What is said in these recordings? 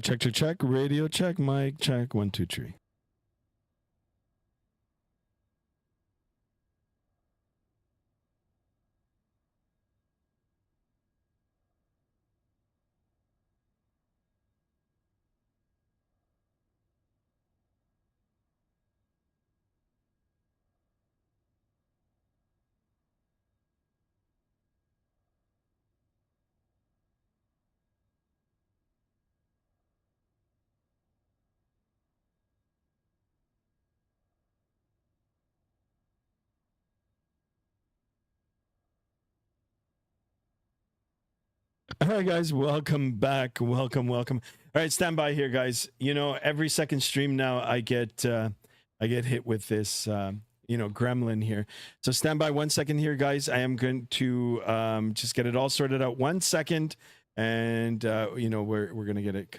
Check, check, check. Radio check. Mic check. 1, 2, 3. All right, guys, welcome back. Welcome. All right, stand by here, guys. You know, every second stream now, I get hit with this, gremlin here. So stand by 1 second here, guys. I am going to just get it all sorted out. 1 second, and we're gonna get it.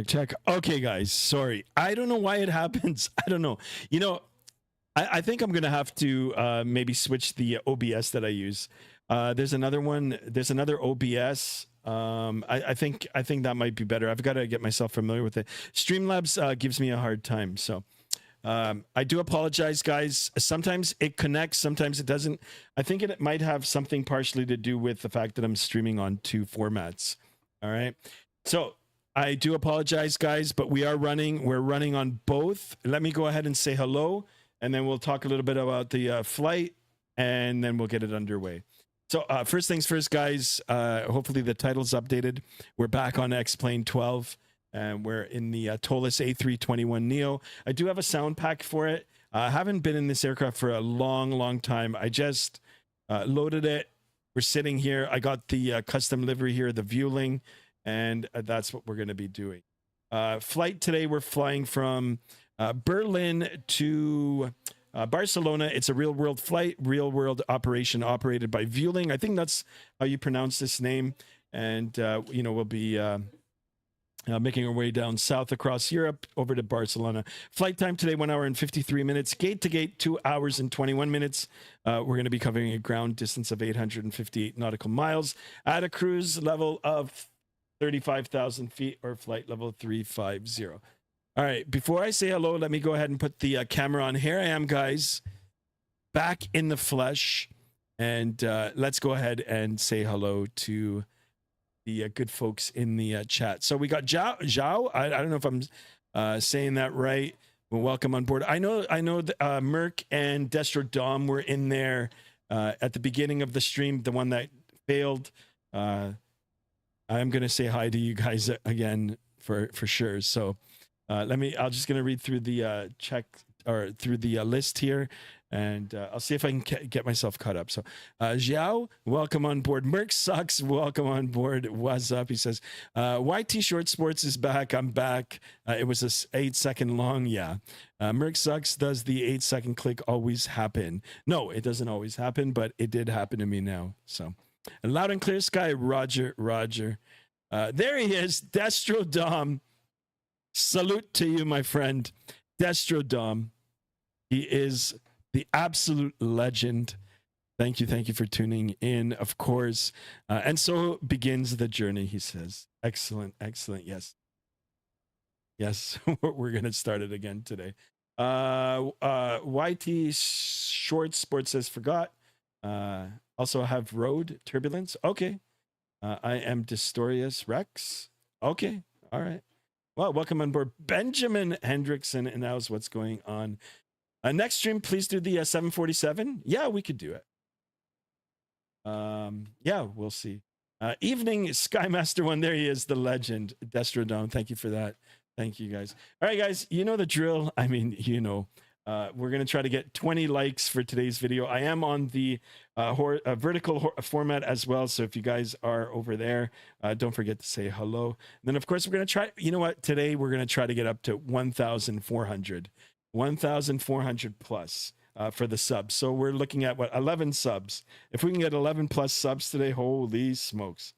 Check. Okay, guys. Sorry. I don't know why it happens. I don't know. I think I'm going to have to maybe switch the OBS that I use. There's another one. There's another OBS. I think that might be better. I've got to get myself familiar with it. Streamlabs gives me a hard time. So I do apologize, guys. Sometimes it connects. Sometimes it doesn't. I think it might have something partially to do with the fact that I'm streaming on 2 formats. All right. So I do apologize, guys, but we are running. We're running on both. Let me go ahead and say hello, and then we'll talk a little bit about the flight, and then we'll get it underway. So first things first, guys, hopefully the title's updated. We're back on X-Plane 12, and we're in the Toliss A321 Neo. I do have a sound pack for it. I haven't been in this aircraft for a long time. I just loaded it. We're sitting here. I got the custom livery here, the Vueling, and that's what we're going to be doing. Flight today, we're flying from Berlin to Barcelona. It's a real-world flight, real-world operation operated by Vueling. I think that's how you pronounce this name. And, we'll be making our way down south across Europe over to Barcelona. Flight time today, 1 hour and 53 minutes. Gate to gate, 2 hours and 21 minutes. We're going to be covering a ground distance of 858 nautical miles at a cruise level of 35,000 feet or flight level 350. All right, before I say hello, let me go ahead and put the camera on. Here I am, guys, back in the flesh. And let's go ahead and say hello to the good folks in the chat. So we got Zhao. I don't know if I'm saying that right. Well, welcome on board. I know Merc and Destro Dom were in there at the beginning of the stream, the one that failed. I'm going to say hi to you guys again for sure. So I'm just going to read through the through the list here. And I'll see if I can get myself caught up. So, Xiao, welcome on board. Merc Sucks, welcome on board. What's up? He says, YT Short Sports is back. I'm back. It was a 8-second long. Yeah. Merc Sucks, does the 8-second click always happen? No, it doesn't always happen, but it did happen to me now. So, loud and clear, Sky. Roger. There he is, Destro Dom. Salute to you, my friend. Destro Dom. He is the absolute legend. Thank you for tuning in, of course. And so begins the journey, he says. Excellent. Yes, we're going to start it again today. YT Short Sports says, forgot. Also have road turbulence. Okay. I am Distorius Rex. Okay. All right. Well, welcome on board, Benjamin Hendrickson, and that was what's going on. Next stream, please do the 747. Yeah, we could do it. Yeah, we'll see. Evening, Skymaster One. There he is, the legend, Destrodome. Thank you for that. Thank you, guys. All right, guys, you know the drill. I mean, we're going to try to get 20 likes for today's video. I am on the vertical format as well. So if you guys are over there, don't forget to say hello. And then, of course, we're going to try, you know what? Today, we're going to try to get up to 1,400 plus for the subs. So we're looking at 11 subs. If we can get 11 plus subs today, holy smokes.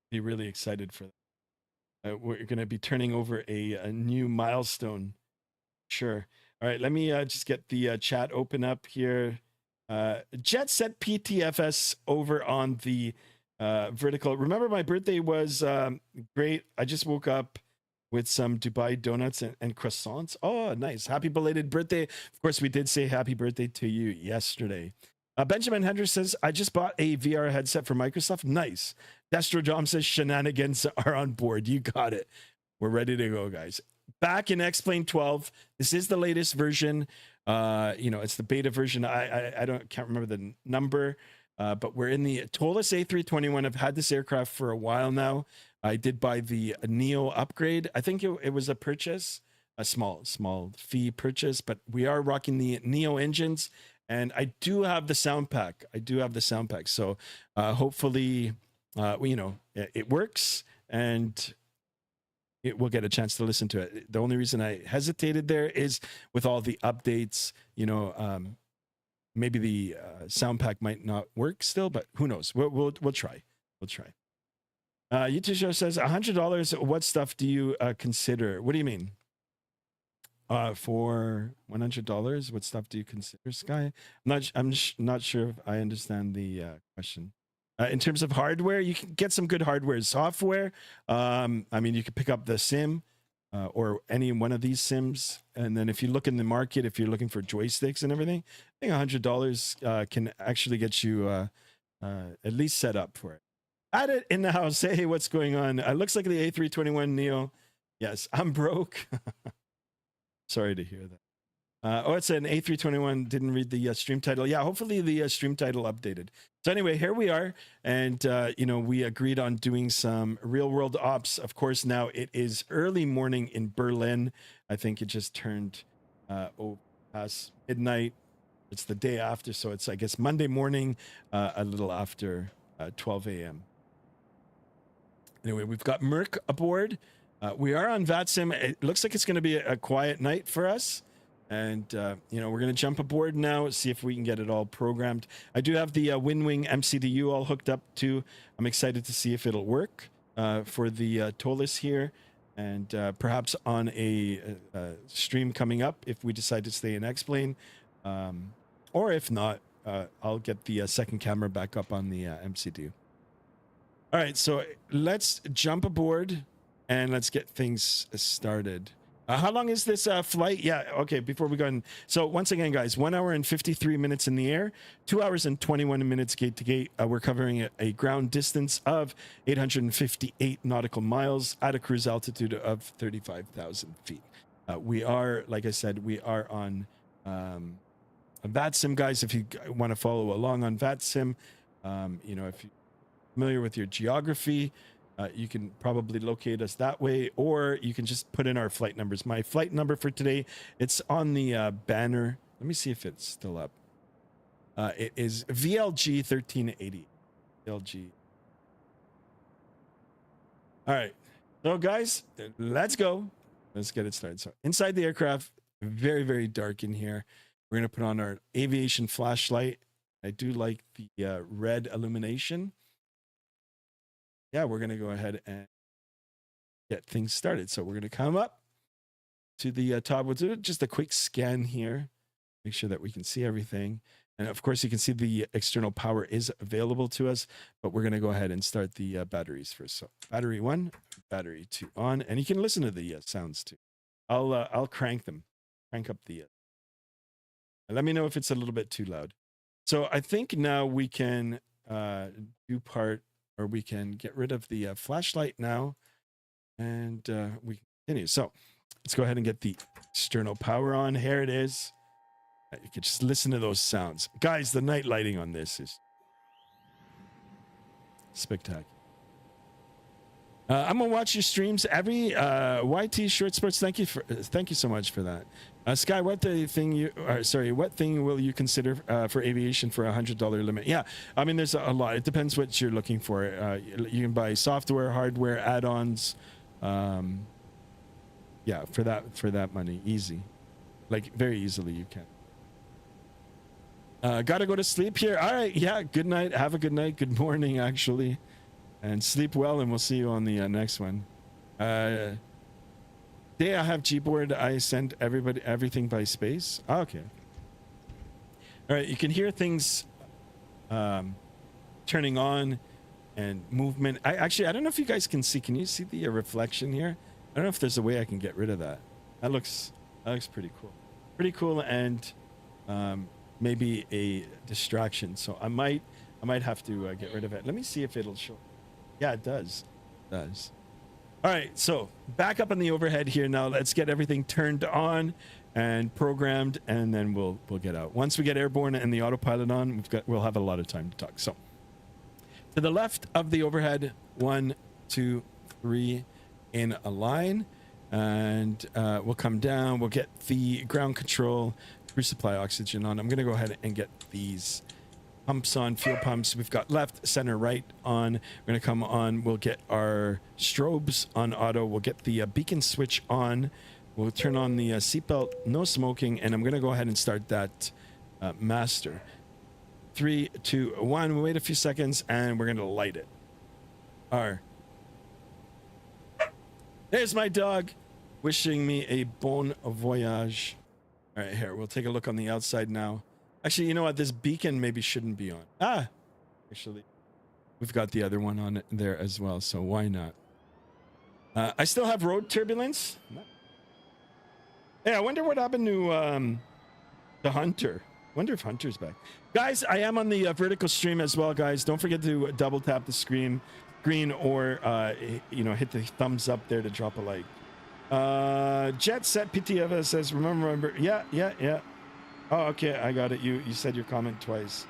Be really excited for that. We're going to be turning over a new milestone. Sure. All right, let me just get the chat open up here. Jet Set PTFS over on the vertical. Remember, my birthday was great. I just woke up with some Dubai donuts and croissants. Oh, nice. Happy belated birthday. Of course, we did say happy birthday to you yesterday. Benjamin Hendricks says, I just bought a VR headset for Microsoft. Nice. Destro Dom says, shenanigans are on board. You got it. We're ready to go, guys. Back in X-Plane 12. This is the latest version. It's the beta version. I can't remember the number, but we're in the Toliss A321. I've had this aircraft for a while now. I did buy the Neo upgrade. I think it was a purchase, a small fee purchase, but we are rocking the Neo engines, and I do have the sound pack. So hopefully, it works, and we'll get a chance to listen to it. The only reason I hesitated there is with all the updates, maybe the sound pack might not work still, but who knows? We'll try. YouTube Show says $100. What stuff do you consider? What do you mean? For $100, what stuff do you consider, Sky? I'm not sure if I understand the question. In terms of hardware, you can get some good hardware. Software, you could pick up the sim or any one of these sims. And then if you look in the market, if you're looking for joysticks and everything, I think $100 can actually get you at least set up for it. At it in the house. Hey, what's going on? It looks like the A321 Neo. Yes, I'm broke. Sorry to hear that. It's an A321. Didn't read the stream title. Yeah, hopefully the stream title updated. So anyway, here we are. And, we agreed on doing some real world ops. Of course, now it is early morning in Berlin. I think it just turned past midnight. It's the day after. So it's, I guess, Monday morning, a little after 12 a.m. Anyway, we've got Merc aboard. We are on VATSIM. It looks like it's going to be a quiet night for us. And, we're going to jump aboard now, see if we can get it all programmed. I do have the WinWing MCDU all hooked up too. I'm excited to see if it'll work for the Toliss here. and perhaps on a stream coming up if we decide to stay in X-Plane, or if not, I'll get the second camera back up on the MC2. All right, so let's jump aboard and let's get things started. How long is this flight? Yeah, okay, before we go in. So once again, guys, 1 hour and 53 minutes in the air, 2 hours and 21 minutes gate to gate. We're covering a ground distance of 858 nautical miles at a cruise altitude of 35,000 feet. We are, like I said, we are on VATSIM, guys. If you want to follow along on VATSIM, you know, if you're familiar with your geography, you can probably locate us that way, or you can just put in our flight numbers. My flight number for today, it's on the banner. Let me see if it's still up. It is VLG 1380. VLG. All right. So guys, let's go. Let's get it started. So inside the aircraft, very, very dark in here. We're going to put on our aviation flashlight. I do like the red illumination. Yeah, we're going to go ahead and get things started. So we're going to come up to the top. We'll do just a quick scan here. Make sure that we can see everything. And of course, you can see the external power is available to us, but we're going to go ahead and start the batteries first. So battery 1, battery 2 on, and you can listen to the sounds too. I'll crank them, crank up the. Let me know if it's a little bit too loud. So I think now we can do part, or we can get rid of the flashlight now, and we continue. So let's go ahead and get the external power on. Here it is. You can just listen to those sounds. Guys, the night lighting on this is spectacular. I'm gonna watch your streams every YT Short Sports. Thank you so much for that. Sky, what thing will you consider for aviation for $100 limit? Yeah, I mean, there's a lot. It depends what you're looking for. You can buy software, hardware, add-ons. Yeah, for that money, easy, like very easily you can. Gotta go to sleep here. All right, yeah. Good night. Have a good night. Good morning, actually, and sleep well. And we'll see you on the next one. Day I have Gboard. I send everything by space. Oh, okay. All right. You can hear things turning on and movement. I don't know if you guys can see. Can you see the reflection here? I don't know if there's a way I can get rid of that. That looks pretty cool. Pretty cool, and maybe a distraction. So I might have to get rid of it. Let me see if it'll show. Yeah, it does. It does. All right, so back up on the overhead here now. Let's get everything turned on and programmed, and then we'll get out. Once we get airborne and the autopilot on, we'll have a lot of time to talk. So to the left of the overhead, 1, 2, 3 in a line, and we'll come down. We'll get the ground control resupply oxygen on. I'm going to go ahead and get these pumps on, fuel pumps. We've got left, center, right on. We're going to come on. We'll get our strobes on auto. We'll get the beacon switch on. We'll turn on the seatbelt, no smoking, and I'm going to go ahead and start that master. 3, 2, 1. We'll wait a few seconds, and we're going to light it. There's my dog wishing me a bon voyage. All right, here, we'll take a look on the outside now. Actually, you know what? This beacon maybe shouldn't be on. Actually, we've got the other one on there as well, so why not? I still have road turbulence. Hey, I wonder what happened to Hunter. Wonder if Hunter's back. Guys, I am on the vertical stream as well, guys. Don't forget to double tap the screen or hit the thumbs up there to drop a like. Jet Set PTF says, remember. Yeah. Oh, okay, I got it. You said your comment twice.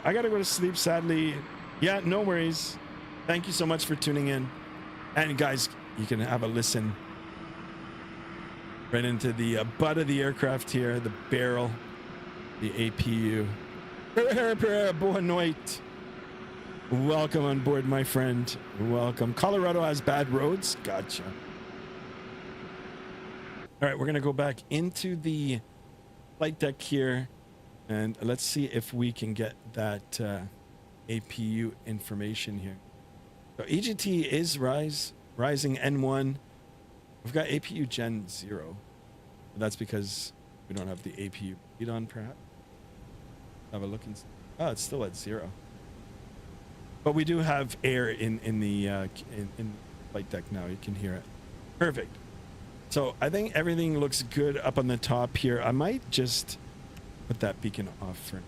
I gotta go to sleep, sadly. Yeah, no worries. Thank you so much for tuning in. And guys, you can have a listen right into the butt of the aircraft here, the barrel, the APU. Boa noite. Welcome on board, my friend. Welcome. Colorado has bad roads. Gotcha. All right, we're going to go back into the flight deck here, and let's see if we can get that APU information here. So EGT is rising N1. We've got APU Gen 0. That's because we don't have the APU read on, perhaps. Have a look and see. Oh, it's still at 0. But we do have air in the in flight deck now. You can hear it. Perfect. So I think everything looks good up on the top here. I might just put that beacon off for now.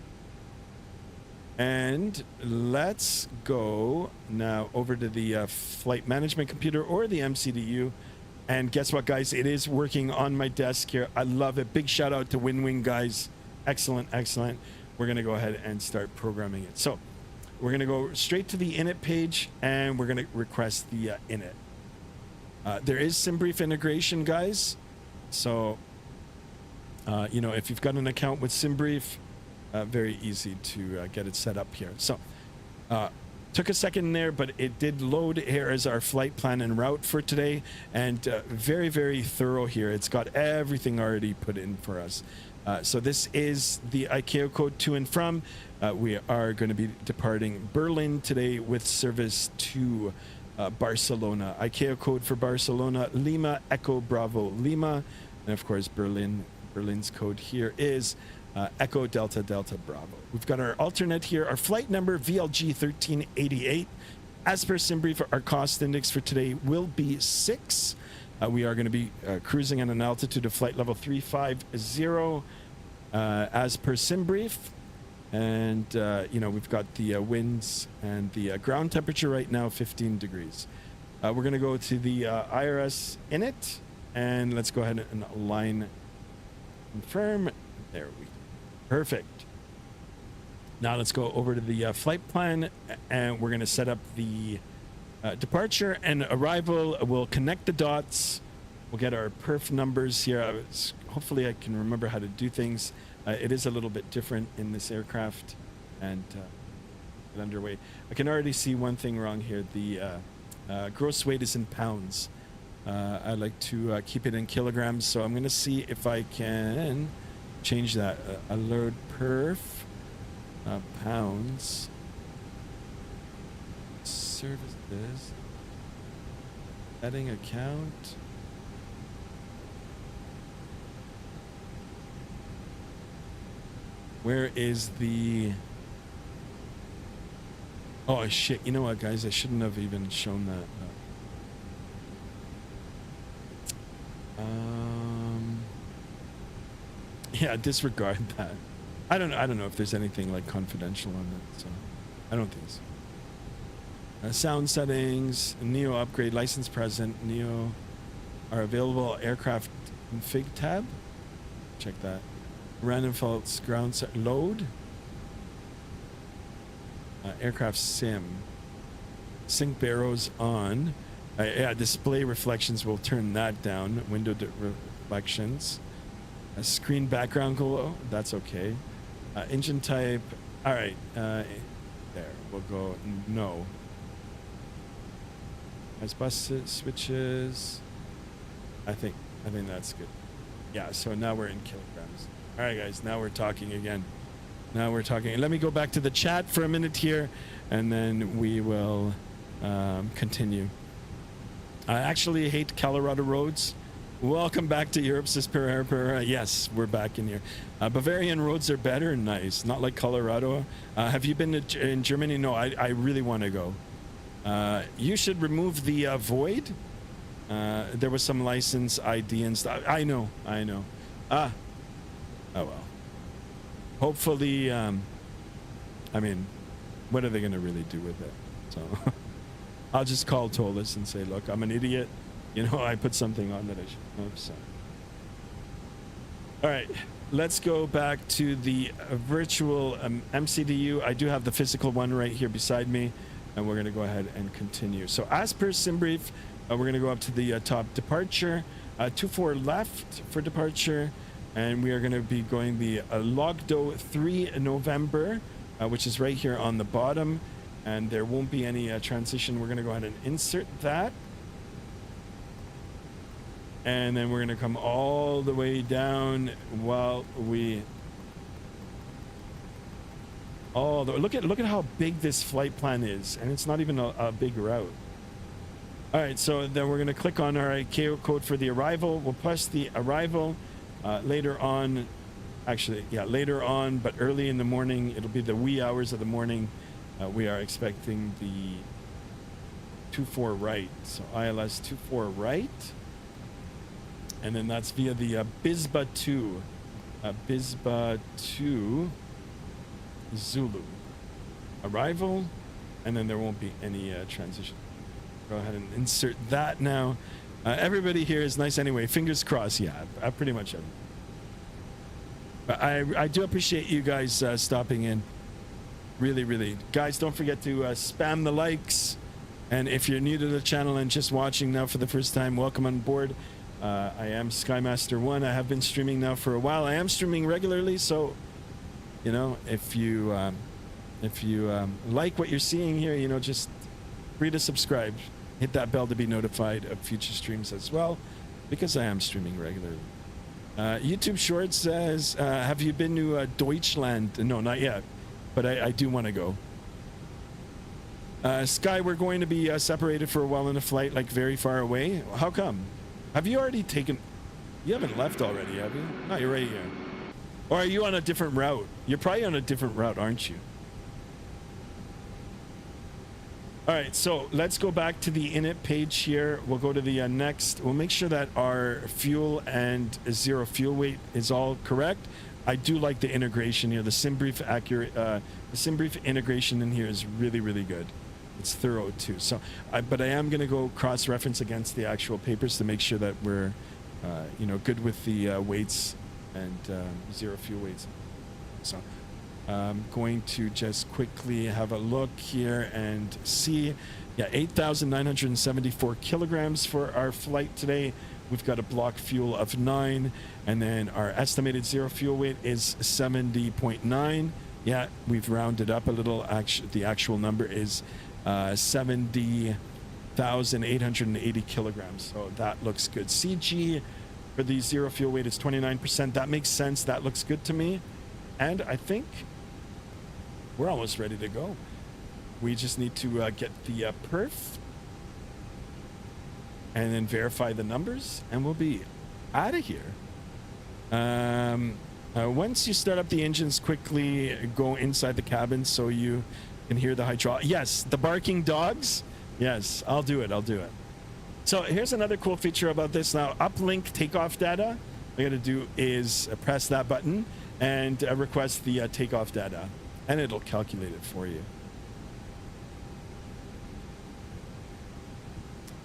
And let's go now over to the flight management computer or the MCDU. And guess what, guys? It is working on my desk here. I love it. Big shout out to WinWing, guys. Excellent, excellent. We're going to go ahead and start programming it. So we're going to go straight to the init page and we're going to request the init. There is SimBrief integration, guys. So, you know, if you've got an account with SimBrief, very easy to get it set up here. So took a second there, but it did load here as our flight plan and route for today, and very, very thorough here. It's got everything already put in for us. So this is the ICAO code to and from. We are going to be departing Berlin today with service to Barcelona. ICAO code for Barcelona, Lima Echo Bravo Lima, and of course Berlin's code here is Echo Delta Delta Bravo. We've got our alternate here, our flight number VLG 1388. As per SimBrief, our cost index for today will be 6. We are going to be cruising at an altitude of flight level 350 as per SimBrief. And, you know, we've got the winds and the ground temperature right now, 15 degrees. We're going to go to the IRS init, and let's go ahead and align, confirm. There we go. Perfect. Now let's go over to the flight plan, and we're going to set up the departure and arrival. We'll connect the dots. We'll get our perf numbers here. Hopefully I can remember how to do things. It is a little bit different in this aircraft, and get underway. I can already see one thing wrong here. The gross weight is in pounds. I like to keep it in kilograms, so I'm going to see if I can change that. A load perf pounds services setting account. Where is the... Oh shit, you know what, guys, I shouldn't have even shown that. Yeah, disregard that. I don't know if there's anything like confidential on that, so I don't think so. Sound settings, Neo upgrade, license present, Neo are available, aircraft config tab. Check that. Random faults, ground set, load. Aircraft sim. Sync barrows on. Yeah, display reflections, will turn that down. Window reflections. Screen background glow, that's okay. Engine type, all right. There, we'll go no. As bus switches, I think that's good. Yeah, so now we're in kilograms. All right, guys, now we're talking again. Now we're talking. Let me go back to the chat for a minute here, and then we will continue. I actually hate Colorado roads. Welcome back to Europe, Cisper. Yes, we're back in here. Bavarian roads are better. Nice. Not like Colorado. Have you been in Germany? No, I really want to go. You should remove the void. There was some license ID and stuff. I know. Oh well. Hopefully, I mean, what are they going to really do with it? So I'll just call Toliss and say, look, I'm an idiot. You know, I put something on that I should have. So. All right, let's go back to the virtual MCDU. I do have the physical one right here beside me, and we're going to go ahead and continue. So as per SimBrief, we're going to go up to the top departure, 24 left for departure, and we are going to be going the Logdo 3 November, which is right here on the bottom, and there won't be any transition. We're going to go ahead and insert that. And then we're going to come all the way down while we Oh, look at how big this flight plan is, and it's not even a big route. All right, so then we're going to click on our ICAO code for the arrival. We'll press the arrival later on. Actually, yeah, later on, but early in the morning. It'll be the wee hours of the morning. We are expecting the 24 right. So ILS 24 right. And then that's via the BISBA 2. BISBA 2 Zulu. Arrival. And then there won't be any transition. Go ahead and insert that now. Everybody here is nice anyway. Fingers crossed. Yeah, pretty much everything. But I do appreciate you guys stopping in. Really, really. Guys, don't forget to spam the likes. And if you're new to the channel and just watching now for the first time, welcome on board. I am Skymaster1. I have been streaming now for a while. I am streaming regularly, so you know, if you like what you're seeing here, you know, just free to subscribe. Hit that bell to be notified of future streams as well, because I am streaming regularly. YouTube Shorts says, have you been to Deutschland? No, not yet, but I do want to go. Sky, we're going to be separated for a while in a flight, like very far away. How come? Have you already taken... You haven't left already, have you? No, you're right here. Or are you on a different route? You're probably on a different route, aren't you? All right, so let's go back to the init page here. We'll go to the next. We'll make sure that our fuel and zero fuel weight is all correct. I do like the integration here. The SimBrief accurate, the SimBrief integration in here is really, really good. It's thorough too. So, but I am going to go cross-reference against the actual papers to make sure that we're, you know, good with the weights and zero fuel weights. So. I'm going to just quickly have a look here and see. Yeah, 8,974 kilograms for our flight today. We've got a block fuel of 9, and then our estimated zero fuel weight is 70.9. Yeah, we've rounded up a little. The actual number is 70,880 kilograms. So that looks good. CG for the zero fuel weight is 29%. That makes sense. That looks good to me. And I think we're almost ready to go. We just need to get the perf and then verify the numbers, and we'll be out of here. Once you start up the engines, quickly go inside the cabin so you can hear the hydraulic. Yes, the barking dogs. Yes, I'll do it. I'll do it. So here's another cool feature about this now. Uplink takeoff data. All you got to do is press that button and request the takeoff data, and it'll calculate it for you.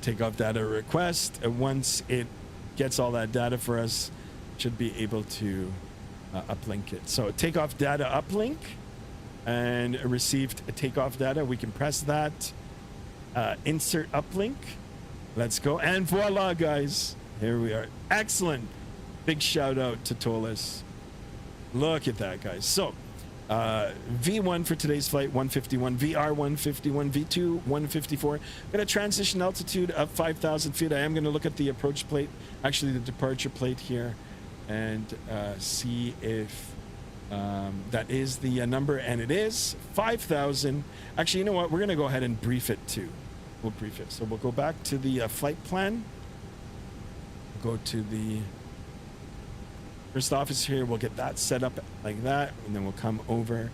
Takeoff data request. Once it gets all that data for us, should be able to uplink it. So takeoff data uplink, and received takeoff data. We can press that, insert uplink. Let's go, and voila, guys. Here we are. Excellent. Big shout out to Toliss. Look at that, guys. So V1 for today's flight, 151, VR 151, V2 154. Got a transition altitude of 5,000 feet. I am going to look at the approach plate, actually the departure plate here, and see if that is the number, and it is 5,000. Actually, you know what? We're going to go ahead and brief it too. We'll brief it. So we'll go back to the flight plan. Go to the first office here. We'll get that set up like that, and then we'll come over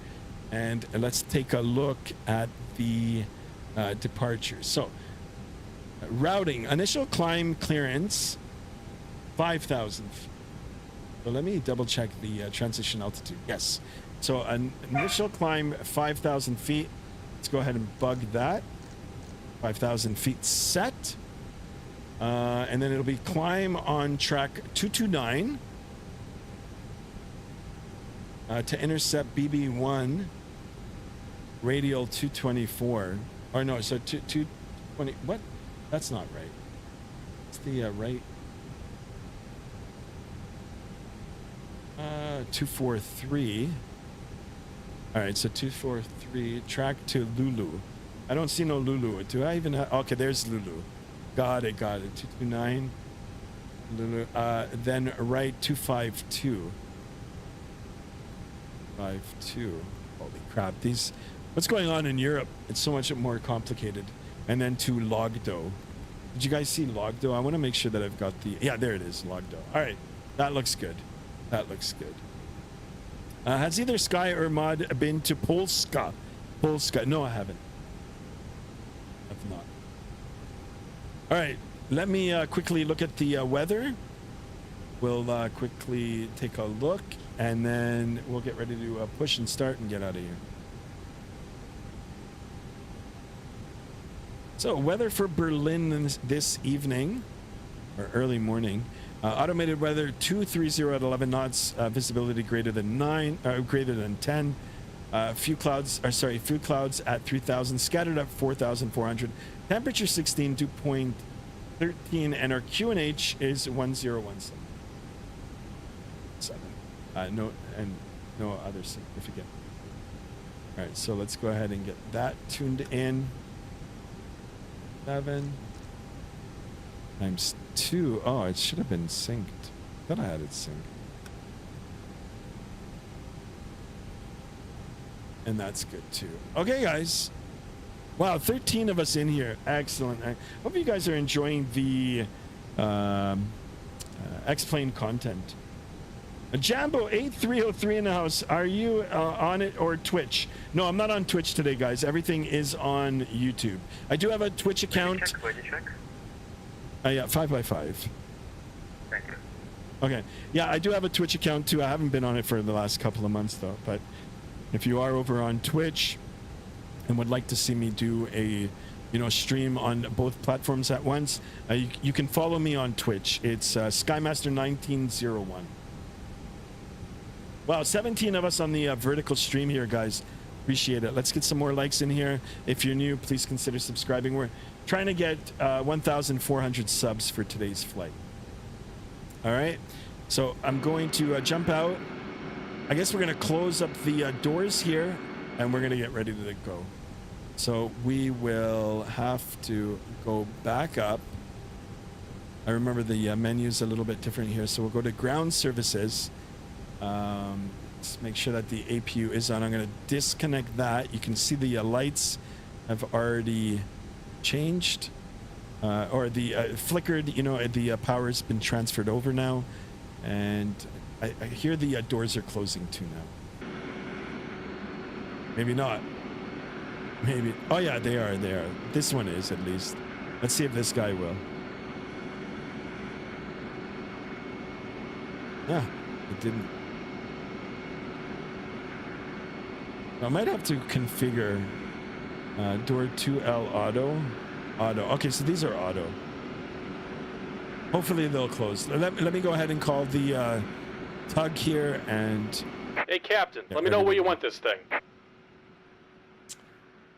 and let's take a look at the departure. So routing, initial climb clearance 5,000. So let me double check the transition altitude. Yes, so an initial climb 5,000 feet. Let's go ahead and bug that. 5,000 feet set, and then it'll be climb on track 229 to intercept BB1 radial 224. Or no, so 220. What? That's not right. It's the right. 243. All right, so 243 track to Lulu. I don't see no Lulu. Do I even have? Okay, there's Lulu. Got it, got it. 229 Lulu. Then right 252. 52. Holy crap! What's going on in Europe? It's so much more complicated. And then to Logdo. Did you guys see Logdo? I want to make sure that I've got the... Yeah, there it is, Logdo. All right, that looks good. That looks good. Has either Sky or Mod been to Polska? Polska? No, I haven't. I've not. All right, let me quickly look at the weather. We'll quickly take a look, and then we'll get ready to push and start and get out of here. So weather for Berlin this evening, or early morning. Automated weather 230 at 11 knots, visibility greater than 10. Few clouds at 3,000, scattered at 4,400. Temperature 16, dew point 13, and our QNH is 1017. No other significant. All right, so let's go ahead and get that tuned in. 7 times 2. Oh, it should have been synced. I thought I had it synced. And that's good too. Okay, guys. Wow, 13 of us in here. Excellent. I hope you guys are enjoying the X-Plane content. Jambo 8303 in the house. Are you on it or Twitch? No, I'm not on Twitch today, guys. Everything is on YouTube. I do have a Twitch account. Where did you check? Yeah, 5x5. Thank you. Okay. Yeah, I do have a Twitch account too. I haven't been on it for the last couple of months though. But if you are over on Twitch and would like to see me do a stream on both platforms at once, you can follow me on Twitch. It's Skymaster1901. Wow, 17 of us on the vertical stream here, guys. Appreciate it. Let's get some more likes in here. If you're new, please consider subscribing. We're trying to get 1,400 subs for today's flight. All right. So I'm going to jump out. I guess we're going to close up the doors here, and we're going to get ready to go. So we will have to go back up. I remember the menu's a little bit different here. So we'll go to ground services. Let's make sure that the APU is on. I'm going to disconnect that. You can see the lights have already changed, or the flickered. The power's been transferred over now, and I hear the doors are closing too now. Maybe not. Maybe. Oh yeah, they are. They are. This one is, at least. Let's see if this guy will. Yeah, it didn't. I might have to configure door 2L auto. Okay, so these are auto. Hopefully they'll close. Let me go ahead and call the tug here and... Hey, Captain, let me know where you want this thing.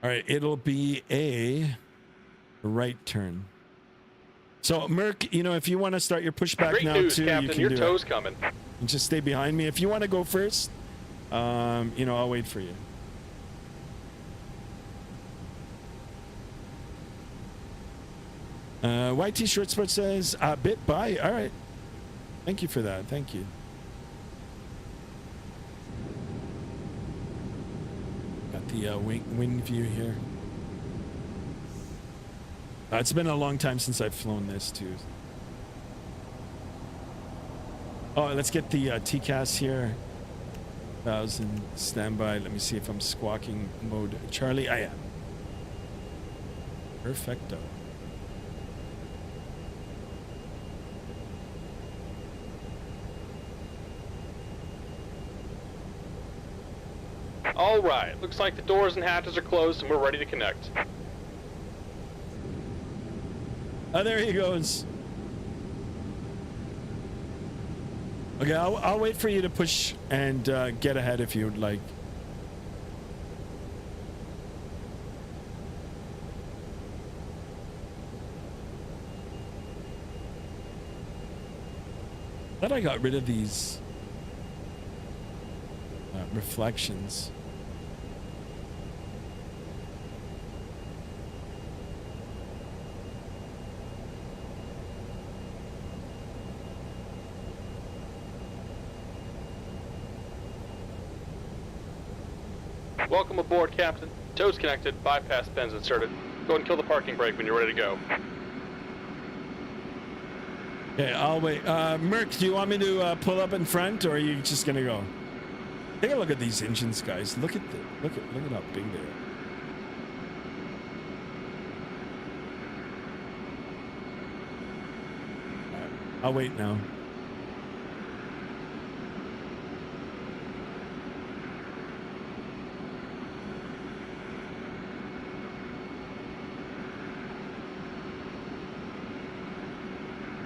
All right, it'll be a right turn. So, Merc, if you want to start your pushback Great now news, too, Captain. you can Your do tow's it. coming. And just stay behind me. If you want to go first, I'll wait for you. YT Short Sport says, bit by. All right. Thank you for that. Thank you. Got the wind view here. It's been a long time since I've flown this too. Oh, let's get the TCAS here. 1,000 standby. Let me see if I'm squawking mode. Charlie, I am. Perfecto. All right. Looks like the doors and hatches are closed and we're ready to connect. Oh, there he goes. Okay, I'll wait for you to push and get ahead if you would like. Thought I got rid of these reflections. Welcome aboard, Captain. Toes connected, bypass pins inserted. Go and kill the parking brake when you're ready to go. Okay, I'll wait. Merc, do you want me to pull up in front, or are you just gonna go? Take a look at these engines, guys. Look at how big they are. I'll wait now.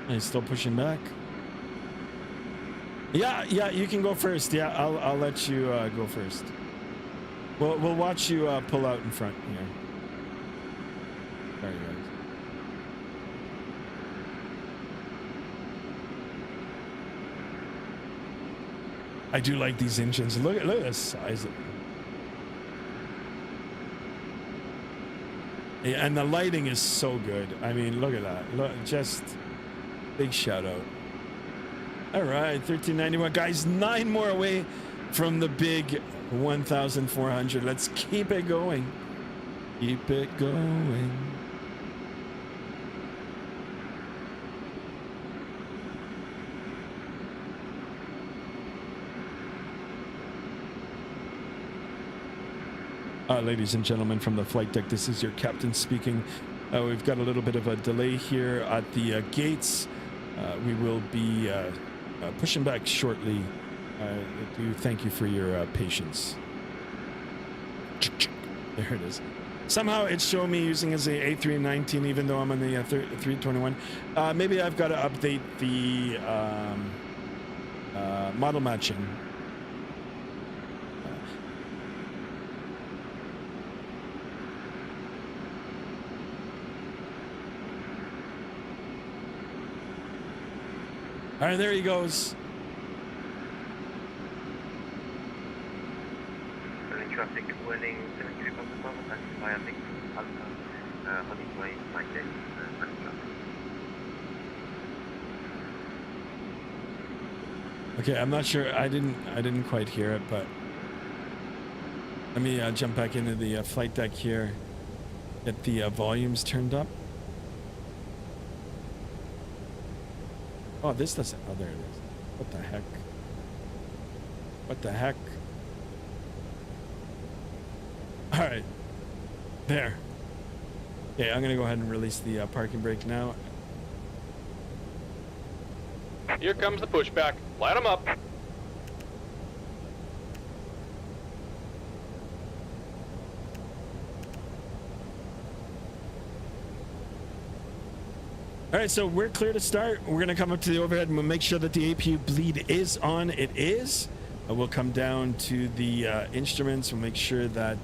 He's still pushing back. Yeah, you can go first. Yeah, I'll let you go first. We'll watch you pull out in front here. Sorry, guys. I do like these engines. Look at the size of them. Yeah, and the lighting is so good. I mean, look at that. Look, just big shout out. All right, 1391 guys, 9 more away from the big 1,400. Let's keep it going. Keep it going. Ladies and gentlemen from the flight deck, this is your captain speaking. We've got a little bit of a delay here at the gates. We will be pushing back shortly. I do thank you for your patience. There it is. Somehow it's showing me using as a A319 even though I'm on the A321. Maybe I've got to update the model matching. All right, there he goes. Traffic warning 73.1 via Victor Alpha, heading way 9 days, Okay, I'm not sure. I didn't quite hear it, but let me jump back into the flight deck here. Get the volumes turned up. Oh, this doesn't. Oh, there it is. What the heck? What the heck? All right. There. Okay, I'm gonna go ahead and release the parking brake now. Here comes the pushback. Light them up. All right, so we're clear to start. We're going to come up to the overhead and we'll make sure that the APU bleed is on. It is. We'll come down to the instruments. We'll make sure that,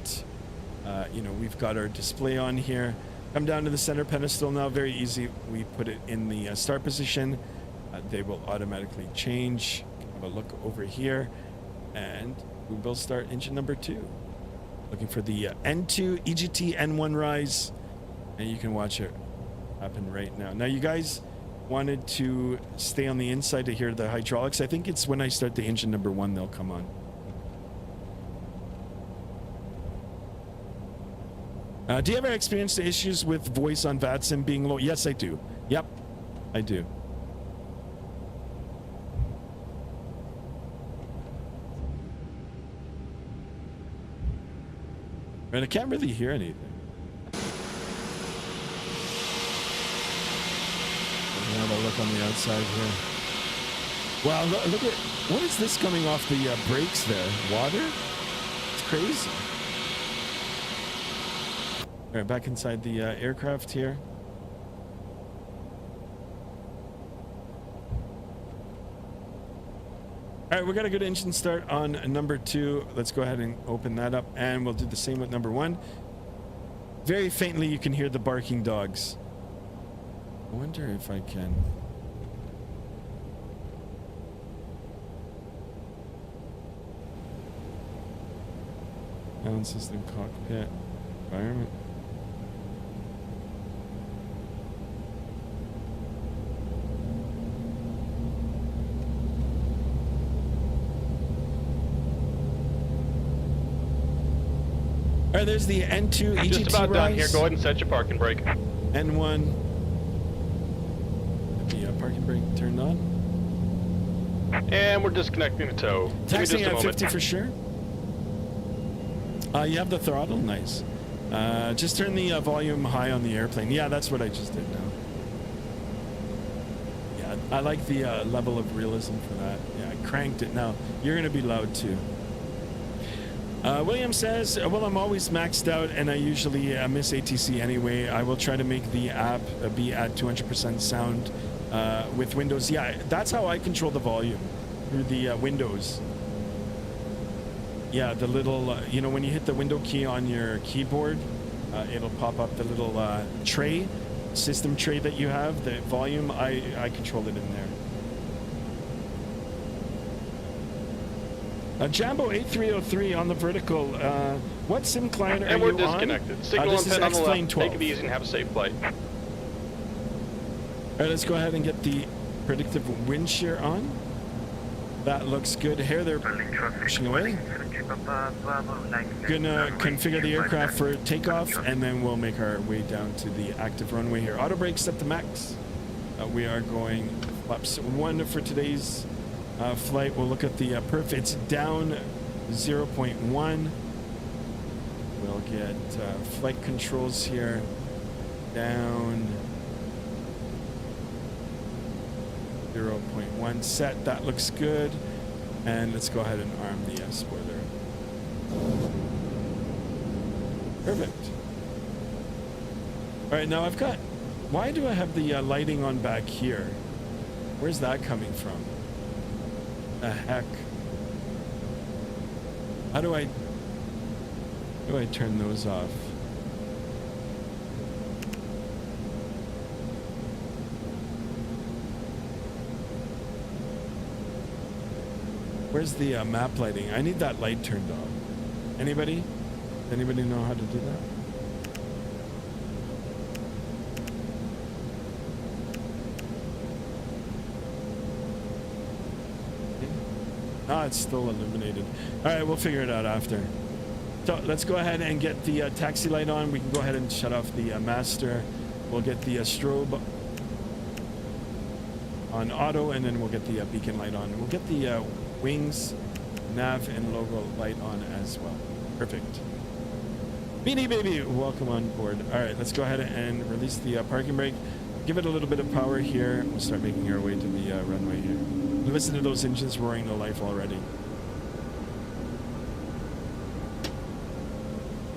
we've got our display on here. Come down to the center pedestal now. Very easy. We put it in the start position. They will automatically change. Have a look over here. And we will start engine number 2. Looking for the N2 EGT N1 rise. And you can watch it happen right now. Now you guys wanted to stay on the inside to hear the hydraulics. I think it's when I start the engine number 1 they'll come on. Do you ever experience the issues with voice on VATSIM being low? Yes, I do. Yep, I do. And I can't really hear anything. Have a look on the outside here. Wow, look at what is this coming off the brakes there? Water? It's crazy. All right, back inside the aircraft here. All right, we got a good engine start on number 2. Let's go ahead and open that up, and we'll do the same with number 1. Very faintly, you can hear the barking dogs. I wonder if I can. Sound system, cockpit, environment. All right, there's the N2 EGT Just about done here. rise. Go ahead and set your parking brake. N1. The parking brake turned on. And we're disconnecting the tow. Give me Taxiing just a at moment. 50 for sure. You have the throttle, nice. Just turn the volume high on the airplane. Yeah, that's what I just did now. Yeah, I like the level of realism for that. Yeah, I cranked it now. You're gonna be loud too. William says, well, I'm always maxed out and I usually miss ATC anyway. I will try to make the app be at 200% sound with Windows. Yeah, that's how I control the volume, through the Windows. Yeah, the little, you know, when you hit the window key on your keyboard, it'll pop up the little tray, system tray that you have, the volume. I control it in there. Jambo 8303 on the vertical. What sim client are you on? And we're disconnected. Signal this and pin is on the X-Plane left. 12. Take it easy and have a safe flight. All right, let's go ahead and get the predictive wind shear on. That looks good. Here they're pushing away. Gonna configure the aircraft for takeoff, and then we'll make our way down to the active runway here. Auto brake set to max. We are going flaps 1 for today's flight. We'll look at the perf. It's down 0.1. We'll get flight controls here down 0.1 set. That looks good. And let's go ahead and arm the spoiler. Perfect. All right, now I've got, why do I have the lighting on back here? Where's that coming from? The heck? How do I turn those off? Where's the map lighting? I need that light turned off. Anybody? Anybody know how to do that? Ah, it's still illuminated. All right, we'll figure it out after. So let's go ahead and get the taxi light on. We can go ahead and shut off the master. We'll get the strobe on auto, and then we'll get the beacon light on. We'll get the wings, nav, and logo light on as well. Perfect. Beanie Baby, welcome on board. All right, let's go ahead and release the parking brake. Give it a little bit of power here. We'll start making our way to the runway here. Listen to those engines roaring to life already.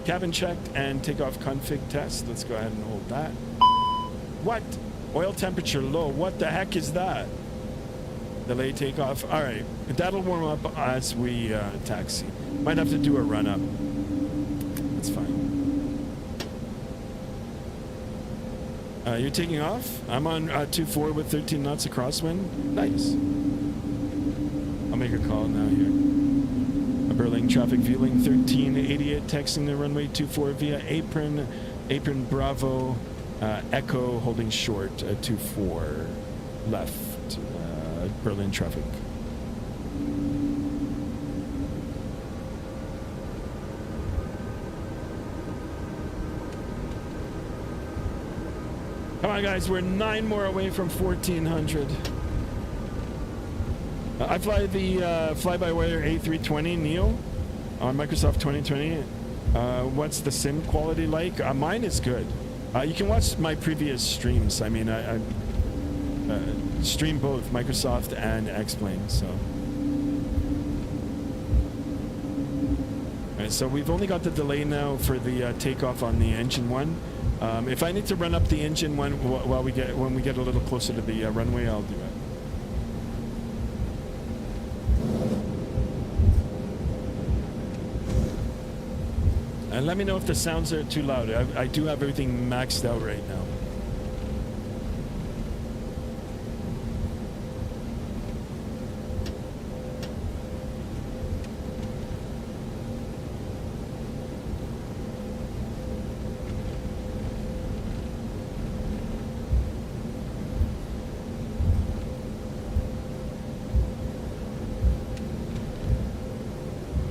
Cabin checked and takeoff config test. Let's go ahead and hold that. What? Oil temperature low. What the heck is that? Delay takeoff. All right, that'll warm up as we taxi. Might have to do a run up. That's fine. You're taking off? I'm on 2-4 with 13 knots of crosswind. Nice. I'll make a call now here. Berlin traffic viewing 1388, texting the runway 24 via apron Bravo, Echo holding short 24 left, Berlin traffic. Come on, guys, we're 9 more away from 1400. I fly the fly-by-wire A320 Neo on Microsoft 2020. What's the sim quality like? Mine is good. You can watch my previous streams. I mean, I stream both Microsoft and X-Plane, so. All right, so we've only got the delay now for the takeoff on the engine one. If I need to run up the engine one when we get a little closer to the runway, I'll do it. And let me know if the sounds are too loud. I do have everything maxed out right now.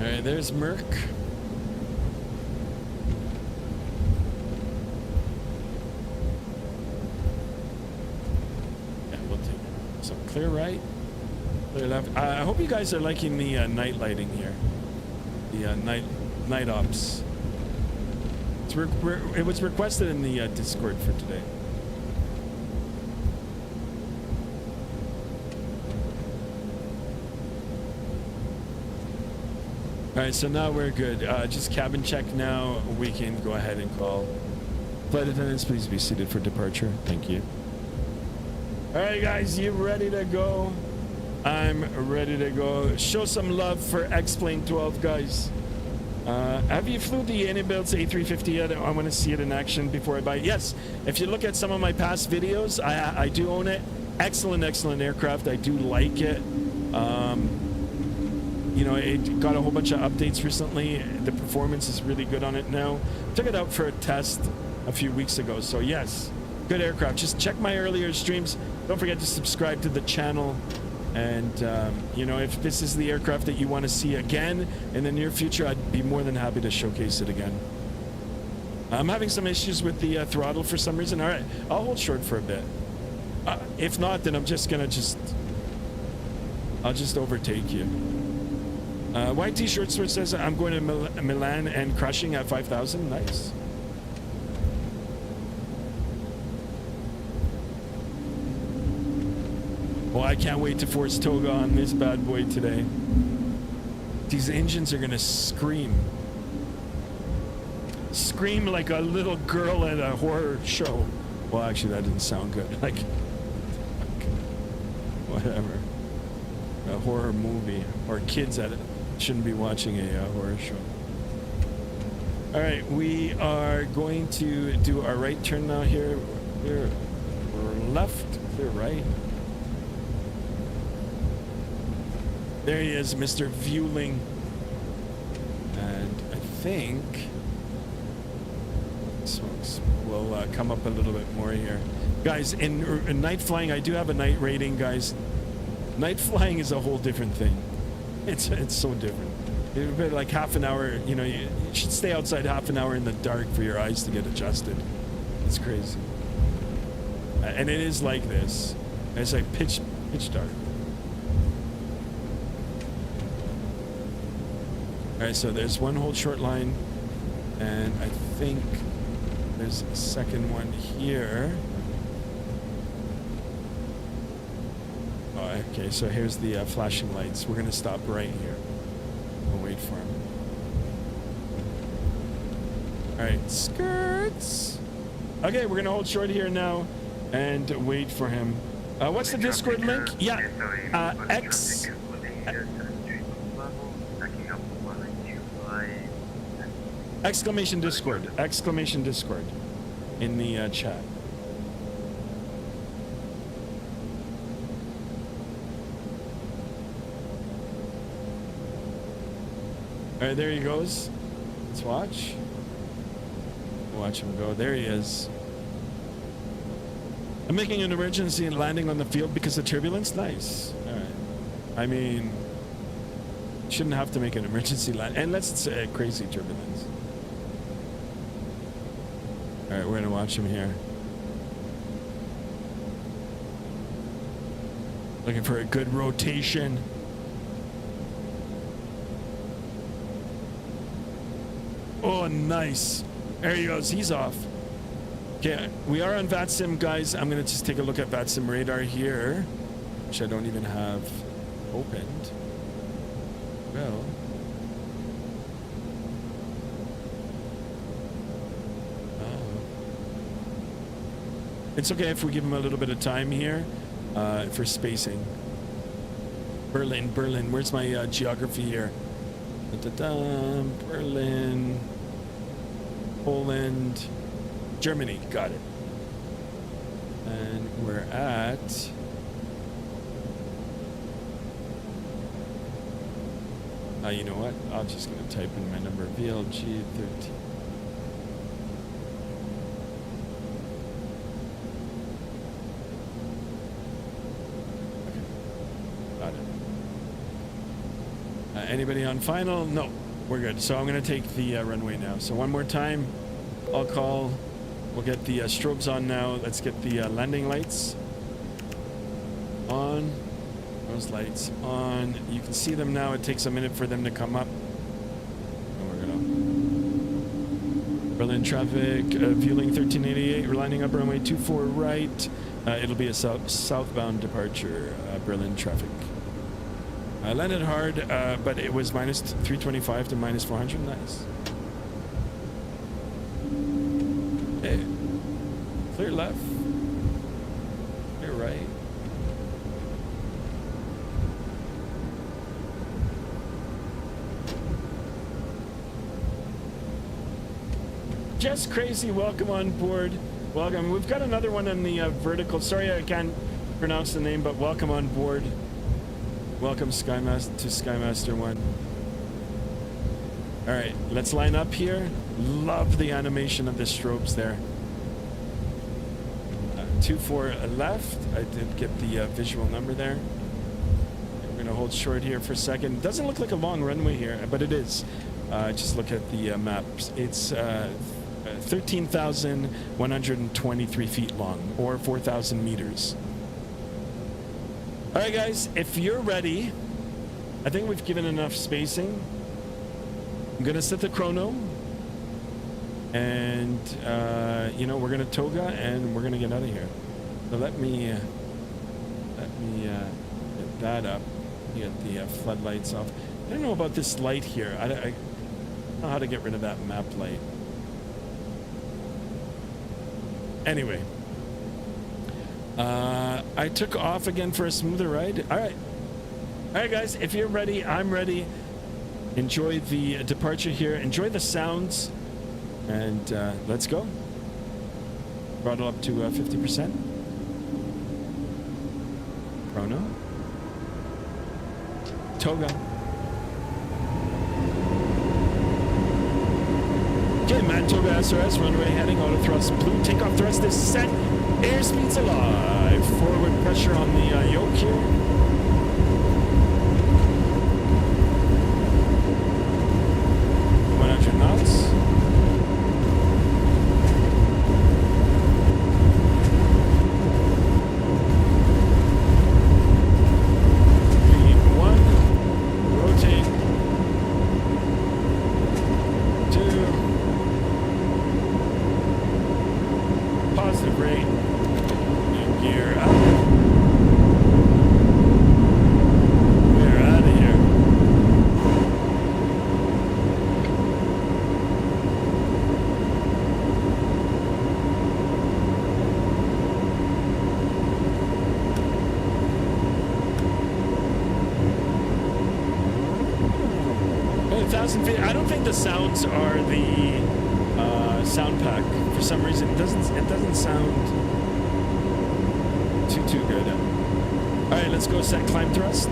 All right, there's Merck. Clear right. Clear left. I hope you guys are liking the night lighting here. The night ops. It was requested in the Discord for today. All right, so now we're good. Just cabin check now. We can go ahead and call. Flight attendants, please be seated for departure. Thank you. All right, guys, you ready to go? I'm ready to go. Show some love for X-Plane 12, guys. Have you flew the Anibilt's A350 yet? I want to see it in action before I buy it. Yes, if you look at some of my past videos, I do own it. Excellent aircraft. I do like it. You know, it got a whole bunch of updates recently. The performance is really good on it now. Took it out for a test a few weeks ago. So yes, good aircraft. Just check my earlier streams. Don't forget to subscribe to the channel. And, you know, if this is the aircraft that you want to see again in the near future, I'd be more than happy to showcase it again. I'm having some issues with the throttle for some reason. All right, I'll hold short for a bit. If not, then I'm just going to I'll just overtake you. White T-shirt switch says I'm going to Milan and crushing at 5,000. Nice. Oh, I can't wait to force Toga on this bad boy today. These engines are gonna scream. Scream like a little girl at a horror show. Well, actually, that didn't sound good. Like, whatever. A horror movie. Or kids at it shouldn't be watching a horror show. All right, we are going to do our right turn now here. Clear left, clear right. There he is, Mr. Vueling. And I think smokes will come up a little bit more here. Guys, in night flying, I do have a night rating, guys. Night flying is a whole different thing. It's so different. It'd be like half an hour, you know, you should stay outside half an hour in the dark for your eyes to get adjusted. It's crazy. And it is like this. It's like pitch dark. All right, so there's one hold short line, and I think there's a second one here. Oh, okay, so here's the flashing lights. We're gonna stop right here. We'll wait for him. All right, skirts. Okay, we're gonna hold short here now and wait for him. What's the Discord link? Yeah, X. Exclamation Discord in the chat. All right, there he goes. Let's watch. Watch him go. There he is. I'm making an emergency and landing on the field because of turbulence. Nice. All right. I mean, shouldn't have to make an emergency land unless it's a crazy turbulence. All right, we're gonna watch him here. Looking for a good rotation. Oh, nice. There he goes. He's off. Okay, we are on VATSIM, guys. I'm gonna just take a look at VATSIM radar here, which I don't even have opened. Well. It's okay if we give him a little bit of time here for spacing. Berlin. Where's my geography here? Berlin, Poland, Germany. Got it. And we're at... you know what? I'm just going to type in my number. VLG 13. Anybody on final? No, we're good. So I'm going to take the runway now. So one more time, I'll call. We'll get the strobes on now. Let's get the landing lights on. Those lights on. You can see them now. It takes a minute for them to come up. And we're gonna Berlin traffic, Vueling 1388, we're lining up runway 24 right. It'll be a southbound departure, Berlin traffic. I landed hard, but it was minus 325 to minus 400. Nice. Okay. Clear left. Clear right. Just Crazy, welcome on board. Welcome. We've got another one on the vertical. Sorry, I can't pronounce the name, but welcome on board. Welcome Skymaster 1. All right, let's line up here. Love the animation of the strobes there. 24 left. I did get the visual number there. We're gonna hold short here for a second. Doesn't look like a long runway here, but it is. Just look at the maps. It's 13,123 feet long, or 4,000 meters. All right, guys, if you're ready, I think we've given enough spacing. I'm gonna set the chrono, and you know, we're gonna toga and we're gonna get out of here. So let me get that up. Get the floodlights off. I don't know about this light here. I don't know how to get rid of that map light. Anyway, I took off again for a smoother ride. All right, guys, if you're ready, I'm ready. Enjoy the departure here. Enjoy the sounds, and let's go. Throttle up to 50%. Chrono. Toga. Okay, Matt Toga SRS, runway heading, auto thrust blue, takeoff thrust is set, airspeed's alive, forward pressure on the yoke here. Knots. I don't think the sounds are the sound pack. For some reason, it doesn't sound too good. All right, let's go set climb thrust.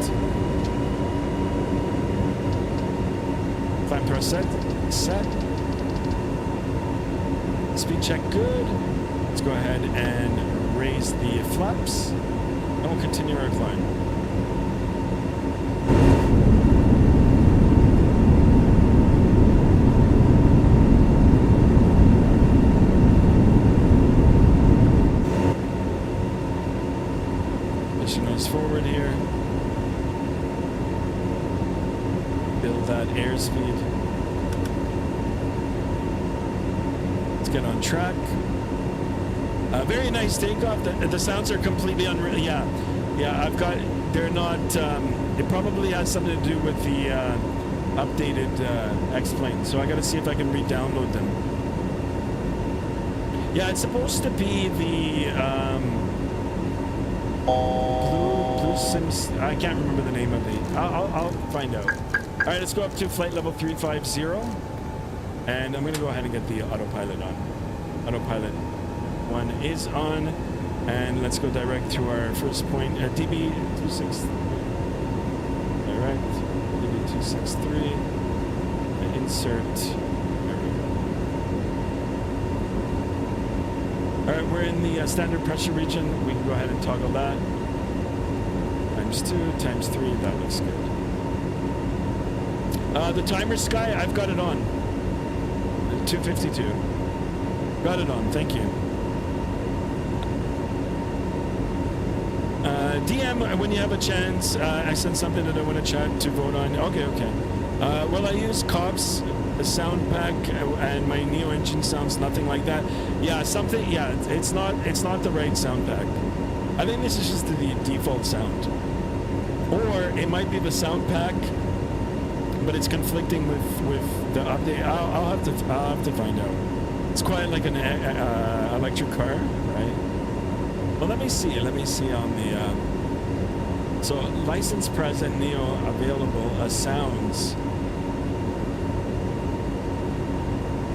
Climb thrust set. Speed check good. Let's go ahead and raise the flaps, and we'll continue our climb. Forward here. Build that airspeed. Let's get on track. Very nice takeoff. The sounds are completely unreal. Yeah, I've got. They're not. It probably has something to do with the updated X-plane. So I got to see if I can re-download them. Yeah, it's supposed to be the. Blue Sims. I can't remember the name of the. I'll find out. All right, let's go up to flight level 350, and I'm gonna go ahead and get the autopilot on. Autopilot 1 is on, and let's go direct to our first point. DB26. Direct. DB263. Insert. There we go. All right, we're in the standard pressure region. We can go ahead and toggle that. ×2, ×3, that looks good. The timer, Sky, I've got it on. 252. Got it on, thank you. DM when you have a chance. I sent something that I want to chat to vote on. Okay, okay. Well, I use Cobb's sound pack, and my Neo engine sounds nothing like that. Yeah, something. Yeah, it's not the right sound pack. I think this is just the default sound, or it might be the sound pack, but it's conflicting with the update. I'll have to find out. It's quite like an electric car, right? Well, let me see on the so license present Neo available sounds.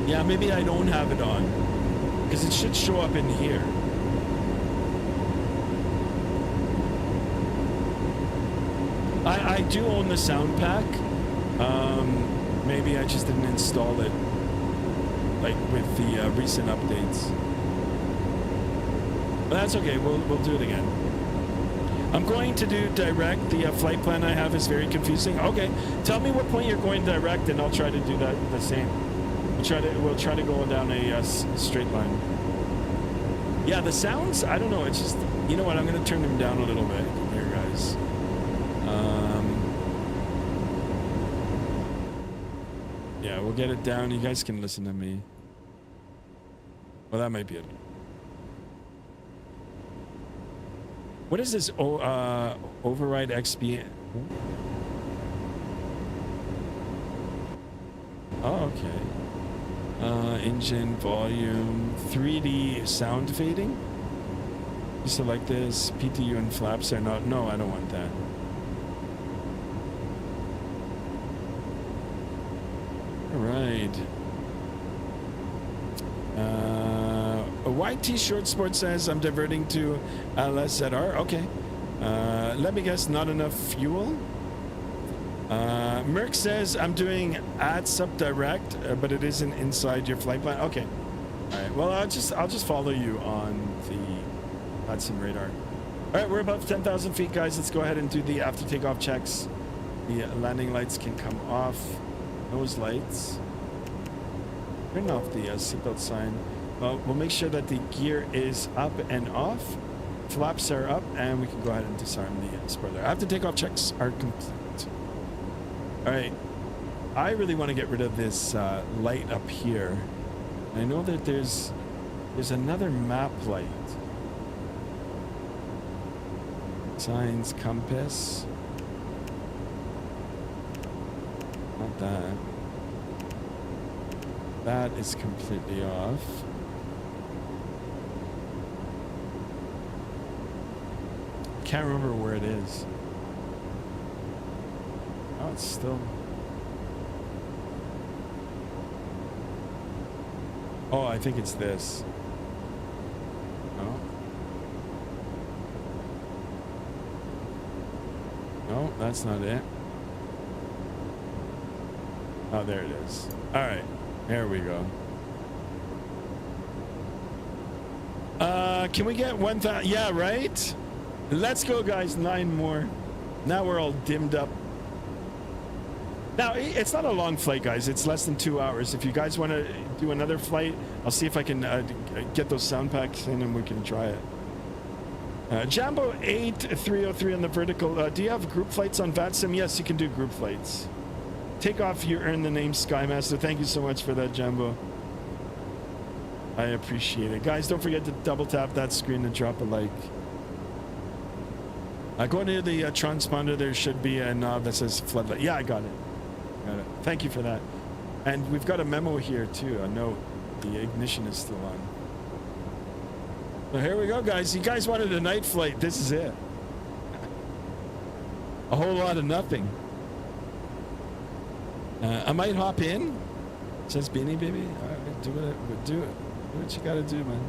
Yeah, maybe I don't have it on because it should show up in here. I do own the sound pack. Maybe I just didn't install it like with the recent updates. But that's okay. We'll do it again. I'm going to do direct. The flight plan I have is very confusing. Okay, tell me what point you're going direct, and I'll try to do that the same. We'll try to go down a straight line. Yeah, the sounds. I don't know. It's just, you know what? I'm going to turn them down a little bit here, guys. Yeah, we'll get it down. You guys can listen to me. Well, that might be it. What is this? Oh, override XP. Oh, okay. Engine volume, 3D sound fading. You select this. PTU and flaps are not. No, I don't want that. All right. A YT Short Sport says I'm diverting to LSZR. Okay. Let me guess, not enough fuel. Merck says I'm doing at sub direct, but it isn't inside your flight plan. Okay. All right. Well, I'll just follow you on the Hudson radar. All right, we're above 10,000 feet, guys. Let's go ahead and do the after takeoff checks. The landing lights can come off. Nose lights. Turn off the seatbelt sign. Well, we'll make sure that the gear is up and off. Flaps are up, and we can go ahead and disarm the spoiler. After takeoff checks are complete. All right. I really want to get rid of this light up here. I know that there's another map light. Signs, compass. Not that. That is completely off. Can't remember where it is. Oh, it's still. Oh, I think it's this. No. No, that's not it. Oh, there it is. All right, there we go. Can we get 1,000? Yeah, right? Let's go, guys. 9 more. Now we're all dimmed up. Now, it's not a long flight, guys. It's less than 2 hours. If you guys want to do another flight, I'll see if I can get those sound packs in and we can try it. Jambo 8303 on the vertical. Do you have group flights on VATSIM? Yes, you can do group flights. Take off, you earn the name Skymaster. Thank you so much for that, Jambo. I appreciate it. Guys, don't forget to double tap that screen and drop a like. Go to the transponder. There should be a knob that says floodlight. Yeah, I got it. Got it. Thank you for that. And we've got a memo here too. A note. The ignition is still on. So here we go, guys. You guys wanted a night flight. This is it. A whole lot of nothing. I might hop in. It says Beanie Baby. All right, do it. Do what you gotta do, man.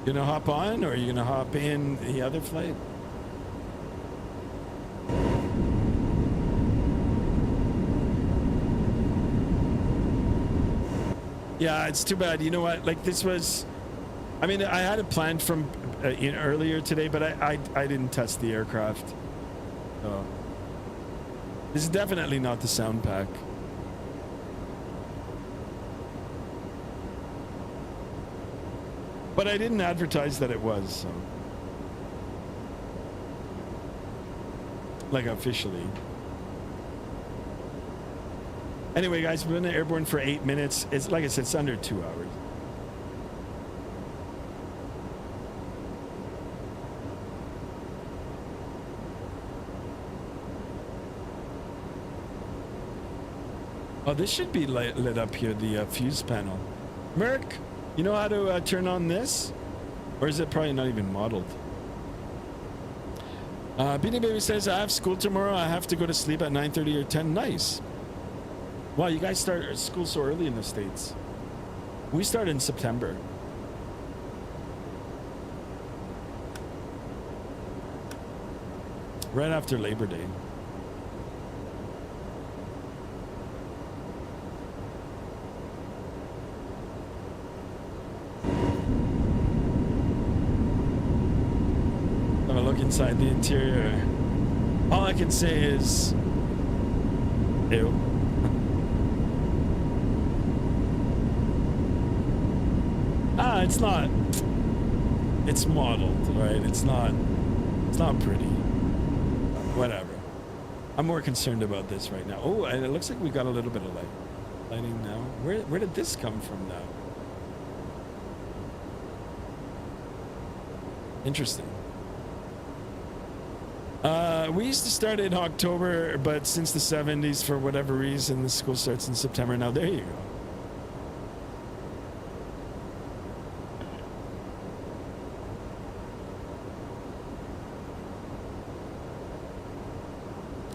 You gonna hop on, or are you gonna hop in the other flight? Yeah, it's too bad. You know what? Like, this was, I mean, I had it planned from earlier today, but I didn't test the aircraft. So this is definitely not the sound pack. But I didn't advertise that it was, so. like officially. Anyway, guys, we've been airborne for 8 minutes. It's like I said, it's under 2 hours. Oh, this should be lit up here, the fuse panel. Merc, you know how to turn on this? Or is it probably not even modeled? Beanie Baby says, I have school tomorrow. I have to go to sleep at 9:30 or 10. Nice. Wow, you guys start school so early in the States. We start in September. Right after Labor Day. Have a look inside the interior. All I can say is, ew. It's not. It's modeled, right? It's not pretty. Whatever. I'm more concerned about this right now. Oh, and it looks like we got a little bit of lighting now. Where did this come from now? Interesting. We used to start in October, but since the 70s, for whatever reason, the school starts in September. Now, there you go.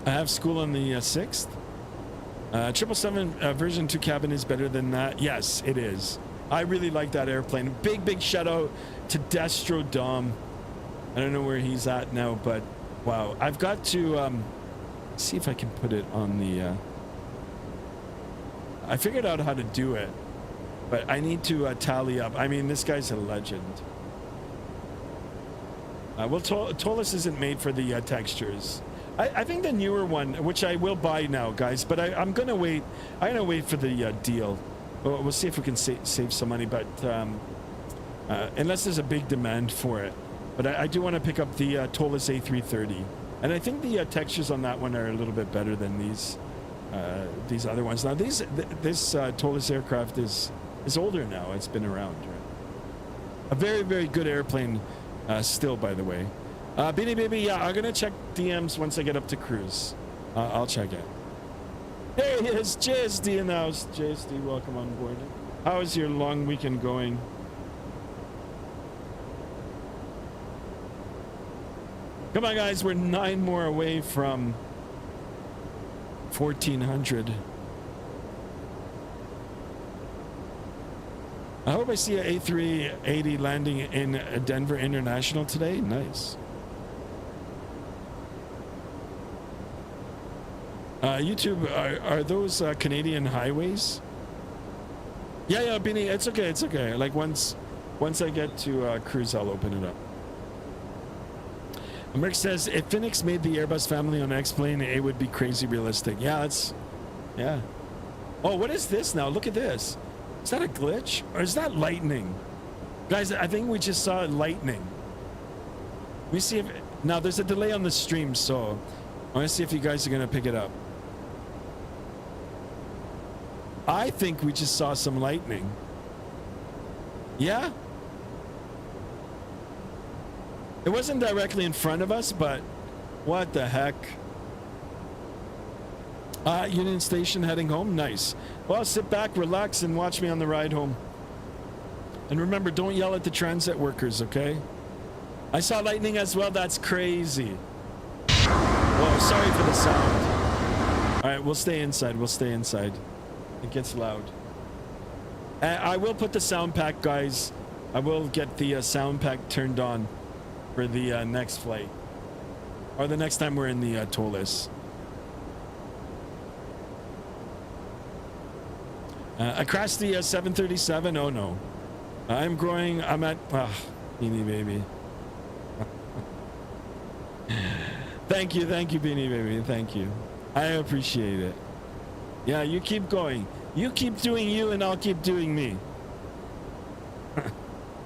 I have school on the 6th. 777 version 2 cabin is better than that. Yes, it is. I really like that airplane. Big shout out to Destro Dom. I don't know where he's at now, but wow. I've got to see if I can put it on the... I figured out how to do it, but I need to tally up. I mean, this guy's a legend. Well, Toliss isn't made for the textures. I think the newer one, which I will buy now, guys, but I'm gonna wait. I'm gonna wait for the deal. We'll see if we can save some money, but unless there's a big demand for it. But I do want to pick up the Toliss A330, and I think the textures on that one are a little bit better than these other ones. Now this Toliss aircraft is older now. It's been around. Right? A very good airplane, still, by the way. Beanie Baby, yeah, I'm gonna check DMs once I get up to cruise. I'll check it. There he is, JSD in the house. JSD, welcome on board. How is your long weekend going? Come on, guys, we're 9 more away from 1400. I hope I see an A380 landing in Denver International today. Nice. YouTube, are those Canadian highways? Yeah, Beanie, it's okay. Like once I get to cruise, I'll open it up. Merck says, if Phoenix made the Airbus family on X-Plane, it would be crazy realistic. Yeah, yeah. Oh, what is this now? Look at this. Is that a glitch? Or is that lightning? Guys, I think we just saw lightning. We see if... Now, there's a delay on the stream, so I want to see if you guys are going to pick it up. I think we just saw some lightning. Yeah? It wasn't directly in front of us, but what the heck? Union Station heading home? Nice. Well, sit back, relax, and watch me on the ride home. And remember, don't yell at the transit workers, okay? I saw lightning as well. That's crazy. Whoa, sorry for the sound. All right, we'll stay inside. We'll stay inside. It gets loud. I will put the sound pack, guys. I will get the sound pack turned on for the next flight. Or the next time we're in the Toliss. I crashed the 737. Oh no. I'm growing. I'm at... Beanie Baby. Thank you, Beanie Baby. Thank you. I appreciate it. Yeah, you keep going. You keep doing you, and I'll keep doing me.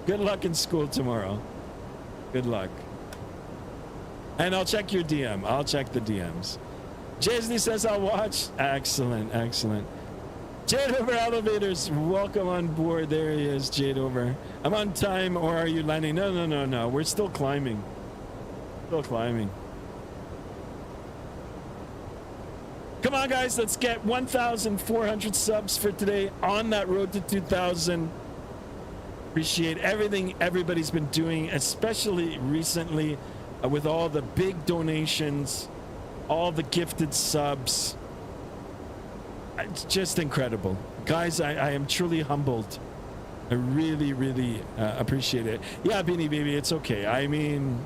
Good luck in school tomorrow. Good luck. And I'll check your DM. I'll check the DMs. Jasney says I'll watch. Excellent, excellent. Jade Over Elevators, welcome on board. There he is, Jade Over. I'm on time, or are you landing? No, no, no, no. We're still climbing. Still climbing. Come on, guys. Let's get 1,400 subs for today on that road to 2,000. Appreciate everything everybody's been doing, especially recently with all the big donations, all the gifted subs. It's just incredible. Guys, I am truly humbled. I really, really appreciate it. Yeah, Beanie Baby, it's okay. I mean,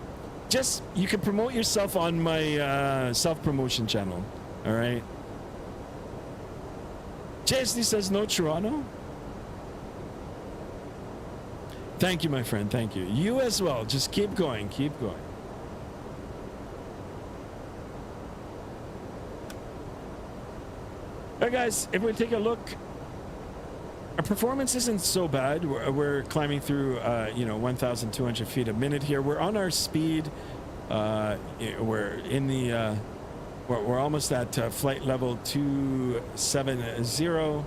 just, you can promote yourself on my self-promotion channel. All right. JSD says no Toronto. Thank you, my friend. Thank you. You as well. Just keep going. Keep going. All right, guys, if we take a look, our performance isn't so bad. We're climbing through, 1,200 feet a minute here. We're on our speed. We're in the, we're almost at flight level 270.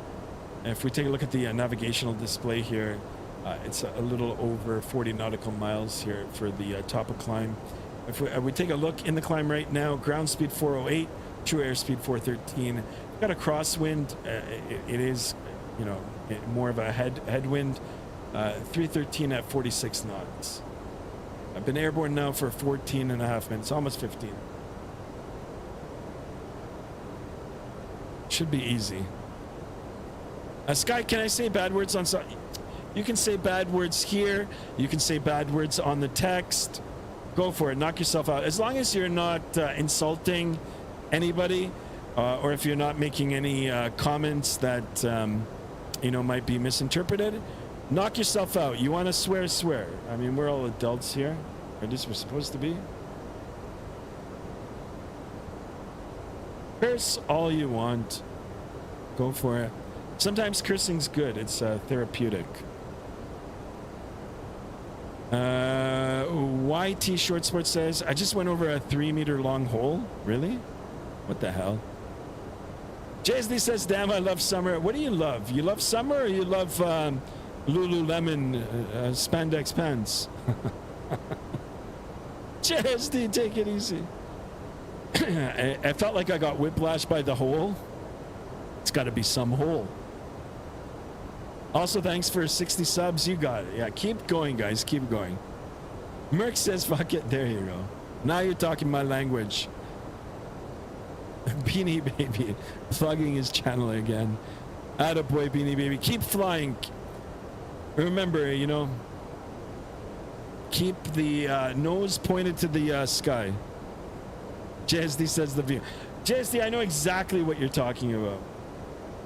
If we take a look at the navigational display here, it's a little over 40 nautical miles here for the top of climb. If we take a look in the climb right now, ground speed 408, true airspeed 413. Got a crosswind. It is, more of a headwind. 313 at 46 knots. I've been airborne now for 14 and a half minutes, almost 15. Should be easy. Sky, can I say bad words on? You can say bad words here. You can say bad words on the text. Go for it. Knock yourself out. As long as you're not insulting anybody. Or if you're not making any comments that, might be misinterpreted, knock yourself out. You want to swear, swear. I mean, we're all adults here. At least we're supposed to be. Curse all you want. Go for it. Sometimes cursing's good. It's therapeutic. YT Short Sports says, I just went over a 3-meter long hole. Really? What the hell? JSD says, damn, I love summer. What do you love? You love summer or you love Lululemon spandex pants? JSD, take it easy. I felt like I got whiplashed by the hole. It's got to be some hole. Also, thanks for 60 subs. You got it. Yeah, keep going, guys. Keep going. Merc says, fuck it. There you go. Now you're talking my language. Beanie Baby plugging his channel again. Attaboy, Beanie Baby. Keep flying. Remember, keep the nose pointed to the sky. JSD says the view. JSD, I know exactly what you're talking about.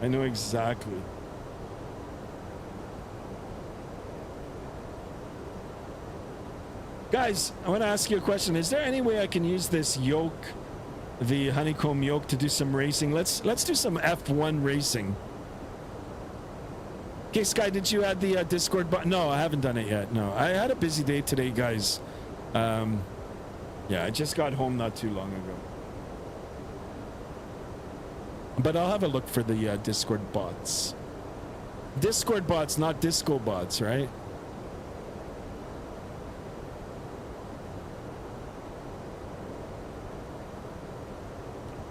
I know exactly. Guys, I want to ask you a question. Is there any way I can use this yoke, the honeycomb yoke, to do some racing? Let's do some F1 racing. Okay, Sky, did you add the Discord button? No, I haven't done it yet. No, I had a busy day today, guys. Yeah, I just got home not too long ago. But I'll have a look for the Discord bots. Discord bots, not disco bots, right?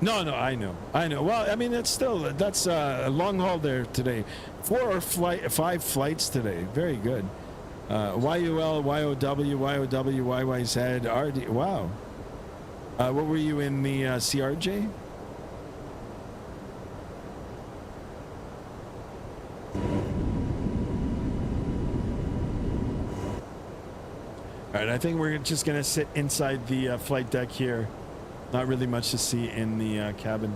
No, I know. Well, I mean, that's a long haul there today. 4 or 5 flights today. Very good. YUL, YOW, YYZ, RD. Wow. What were you in the CRJ? All right, I think we're just gonna sit inside the flight deck here. Not really much to see in the cabin.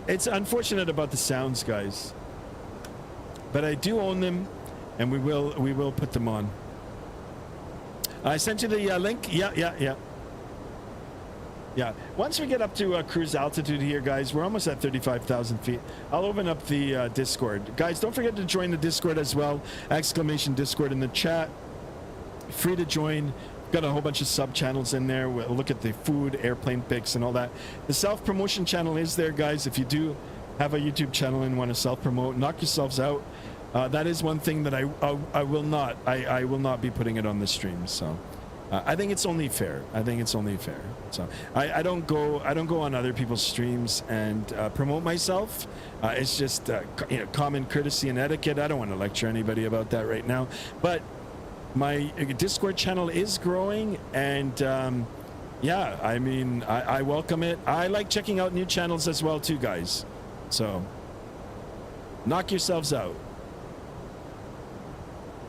It's unfortunate about the sounds, guys, but I do own them, and we will put them on. I sent you the link. Yeah. Once we get up to cruise altitude here, guys, we're almost at 35,000 feet. I'll open up the Discord. Guys, don't forget to join the Discord as well. ! Discord in the chat. Free to join. got a whole bunch of sub channels in there. We'll look at the food, airplane pics, and all that. The self promotion channel is there, guys. If you do have a YouTube channel and want to self promote, knock yourselves out. That is one thing that I will not be putting it on the stream. So I think it's only fair. So I don't go on other people's streams and promote myself. It's just common courtesy and etiquette. I don't want to lecture anybody about that right now, but my Discord channel is growing, and yeah, I mean, I welcome it. I like checking out new channels as well too, guys. So knock yourselves out.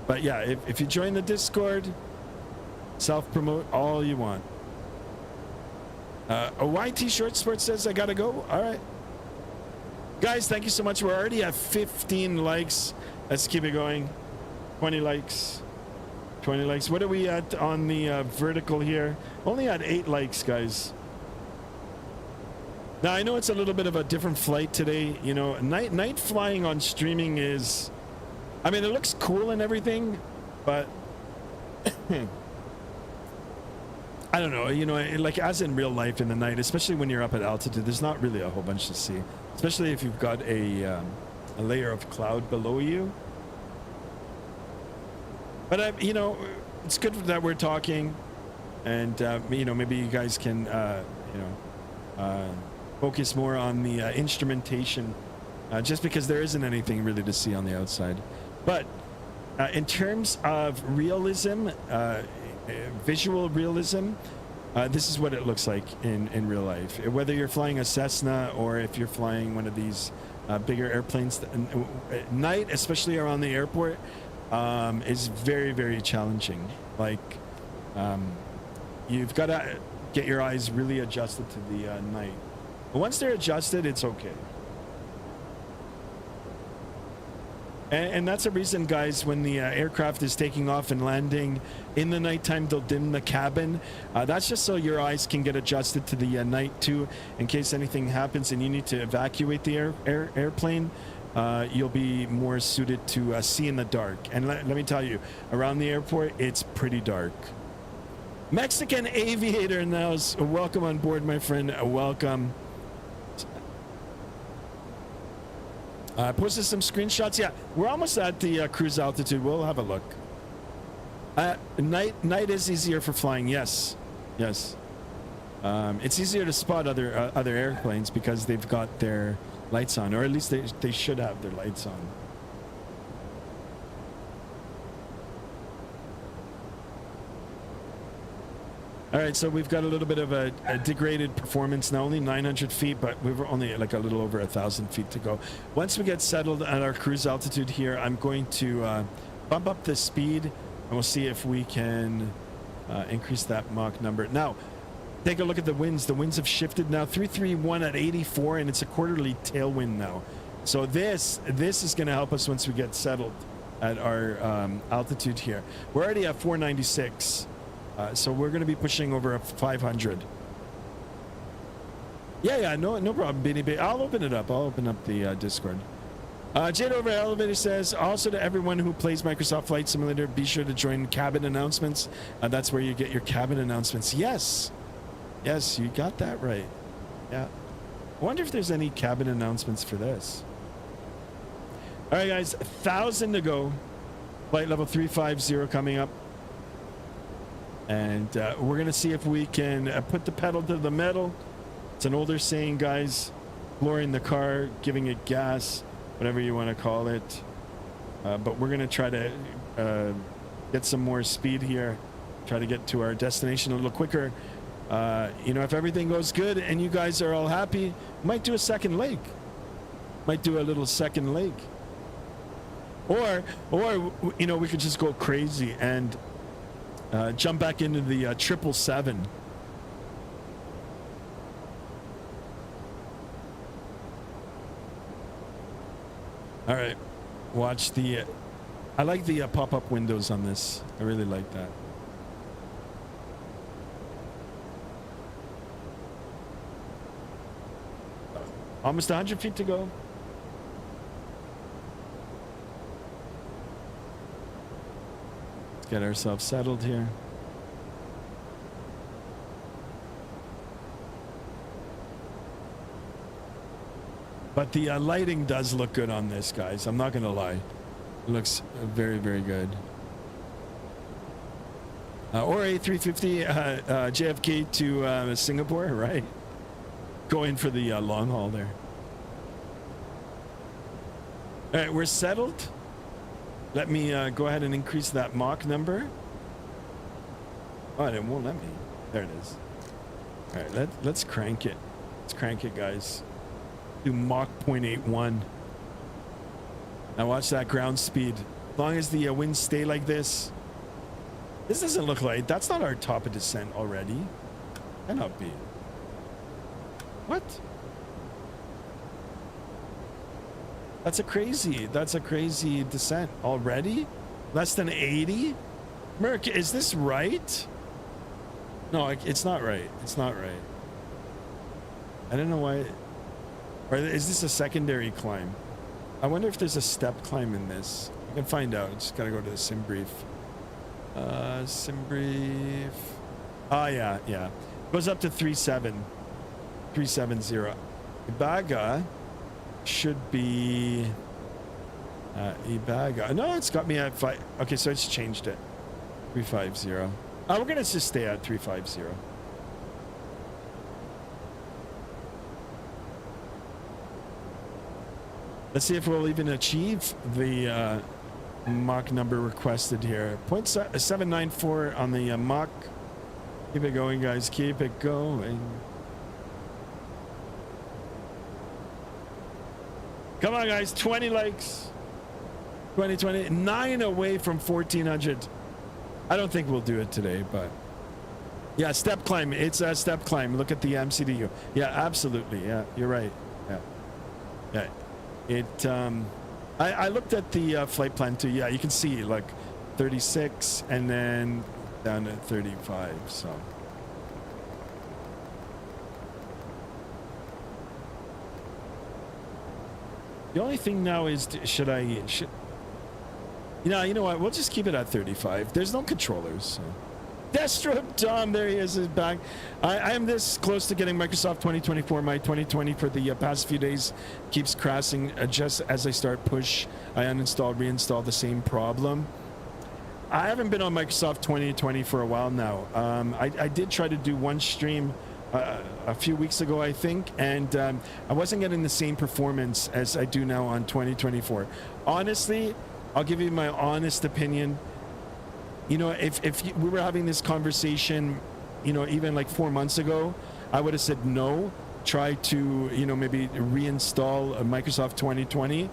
But yeah, if you join the Discord, self-promote all you want. A YT Short Sport says I gotta go. All right, guys, thank you so much. We're already at 15 likes. Let's keep it going. 20 likes. 20 likes. What are we at on the vertical here? Only at 8 likes, guys. Now I know it's a little bit of a different flight today. You know, night flying on streaming is, I mean, it looks cool and everything, but I don't know, you know, like as in real life in the night, especially when you're up at altitude, there's not really a whole bunch to see, especially if you've got a layer of cloud below you. But you know, it's good that we're talking, and you know, maybe you guys can focus more on the instrumentation, just because there isn't anything really to see on the outside. But in terms of realism, visual realism, this is what it looks like in real life. Whether you're flying a Cessna or if you're flying one of these bigger airplanes, night, especially around the airport, is very, very challenging. Like, you've got to get your eyes really adjusted to the night. But once they're adjusted, it's okay. And that's a reason, guys, when the aircraft is taking off and landing in the nighttime, they'll dim the cabin. That's just so your eyes can get adjusted to the night too, in case anything happens and you need to evacuate the airplane. You'll be more suited to see in the dark. And let me tell you, around the airport, it's pretty dark. Mexican Aviator now, welcome on board, my friend. Welcome. Posted some screenshots. Yeah, we're almost at the cruise altitude. We'll have a look. Night is easier for flying. Yes. It's easier to spot other airplanes because they've got their lights on, or at least they should have their lights on. All right, so we've got a little bit of a degraded performance now, only 900 feet, but we were only like a little over 1,000 feet to go. Once we get settled at our cruise altitude here, I'm going to bump up the speed, and we'll see if we can increase that Mach number. Now, take a look at the winds. The winds have shifted now, 331 at 84, and it's a quarterly tailwind now. So this is going to help us once we get settled at our altitude here. We're already at 496. So we're going to be pushing over 500. Yeah, no problem, Beanie Baby. I'll open it up. I'll open up the Discord. Jade over Elevator says, also to everyone who plays Microsoft Flight Simulator, be sure to join cabin announcements. That's where you get your cabin announcements. Yes, you got that right. Yeah. I wonder if there's any cabin announcements for this. All right, guys, 1,000 to go. Flight level 350 coming up. And we're going to see if we can put the pedal to the metal. It's an older saying, guys. Flooring the car, giving it gas, whatever you want to call it. But we're going to try to get some more speed here. Try to get to our destination a little quicker. You know, if everything goes good and you guys are all happy, might do a second leg. Might do a little second leg. Or you know, we could just go crazy and jump back into the 777. All right, watch the. I like the pop-up windows on this. I really like that. Almost 100 feet to go. Let's get ourselves settled here. But the lighting does look good on this, guys. I'm not gonna lie. It looks very, very good. Or A350 JFK to Singapore, right? Going for the long haul there. All right, we're settled. Let me go ahead and increase that Mach number. Oh, it won't let me. There it is. All right, let's crank it. Let's crank it, guys. Do Mach 0.81. Now watch that ground speed. As long as the winds stay like this. This doesn't look like, that's not our top of descent already. Cannot be. What? That's a crazy descent already. Less than 80. Merc, is this right? No, it's not right. It's not right. I don't know why. Or is this a secondary climb? I wonder if there's a step climb in this. I can find out. Just gotta go to the sim brief. Sim brief. Oh yeah, yeah. Goes up to 370. Ibaga should be Ibaga. No, it's got me at 5. Okay, so it's changed it. 350. Oh, we're gonna just stay at 350. Let's see if we'll even achieve the Mach number requested here. 0.794 on the Mach. Keep it going, guys. Keep it going. Come on, guys. 20 likes. 20, 9 away from 1400. I don't think we'll do it today, but yeah, step climb. It's a step climb. Look at the MCDU. Yeah, absolutely. Yeah, you're right. Yeah. Yeah. It, I looked at the flight plan too. Yeah, you can see like 36 and then down to 35. So the only thing now is, should you know what? We'll just keep it at 35. There's no controllers. So. Destro Dom, there he is back. I am this close to getting Microsoft 2024. My 2020 for the past few days keeps crashing just as I start push. I uninstall, reinstall, the same problem. I haven't been on Microsoft 2020 for a while now. I did try to do one stream a few weeks ago, I think, and I wasn't getting the same performance as I do now on 2024. Honestly, I'll give you my honest opinion. You know, if we were having this conversation, you know, even like 4 months ago, I would have said no. Try to, you know, maybe reinstall Microsoft 2020.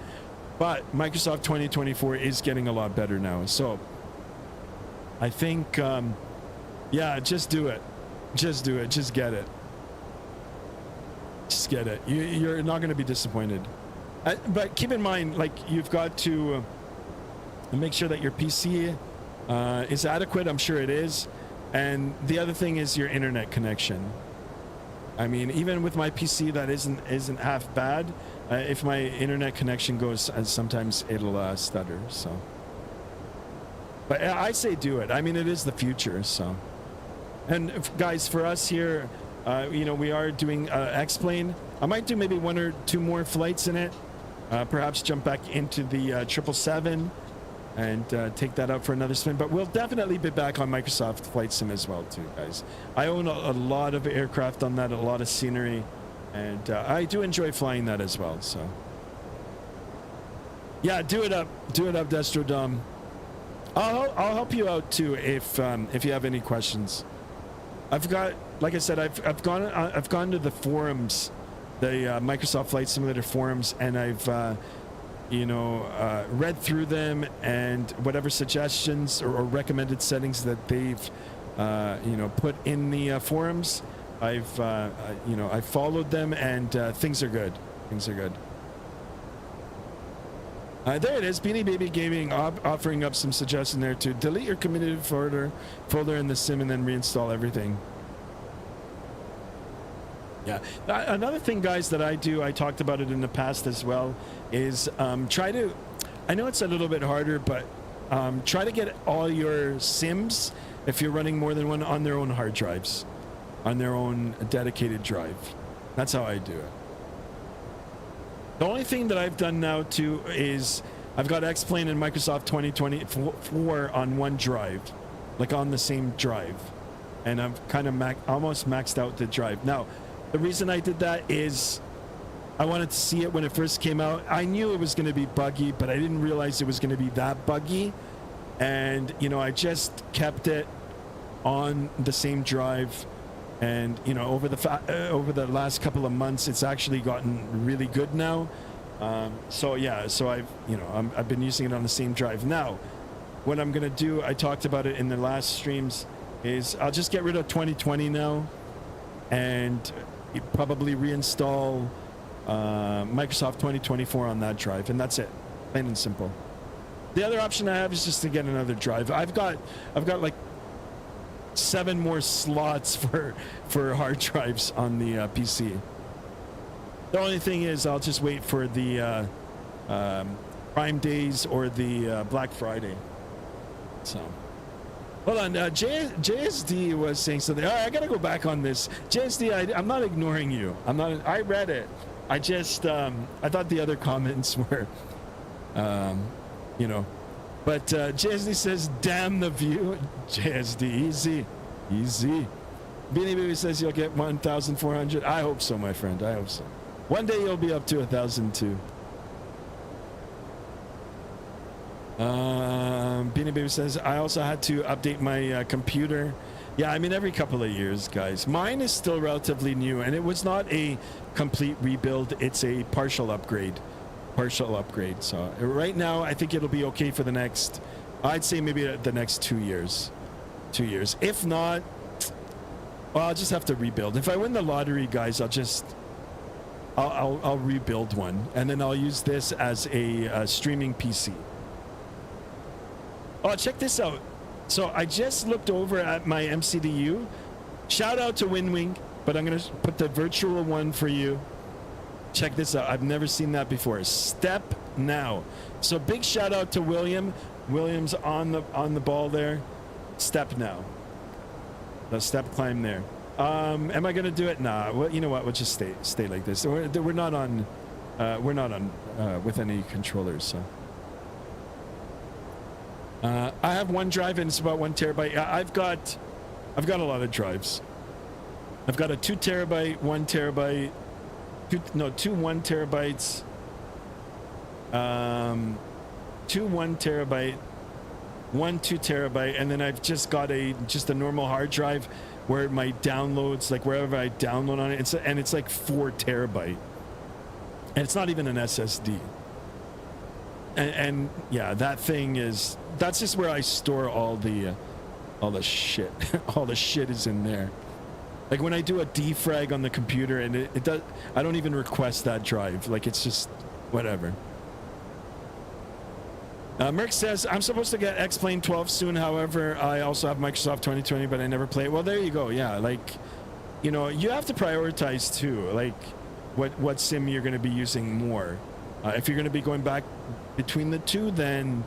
But Microsoft 2024 is getting a lot better now. So I think, yeah, just do it. Just do it. Just get it. Just get it. You're not going to be disappointed. But keep in mind, like, you've got to make sure that your PC is adequate. I'm sure it is. And the other thing is your internet connection. I mean, even with my PC, that isn't half bad. If my internet connection goes, sometimes it'll stutter. So, but I say do it. I mean, it is the future. So, and guys, for us here, you know, we are doing X-Plane. I might do maybe 1 or 2 more flights in it. Perhaps jump back into the 777. And take that out for another spin. But we'll definitely be back on Microsoft Flight Sim as well too, guys. I own a lot of aircraft on that, a lot of scenery, and I do enjoy flying that as well. So yeah, do it up, Destrodom. I'll help you out too if you have any questions. I've got, like I said, I've gone to the forums, the Microsoft Flight Simulator forums, and I've you know, read through them, and whatever suggestions or recommended settings that they've, you know, put in the forums, I've, you know, I followed them, and things are good. Things are good. There it is, Beanie Baby Gaming offering up some suggestion there to delete your committed folder in the sim and then reinstall everything. Yeah. Another thing, guys, that I do, I talked about it in the past as well, is try to, I know it's a little bit harder, but try to get all your sims, if you're running more than one, on their own hard drives, on their own dedicated drive. That's how I do it. The only thing that I've done now too is I've got X-Plane and Microsoft 2024 on one drive, like on the same drive, and I've kind of almost maxed out the drive. Now, the reason I did that is I wanted to see it when it first came out. I knew it was going to be buggy, but I didn't realize it was going to be that buggy. And, you know, I just kept it on the same drive. And, you know, over the last couple of months, it's actually gotten really good now. So, yeah, so I've been using it on the same drive. Now, what I'm going to do, I talked about it in the last streams, is I'll just get rid of 2020 now and probably reinstall Microsoft 2024 on that drive, and that's it, plain and simple. The other option I have is just to get another drive. I've got like 7 more slots for hard drives on the PC. The only thing is I'll just wait for the Prime Days or the Black Friday. So hold on, JSD was saying something. All right, I gotta go back on this. JSD, I'm not ignoring you. I read it. I just I thought the other comments were you know, but JSD says damn the view. JSD, easy. Beanie Baby says you'll get 1,400. I hope so, my friend. I hope so. One day you'll be up to 1,000 too. Beanie Baby says I also had to update my computer. Yeah, I mean every couple of years, guys. Mine is still relatively new, and it was not a complete rebuild. It's a partial upgrade. So right now, I think it'll be okay for the next, I'd say maybe the next 2 years. 2 years. If not, well, I'll just have to rebuild. If I win the lottery, guys, I'll rebuild one, and then I'll use this as a streaming PC. Oh, check this out. So I just looked over at my MCDU. Shout out to WinWing, but I'm going to put the virtual one for you. Check this out. I've never seen that before. Step now. So big shout out to William. William's on the ball there. Step now. The step climb there. Am I going to do it? Nah. Well, you know what? We'll just stay like this. We're not on with any controllers, so. I have one drive and it's about 1 terabyte. I've got a lot of drives. I've got a 2 terabyte, 1 terabyte, two 1 terabytes, 2 1 terabyte, 1 2 terabyte, and then I've just got a normal hard drive where my downloads, like wherever I download on it, it's like 4 terabyte, and it's not even an SSD. And yeah, that's just where I store all the shit. All the shit is in there. Like when I do a defrag on the computer, and it does, I don't even request that drive. Like it's just whatever. Merck says I'm supposed to get X-Plane 12 soon. However, I also have Microsoft 2020, but I never play it. Well, there you go. Yeah, like, you know, you have to prioritize too. Like what sim you're going to be using more. If you're going to be going back between the two, then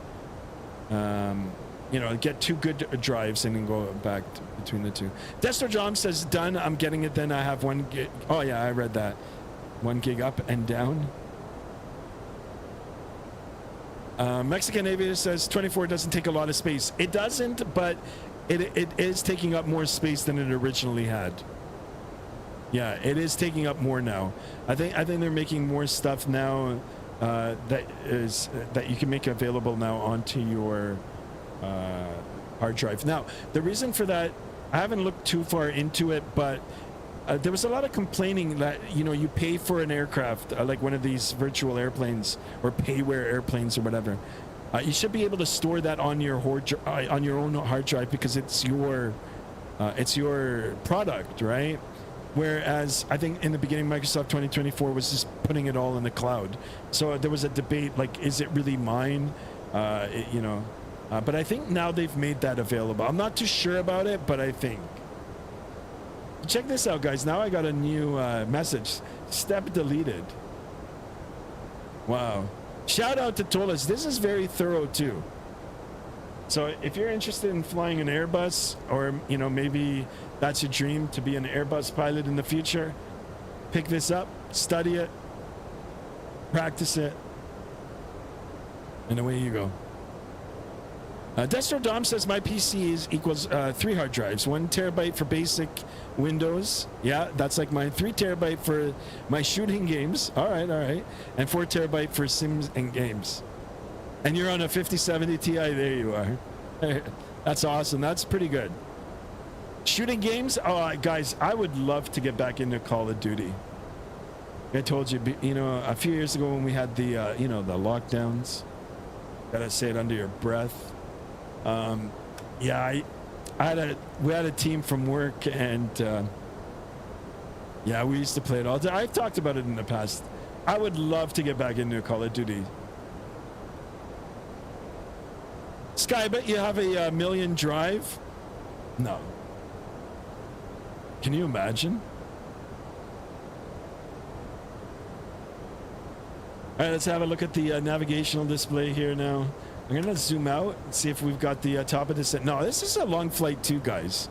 you know, get 2 good drives and then go back between the two. Destro John says done. I'm getting it. Then I have 1 gig. Oh yeah, I read that. 1 gig up and down. Mexican Aviator says 24 doesn't take a lot of space. It doesn't, but it is taking up more space than it originally had. Yeah, it is taking up more now. I think they're making more stuff now that you can make available now onto your hard drive. Now, the reason for that, I haven't looked too far into it, but there was a lot of complaining that, you know, you pay for an aircraft, like one of these virtual airplanes or payware airplanes or whatever. You should be able to store that on your own hard drive because it's your product, right? Whereas I think in the beginning, Microsoft 2024 was just putting it all in the cloud. So there was a debate, like, is it really mine? You know, but I think now they've made that available. I'm not too sure about it, but I think. Check this out, guys. Now I got a new message. Step deleted. Wow. Shout out to Toliss. This is very thorough too. So if you're interested in flying an Airbus, or, you know, maybe that's your dream to be an Airbus pilot in the future, pick this up, study it. practice it, and away you go. Destro Dom says my PC is equals 3 hard drives, 1 terabyte for basic Windows. Yeah, that's like mine. 3 terabyte for my shooting games. All right, and 4 terabyte for Sims and games. And you're on a 5070 Ti. There you are. That's awesome. That's pretty good. Shooting games. Oh, guys, I would love to get back into Call of Duty. I told you, you know, a few years ago when we had the, you know, the lockdowns. Gotta say it under your breath. Yeah, we had a team from work, and yeah, we used to play it all day. I've talked about it in the past. I would love to get back into Call of Duty. Sky, I bet you have a million drive. No. Can you imagine? All right, let's have a look at the navigational display here now. I'm gonna zoom out and see if we've got the top of this. No, this is a long flight too, guys.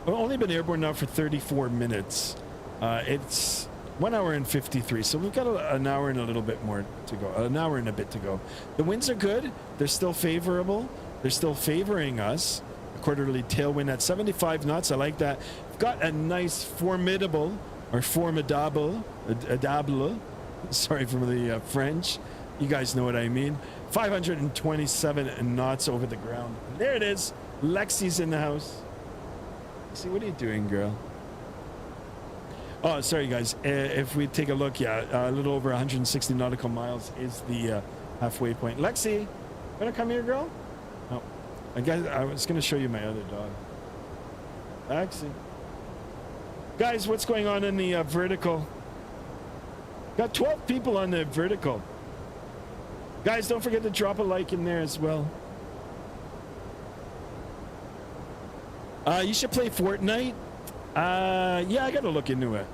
We've only been airborne now for 34 minutes. It's 1 hour and 53, so we've got an hour and a little bit more to go. An hour and a bit to go. The winds are good. They're still favorable. They're still favoring us. A quarterly tailwind at 75 knots. I like that. We've got a nice formidable or formidable, sorry for the French. You guys know what I mean. 527 knots over the ground. And there it is. Lexi's in the house. See, what are you doing, girl? Oh, sorry, guys. If we take a look, yeah, a little over 160 nautical miles is the halfway point. Lexi, wanna come here, girl? No. I was gonna show you my other dog. Lexi. Guys, what's going on in the vertical? Got 12 people on the vertical. Guys, don't forget to drop a like in there as well. You should play Fortnite. Yeah, I gotta look into it.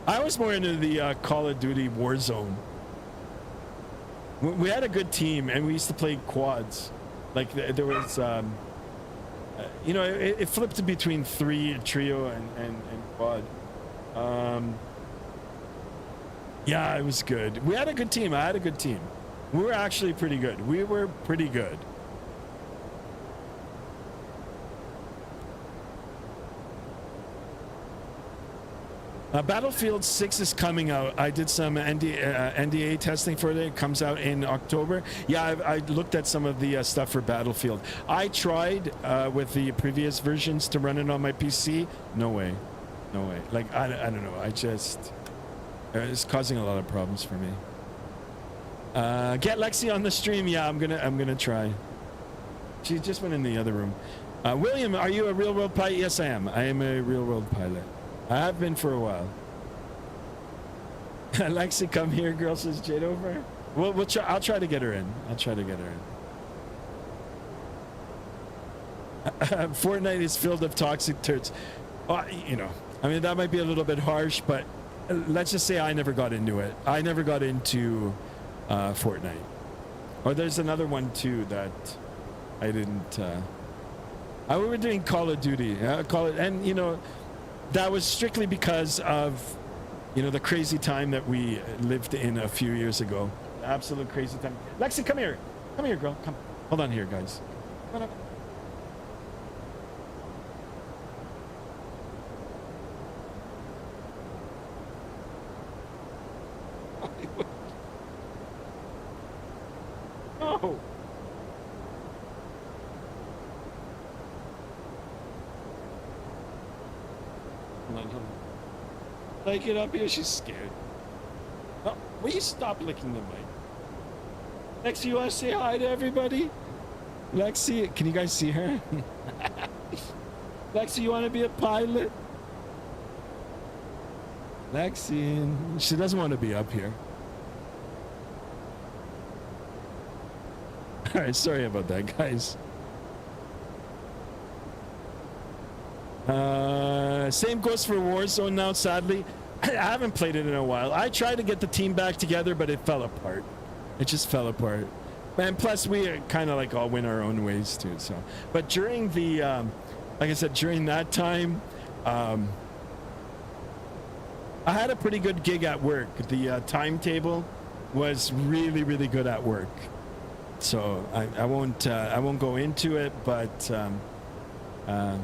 I was more into the Call of Duty Warzone. We had a good team, and we used to play quads. Like there was, you know, it flipped between trio and quad. Yeah, it was good. We had a good team. I had a good team. We were actually pretty good. We were pretty good. Battlefield 6 is coming out. I did some NDA testing for it. It comes out in October. Yeah, I looked at some of the stuff for Battlefield. I tried with the previous versions to run it on my PC. No way. No way. Like, I don't know. I just... it's causing a lot of problems for me. Get Lexi on the stream. Yeah, I'm gonna try. She just went in the other room. William, are you a real world pilot? Yes, I am. I am a real world pilot. I have been for a while. Lexi, come here, girl, says Jade over. We'll try. I'll try to get her in. I'll try to get her in. Fortnite is filled of toxic turds. You know, I mean, that might be a little bit harsh, but let's just say I never got into it. I never got into Fortnite. Or there's another one too that I didn't. We were doing Call of Duty. And you know, that was strictly because of, you know, the crazy time that we lived in a few years ago. Absolute crazy time. Lexi, come here. Come here, girl. Come. Hold on here, guys. Come on up. No. Like it up here, she's scared. Oh, will you stop licking the mic? Lexi, you want to say hi to everybody? Lexi, can you guys see her? Lexi, you want to be a pilot? Lexi, she doesn't want to be up here. All right, sorry about that, guys. Same goes for Warzone now, sadly. I haven't played it in a while. I tried to get the team back together, but it fell apart. It just fell apart. And plus, we kind of like all went our own ways too. So, but during the, like I said, during that time, I had a pretty good gig at work. The timetable was really, really good at work. So I won't go into it, but I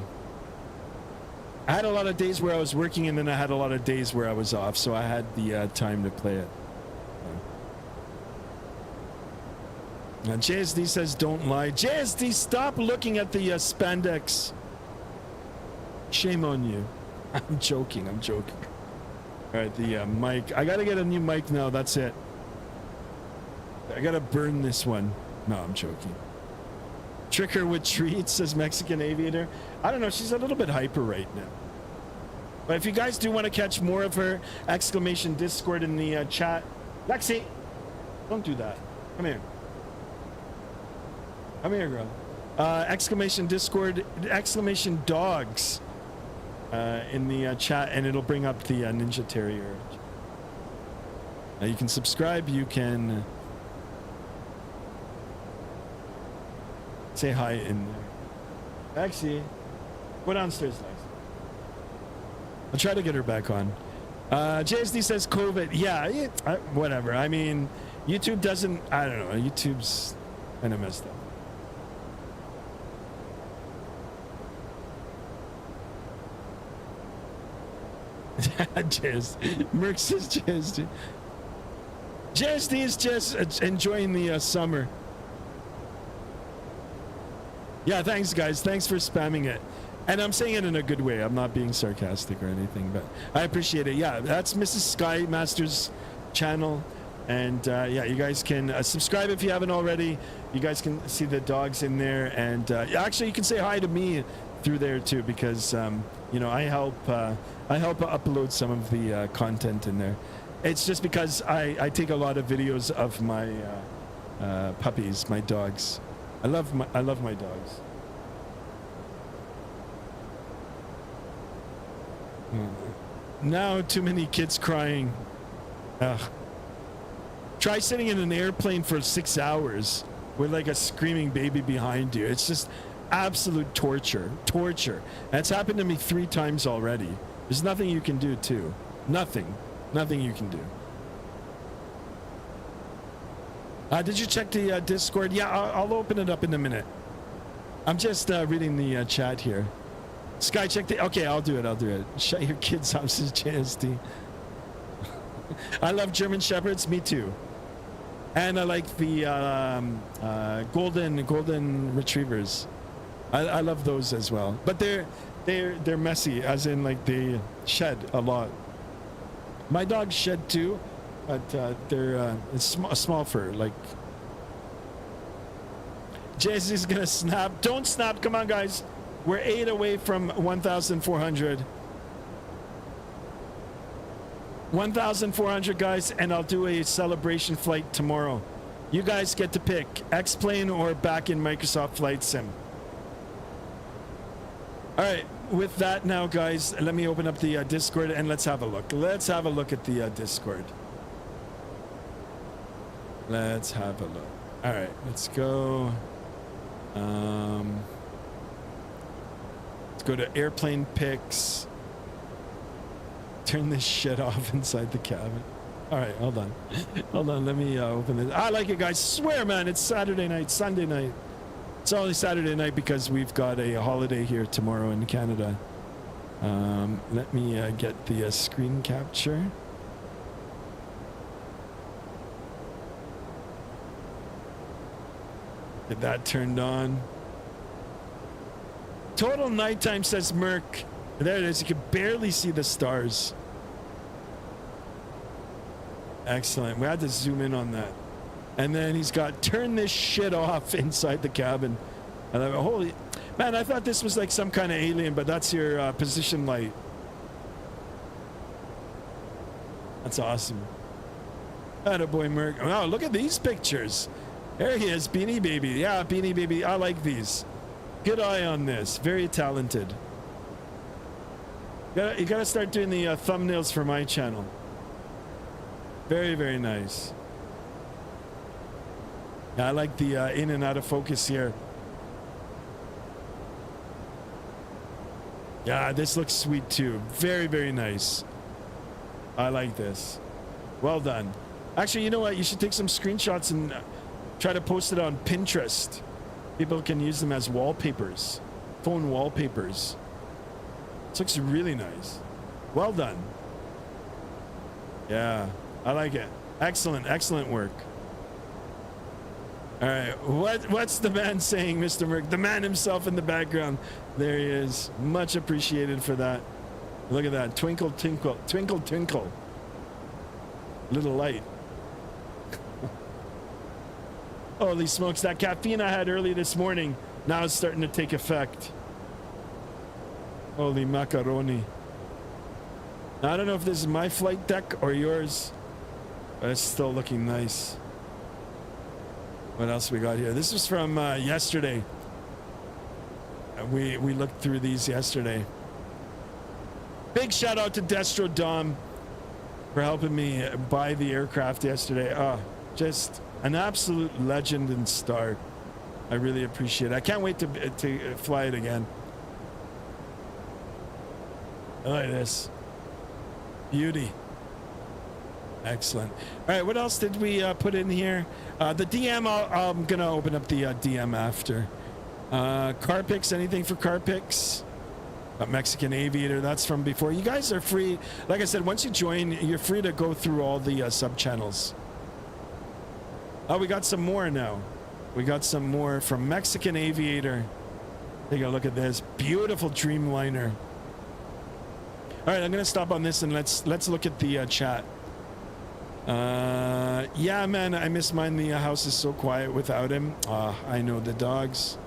had a lot of days where I was working, and then I had a lot of days where I was off, so I had the time to play it. JSD says don't lie. JSD, stop looking at the spandex. Shame on you. I'm joking. I'm joking. All right, the mic. I gotta get a new mic now. That's it. I gotta burn this one. No, I'm joking. Trick her with treats, says Mexican Aviator. I don't know. She's a little bit hyper right now. But if you guys do want to catch more of her, exclamation Discord in the chat. Lexi, don't do that. Come here. Come here, girl. Exclamation Discord, exclamation dogs in the chat, and it'll bring up the Ninja Terrier. You can subscribe. You can say hi in there. Lexi, go downstairs, Lexi. I'll try to get her back on. JSD says COVID. Yeah, whatever. I mean, YouTube doesn't. I don't know. YouTube's kind of messed up. Merc says JSD. JSD is just enjoying the summer. Yeah, thanks, guys. Thanks for spamming it. And I'm saying it in a good way. I'm not being sarcastic or anything, but I appreciate it. Yeah, that's Mrs. Sky Master's channel. And yeah, you guys can subscribe if you haven't already. You guys can see the dogs in there. And actually, you can say hi to me through there too, because you know, I help upload some of the content in there. It's just because I take a lot of videos of my puppies, my dogs. I love my dogs. Now too many kids crying. Ugh. Try sitting in an airplane for 6 hours with like a screaming baby behind you. It's just absolute torture. That's happened to me 3 times already. There's nothing you can do too. Nothing you can do. Did you check the Discord? Yeah, I'll open it up in a minute. I'm just reading the chat here. Sky, check the... Okay, I'll do it. Shut your kids' up, says JSD. I love German Shepherds. Me too. And I like the golden retrievers. I love those as well. But they're messy, as in like they shed a lot. My dogs shed too, but they're it's small fur. Like JSD's gonna snap. Don't snap. Come on, guys. We're 8 away from 1,400. 1,400 guys, and I'll do a celebration flight tomorrow. You guys get to pick X-Plane or back in Microsoft Flight Sim. All right, with that now, guys, let me open up the Discord and let's have a look. Let's have a look at the Discord. Let's have a look. All right, let's go. Let's go to airplane pics. Turn this shit off inside the cabin. All right, hold on. Hold on, let me open this. I like it, guys. Swear, man, it's Saturday night, Sunday night. It's only Saturday night because we've got a holiday here tomorrow in Canada. Let me get the screen capture. Get that turned on. Total nighttime, says Merc. There it is. You can barely see the stars. Excellent. We had to zoom in on that. And then he's got turn this shit off inside the cabin. And I'm holy man, I thought this was like some kind of alien, but that's your position light. That's awesome. Attaboy Merc. Wow, look at these pictures. There he is, Beanie Baby. Yeah, Beanie Baby. I like these. Good eye on this. Very talented. You gotta start doing the thumbnails for my channel. Very, very nice. Yeah, I like the in and out of focus here. Yeah, this looks sweet too. Very, very nice. I like this. Well done. Actually, you know what? You should take some screenshots and try to post it on Pinterest. People can use them as wallpapers, phone wallpapers. This looks really nice. Well done. Yeah, I like it. Excellent, excellent work. All right, what's the man saying, Mr. Merck? The man himself in the background. There he is. Much appreciated for that. Look at that. Twinkle, twinkle, twinkle, twinkle. Little light. Holy smokes, that caffeine I had early this morning, now it's starting to take effect. Holy macaroni. Now, I don't know if this is my flight deck or yours, but it's still looking nice. What else we got here? This was from yesterday. We looked through these yesterday. Big shout out to Destro Dom for helping me buy the aircraft yesterday. Just an absolute legend and star. I really appreciate it. I can't wait to fly it again. Look at this. Beauty. Excellent. All right, what else did we put in here? The DM, I'm going to open up the DM after. Car picks, anything for car picks? Mexican Aviator, that's from before. You guys are free. Like I said, once you join, you're free to go through all the sub-channels. Oh, we got some more now. We got some more from Mexican Aviator. Take a look at this. Beautiful Dreamliner. All right, I'm going to stop on this and let's look at the chat. Yeah, man, I miss mine. The house is so quiet without him. I know the dogs.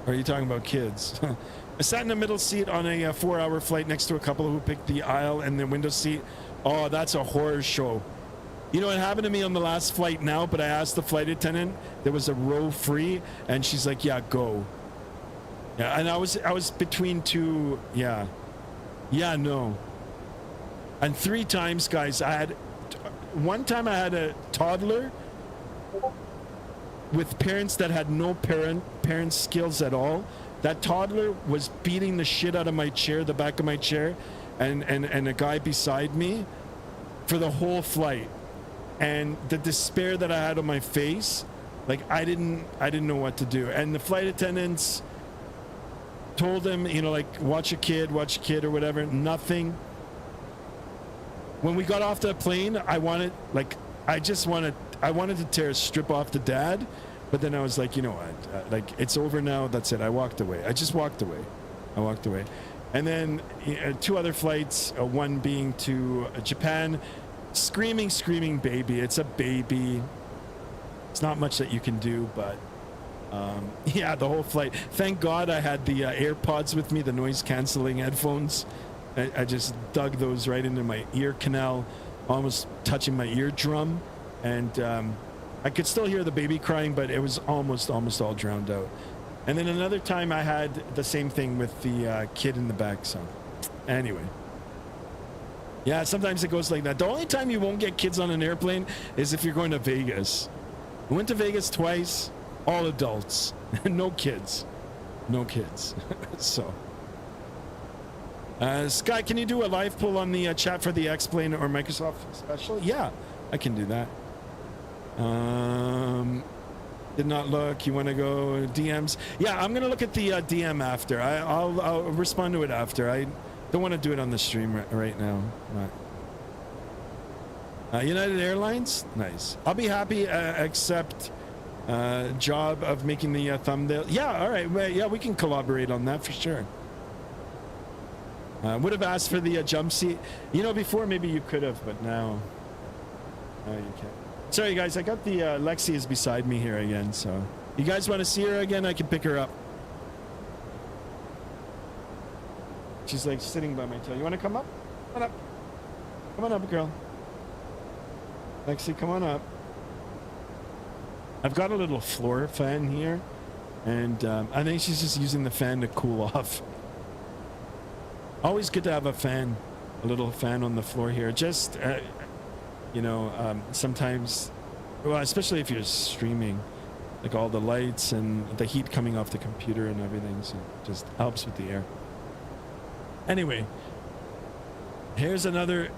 Or are you talking about kids? I sat in the middle seat on a 4-hour flight next to a couple who picked the aisle and the window seat. Oh, that's a horror show. You know, it happened to me on the last flight now, but I asked the flight attendant, there was a row free, and she's like, yeah, go. Yeah, and I was between two, yeah, no. And 3 times, guys, one time I had a toddler with parents that had no parent skills at all. That toddler was beating the shit out of my chair, the back of my chair, and a guy beside me for the whole flight. And the despair that I had on my face, like I didn't know what to do. And the flight attendants told him, you know, like watch a kid or whatever. Nothing. When we got off the plane, I wanted to tear a strip off the dad, but then I was like, you know what, like it's over now. That's it. I walked away. I just walked away. I walked away. And then 2 other flights, one being to Japan. Screaming baby. It's a baby. It's not much that you can do, but yeah, the whole flight. Thank God I had the AirPods with me, the noise canceling headphones. I just dug those right into my ear canal, almost touching my eardrum, and I could still hear the baby crying, but it was almost all drowned out. And then another time I had the same thing with the kid in the back. So anyway. Yeah, sometimes it goes like that. The only time you won't get kids on an airplane is if you're going to Vegas. We went to Vegas twice, all adults, no kids. No kids. So, Sky, can you do a live poll on the chat for the X-Plane or Microsoft Special? Yeah, I can do that. Did not look. You want to go DMs? Yeah, I'm going to look at the DM after. I'll respond to it after. I don't want to do it on the stream right now. United Airlines, nice. I'll be happy, except job of making the thumbnail. Yeah, all right. Well, yeah, we can collaborate on that for sure. Would have asked for the jump seat. You know, before maybe you could have, but now you can't. Sorry, guys. I got the Lexi is beside me here again. So, you guys want to see her again? I can pick her up. She's like sitting by my tail. You want to come up? Come on up. Come on up, girl. Lexi, come on up. I've got a little floor fan here, and I think she's just using the fan to cool off. Always good to have a fan, a little fan on the floor here. Just, you know, sometimes, well, especially if you're streaming, like all the lights and the heat coming off the computer and everything, so it just helps with the air. Anyway, here's another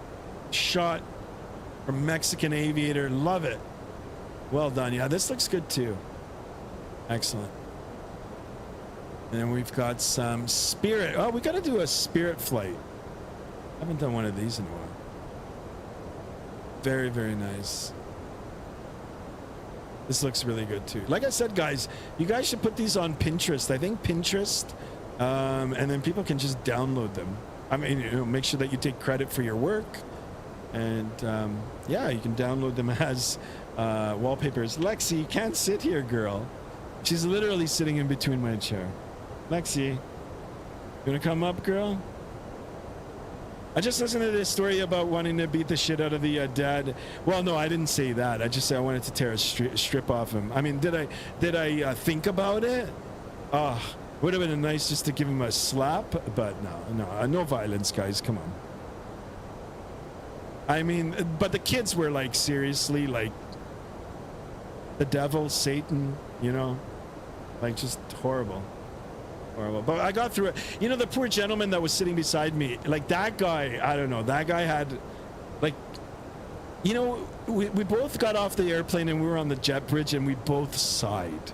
shot from Mexican Aviator. Love it. Well done. Yeah, this looks good too. Excellent. And then we've got some Spirit. Oh, we got to do a Spirit flight. I haven't done one of these in a while. Very, very nice. This looks really good too. Like I said, guys, you guys should put these on Pinterest. I think Pinterest, and then people can just download them. I mean, you know, make sure that you take credit for your work, and yeah, you can download them as wallpapers. Lexi, you can't sit here, girl. She's literally sitting in between my chair. Lexi, you gonna come up, girl? I just listened to this story about wanting to beat the shit out of the dad. Well, no, I didn't say that. I just said I wanted to tear a strip off him. I mean, did I think about it? Oh, would have been nice just to give him a slap, but no violence, guys. Come on. I mean, but the kids were like seriously like the devil, Satan, you know, like just horrible. Horrible. But I got through it. You know, the poor gentleman that was sitting beside me, like that guy, I don't know, that guy had like, you know, we both got off the airplane and we were on the jet bridge and we both sighed.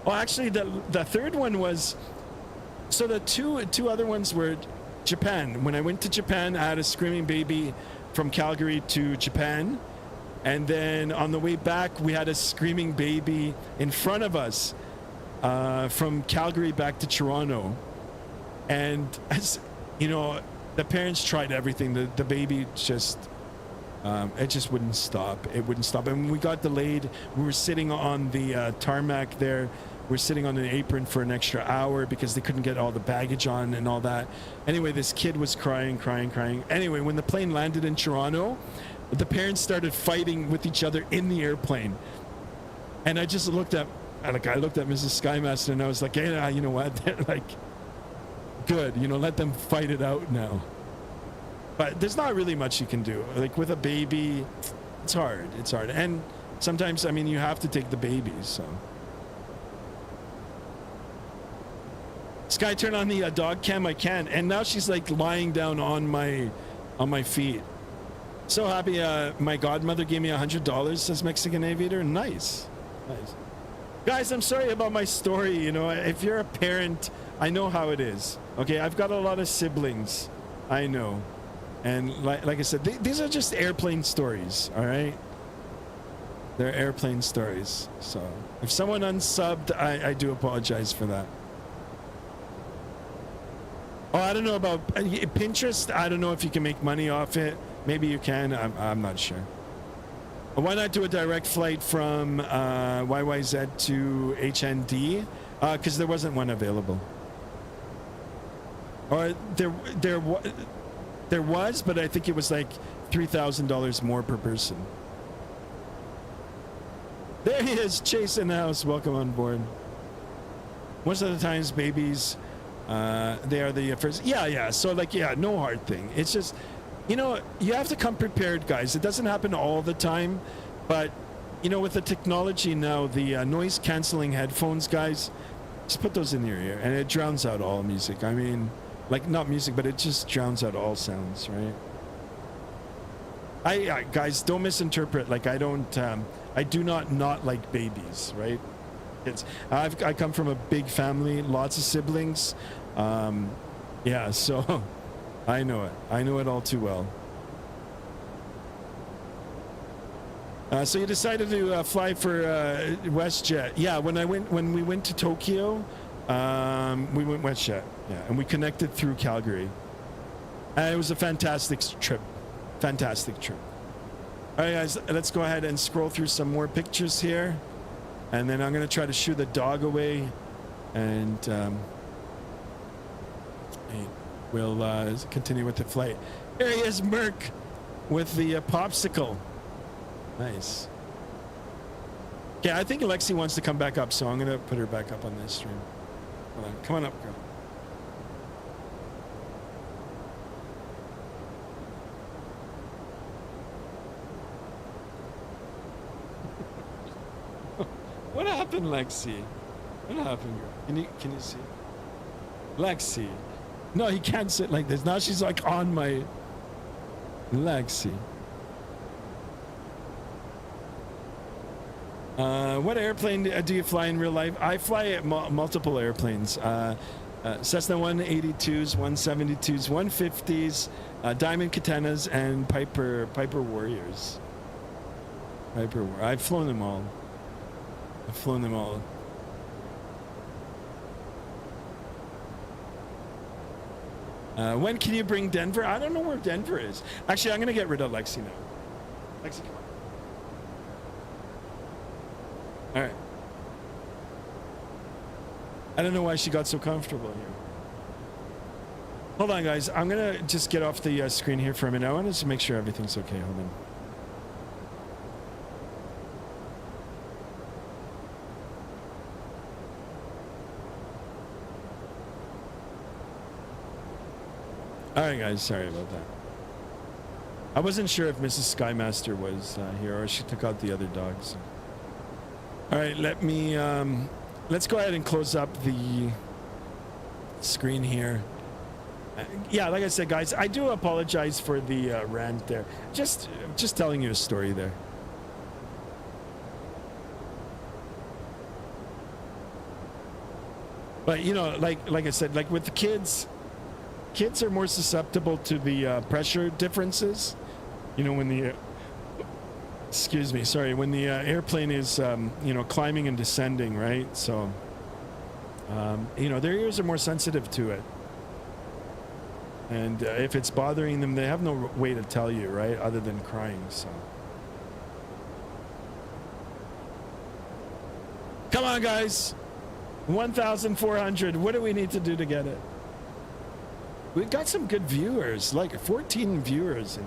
Oh, actually the third one was, so the two other ones were Japan. When I went to Japan, I had a screaming baby from Calgary to Japan, and then on the way back we had a screaming baby in front of us from Calgary back to Toronto. And as you know, the parents tried everything. The baby just it just wouldn't stop. It wouldn't stop. And when we got delayed, we were sitting on the tarmac there. We're sitting on an apron for an extra hour because they couldn't get all the baggage on and all that. Anyway, this kid was crying. Anyway, when the plane landed in Toronto, the parents started fighting with each other in the airplane. And I just looked at Mrs. Skymaster and I was like, hey, you know what? They're like, good, you know, let them fight it out now. But there's not really much you can do. Like with a baby, it's hard. And sometimes, I mean, you have to take the babies, so. Sky, turn on the dog cam. I can, and now she's like lying down on my feet. So happy. My godmother gave me $100, says Mexican Aviator. Nice. Guys, I'm sorry about my story. You know, if you're a parent, I know how it is. Okay, I've got a lot of siblings. I know, and like I said, these are just airplane stories. All right, they're airplane stories. So if someone unsubbed, I do apologize for that. Oh, I don't know about Pinterest. I don't know if you can make money off it. Maybe you can. I'm not sure. But why not do a direct flight from YYZ to HND? Because there wasn't one available. Or there was, but I think it was like $3,000 more per person. There he is, Chase in the house. Welcome on board. Most of the times, babies. They are the first. Yeah. So like, yeah, no hard thing. It's just, you know, you have to come prepared, guys. It doesn't happen all the time, but you know, with the technology now, the noise canceling headphones, guys, just put those in your ear and it drowns out all music. I mean, like not music, but it just drowns out all sounds, right? Guys, don't misinterpret. Like I do not like babies, right? I come from a big family, lots of siblings. Yeah, so I know it all too well. So you decided to fly for WestJet. Yeah, when we went to Tokyo, we went WestJet. Yeah, and we connected through Calgary. And it was a fantastic trip. All right, guys, let's go ahead and scroll through some more pictures here. And then I'm going to try to shoo the dog away, and we'll continue with the flight. Here he is, Merc, with the popsicle. Nice. Okay, I think Alexi wants to come back up, so I'm going to put her back up on this stream. Hold on. Come on up, girl. What happened, Lexi? What happened, girl? Can you see? Lexi. No, he can't sit like this. Now she's like on my Lexi. What airplane do you fly in real life? I fly multiple airplanes. Cessna 182s, 172s, 150s, Diamond Katanas, and Piper Warriors. I've flown them all. When can you bring Denver? I don't know where Denver is. Actually, I'm gonna get rid of Lexi now. Lexi, come on. All right. I don't know why she got so comfortable here. Hold on, guys. I'm gonna just get off the screen here for a minute. I want to make sure everything's okay. Hold on. All right, guys. Sorry about that. I wasn't sure if Mrs. Skymaster was here or she took out the other dogs. All right, let me. Let's go ahead and close up the screen here. Yeah, like I said, guys, I do apologize for the rant there. Just telling you a story there. But you know, like I said, like with the kids are more susceptible to the pressure differences. You know, when the excuse me, sorry, when the airplane is you know, climbing and descending, right? So you know, their ears are more sensitive to it. And if it's bothering them, they have no way to tell you, right? Other than crying, so. Come on, guys. 1,400. What do we need to do to get it? We've got some good viewers, like 14 viewers. And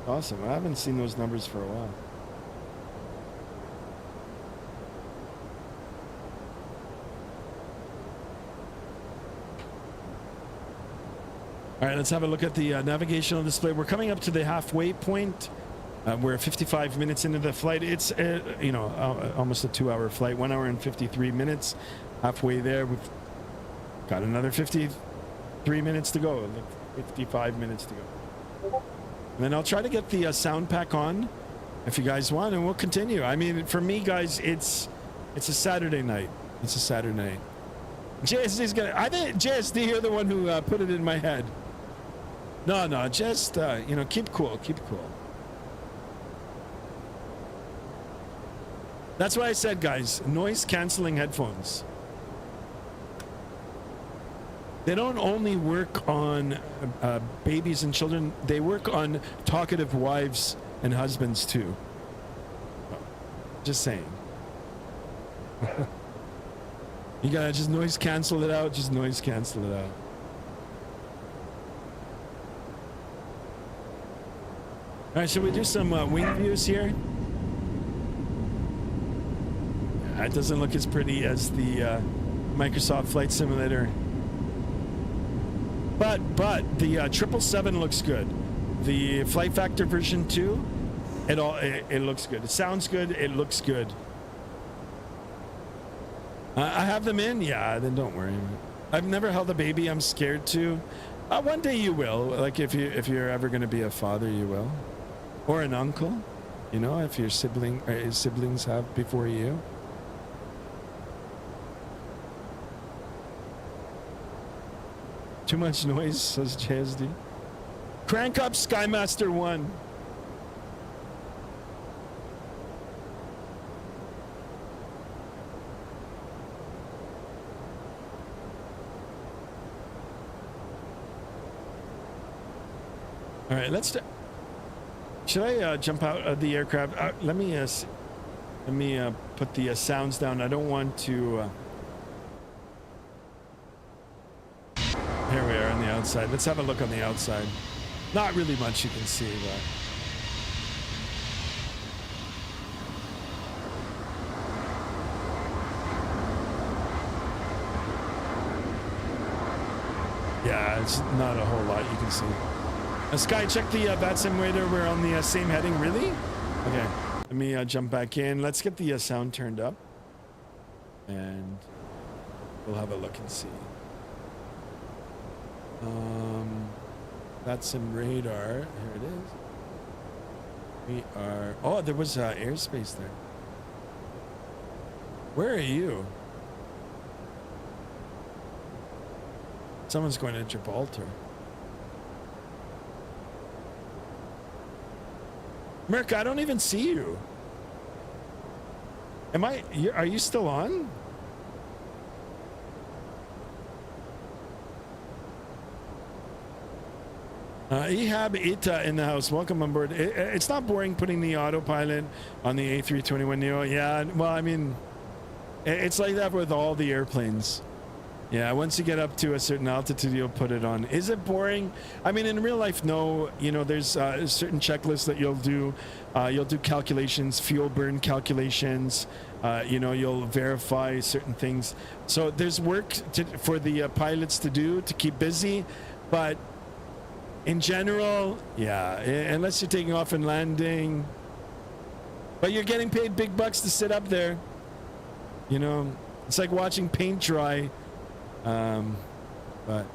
awesome. I haven't seen those numbers for a while. All right, let's have a look at the navigational display. We're coming up to the halfway point. We're 55 minutes into the flight. It's, you know, almost a 2-hour flight, 1 hour and 53 minutes. Halfway there, we've got another 53 minutes to go, 55 minutes to go. And then I'll try to get the sound pack on if you guys want, and we'll continue. I mean, for me, guys, it's a Saturday night. It's a Saturday night. JSD's gonna, I think, JSD, you're the one who put it in my head. No, just, you know, keep cool. That's why I said, guys, noise canceling headphones. They don't only work on babies and children, they work on talkative wives and husbands too. Just saying. You gotta just noise cancel it out, All right, should we do some wing views here? It doesn't look as pretty as the Microsoft Flight Simulator. But the 777 looks good. The Flight Factor version 2, it looks good. It sounds good, it looks good. I have them in, yeah, then don't worry. I've never held a baby, I'm scared to. One day you will, like if you're ever gonna be a father, you will. Or an uncle, you know, if your siblings have before you. Too much noise, says JSD. Crank up Skymaster 1. All right, let's. Should I jump out of the aircraft? Let me put the sounds down. I don't want to. Here we are on the outside. Let's have a look on the outside. Not really much you can see, but. Yeah, it's not a whole lot you can see. Sky, check the bat simulator. We're on the same heading. Really? Okay. Let me jump back in. Let's get the sound turned up. And we'll have a look and see. That's some radar. Here it is. We are. Oh, there was airspace there. Where are you? Someone's going to Gibraltar. Merc, I don't even see you. Are you still on? Ehab Ita in the house. Welcome on board. It's not boring putting the autopilot on the A321 Neo. Yeah, well, I mean, it's like that with all the airplanes. Yeah, once you get up to a certain altitude, you'll put it on. Is it boring? I mean, in real life, no. You know, there's certain checklists that you'll do. You'll do calculations, fuel burn calculations. You know, you'll verify certain things. So there's work for the pilots to do to keep busy. But in general, yeah, unless you're taking off and landing. But you're getting paid big bucks to sit up there. You know, it's like watching paint dry. But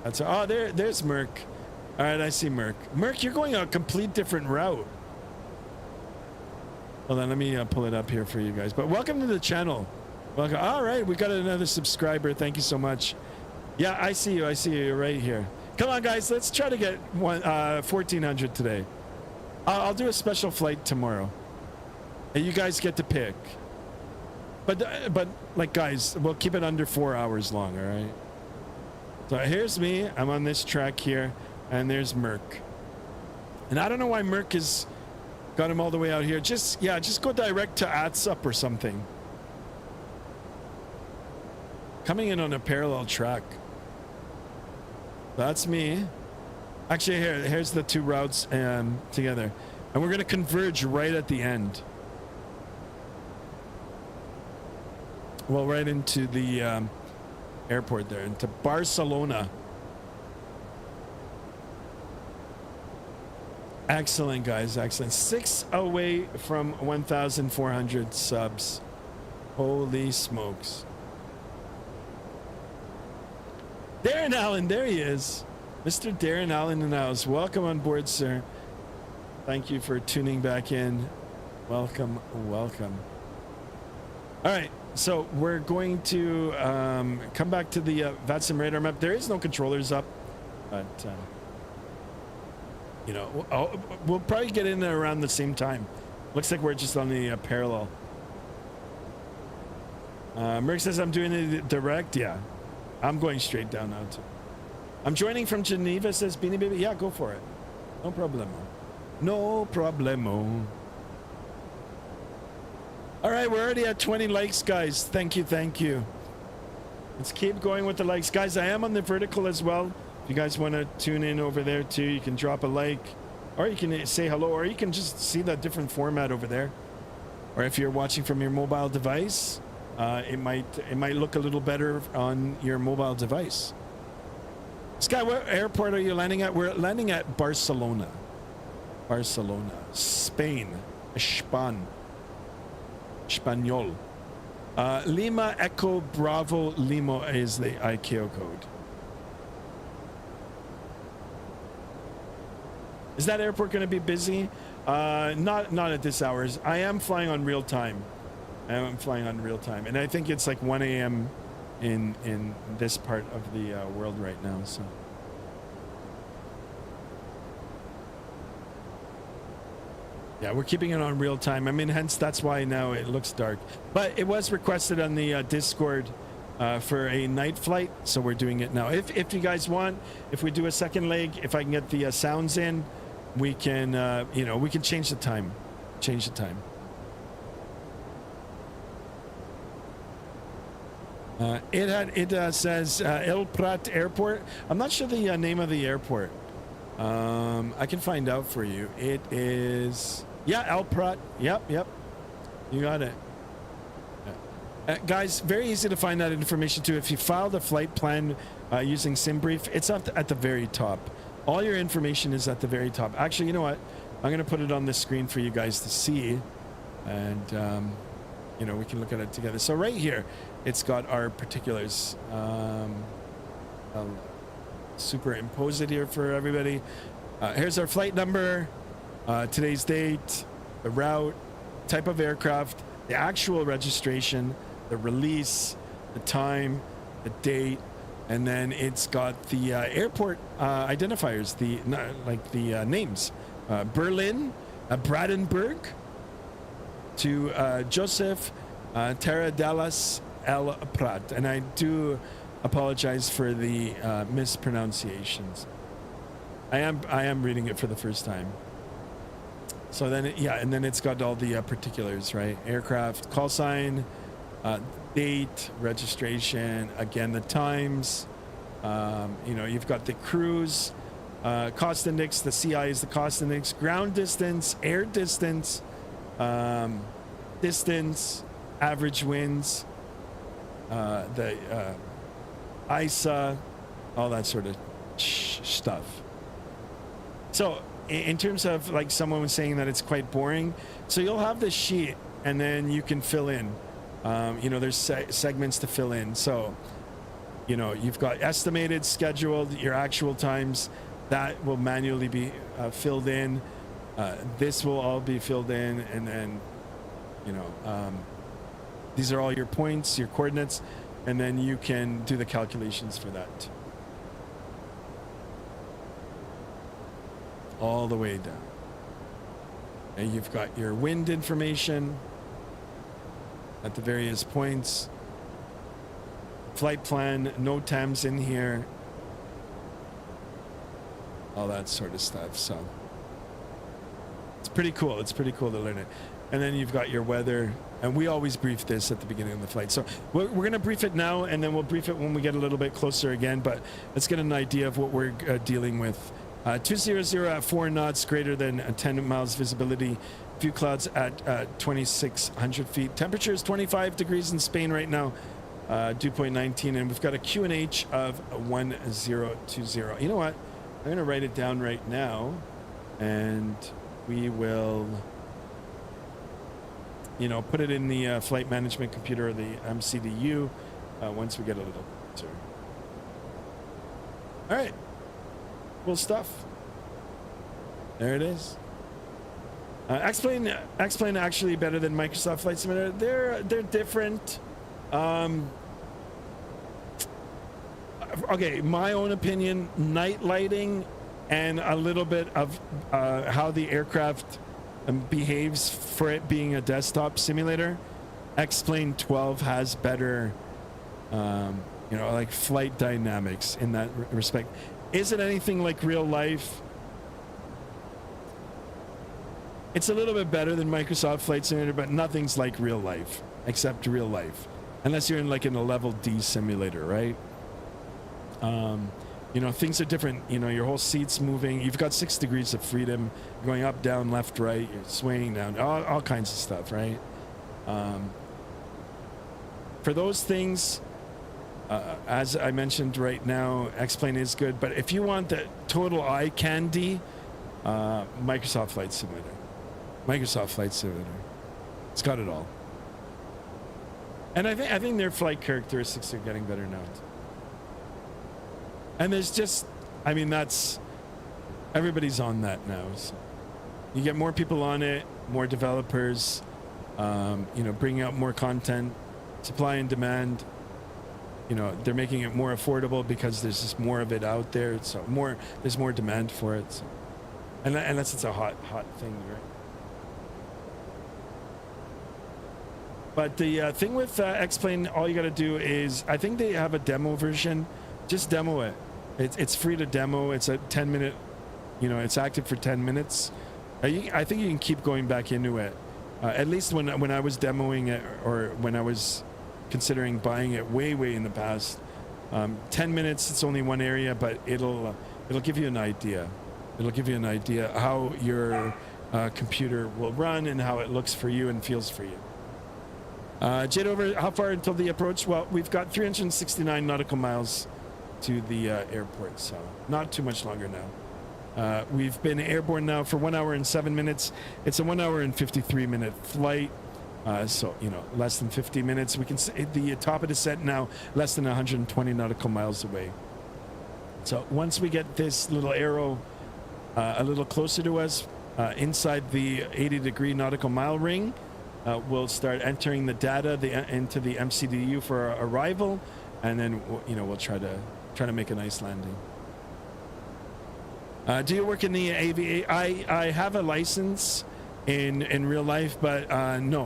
that's there's Merc. All right, I see Merc. Merc, you're going a complete different route. Hold on, let me pull it up here for you guys. But welcome to the channel. Welcome. All right, we got another subscriber. Thank you so much. Yeah, I see you. I see you. You're right here. Come on, guys. Let's try to get 1400 today. I'll do a special flight tomorrow. And you guys get to pick. But like, guys, we'll keep it under 4 hours long, all right? So here's me. I'm on this track here, and there's Merc. And I don't know why Merc has got him all the way out here. Just go direct to ATSUP or something. Coming in on a parallel track. That's me. Actually, here's the two routes together. And we're going to converge right at the end. Well, right into the airport there, into Barcelona. Excellent, guys. Excellent. 6 away from 1,400 subs. Holy smokes. Darren Allen, there he is. Mr. Darren Allen in the house. Welcome on board, sir. Thank you for tuning back in. Welcome, welcome. All right. So we're going to come back to the VATSIM radar map. There is no controllers up, but you know, we'll probably get in there around the same time. Looks like we're just on the parallel. Merc says I'm doing it direct. Yeah, I'm going straight down now too. I'm joining from Geneva, says Beanie Baby. Yeah, go for it. No problemo. No problemo. All right, we're already at 20 likes, guys. Thank you, thank you. Let's keep going with the likes. Guys, I am on the vertical as well. If you guys want to tune in over there too, you can drop a like. Or you can say hello, or you can just see the different format over there. Or if you're watching from your mobile device, it might look a little better on your mobile device. Sky, what airport are you landing at? We're landing at Barcelona. Barcelona, Spain. Espanol. Lima Echo Bravo Limo is the ICAO code. Is that airport going to be busy? Not at this hours. I am flying on real time. And I think it's like 1 a.m. in this part of the world right now. So. Yeah, we're keeping it on real time. I mean, hence that's why now it looks dark. But it was requested on the Discord for a night flight, so we're doing it now. If you guys want, if we do a second leg, if I can get the sounds in, we can, you know, we can change the time. Change the time. It says El Prat Airport. I'm not sure the name of the airport. I can find out for you. It is, yeah, El Prat. Yep. You got it. Guys, very easy to find that information too. If you file the flight plan using SimBrief, it's up at the very top. All your information is at the very top. Actually, you know what? I'm going to put it on the screen for you guys to see. And, you know, we can look at it together. So right here, it's got our particulars. I'll superimpose it here for everybody. Here's our flight number, today's date, the route, type of aircraft, the actual registration, the release, the time, the date, and then it's got the airport identifiers, the names. Berlin, Brandenburg, to Joseph Terra Dallas El Prat. And I do apologize for the mispronunciations. I am reading it for the first time. So then, and then it's got all the particulars, right? Aircraft, call sign, date, registration, again, the times, you've got the cruise, cost index, the CI is the cost index, ground distance, air distance, distance, average winds, the ISA, all that sort of stuff. So in terms of, like, someone was saying that it's quite boring, so you'll have this sheet and then you can fill in, there's segments to fill in. So, you've got estimated, scheduled, your actual times that will manually be filled in. This will all be filled in, and then, these are all your points, your coordinates, and then you can do the calculations for that. All the way down. And you've got your wind information at the various points. Flight plan, no TAMs in here. All that sort of stuff. So it's pretty cool. It's pretty cool to learn it. And then you've got your weather. And we always brief this at the beginning of the flight. So we're going to brief it now, and then we'll brief it when we get a little bit closer again. But let's get an idea of what we're dealing with. 200 at 4 knots, greater than 10 miles visibility. Few clouds at 2,600 feet. Temperature is 25 degrees in Spain right now. Dew point 19, and we've got a QNH of 1020. You know what? I'm going to write it down right now, and we will, put it in the flight management computer, or the MCDU, once we get a little closer. All right. Cool stuff. There it is. X-Plane actually better than Microsoft Flight Simulator. They're different. Okay, my own opinion, night lighting and a little bit of how the aircraft behaves for it being a desktop simulator. X-Plane 12 has better, like flight dynamics in that respect. Is it anything like real life? It's a little bit better than Microsoft Flight Simulator, but nothing's like real life, except real life. Unless you're in a level D simulator, right? Things are different. Your whole seat's moving. You've got 6 degrees of freedom. You're going up, down, left, right. You're swaying down. All kinds of stuff, right? For those things, as I mentioned right now, X-Plane is good. But if you want the total eye candy, Microsoft Flight Simulator. Microsoft Flight Simulator. It's got it all. And I think their flight characteristics are getting better now. And there's just, everybody's on that now. So you get more people on it, more developers, bringing out more content, supply and demand. They're making it more affordable because there's just more of it out there. So there's more demand for it. So. Unless it's a hot thing, right? But the thing with X-Plane, all you got to do is, I think they have a demo version. Just demo it. It's free to demo. It's a 10-minute, it's active for 10 minutes. I think you can keep going back into it. At least when I was demoing it, or when I was considering buying it way in the past, 10 minutes, it's only one area, but it'll give you an idea. It'll give you an idea how your computer will run and how it looks for you and feels for you. Jade over, how far until the approach? Well, we've got 369 nautical miles to the airport, so not too much longer now. We've been airborne now for 1 hour and 7 minutes. It's a 1 hour and 53-minute flight, so less than 50 minutes. We can see the top of the descent now, less than 120 nautical miles away. So once we get this little arrow a little closer to us, inside the 80-degree nautical mile ring. We'll start entering the data into the MCDU for our arrival, and then we'll try to make a nice landing. Do you work in the aviation? I have a license in real life, but no,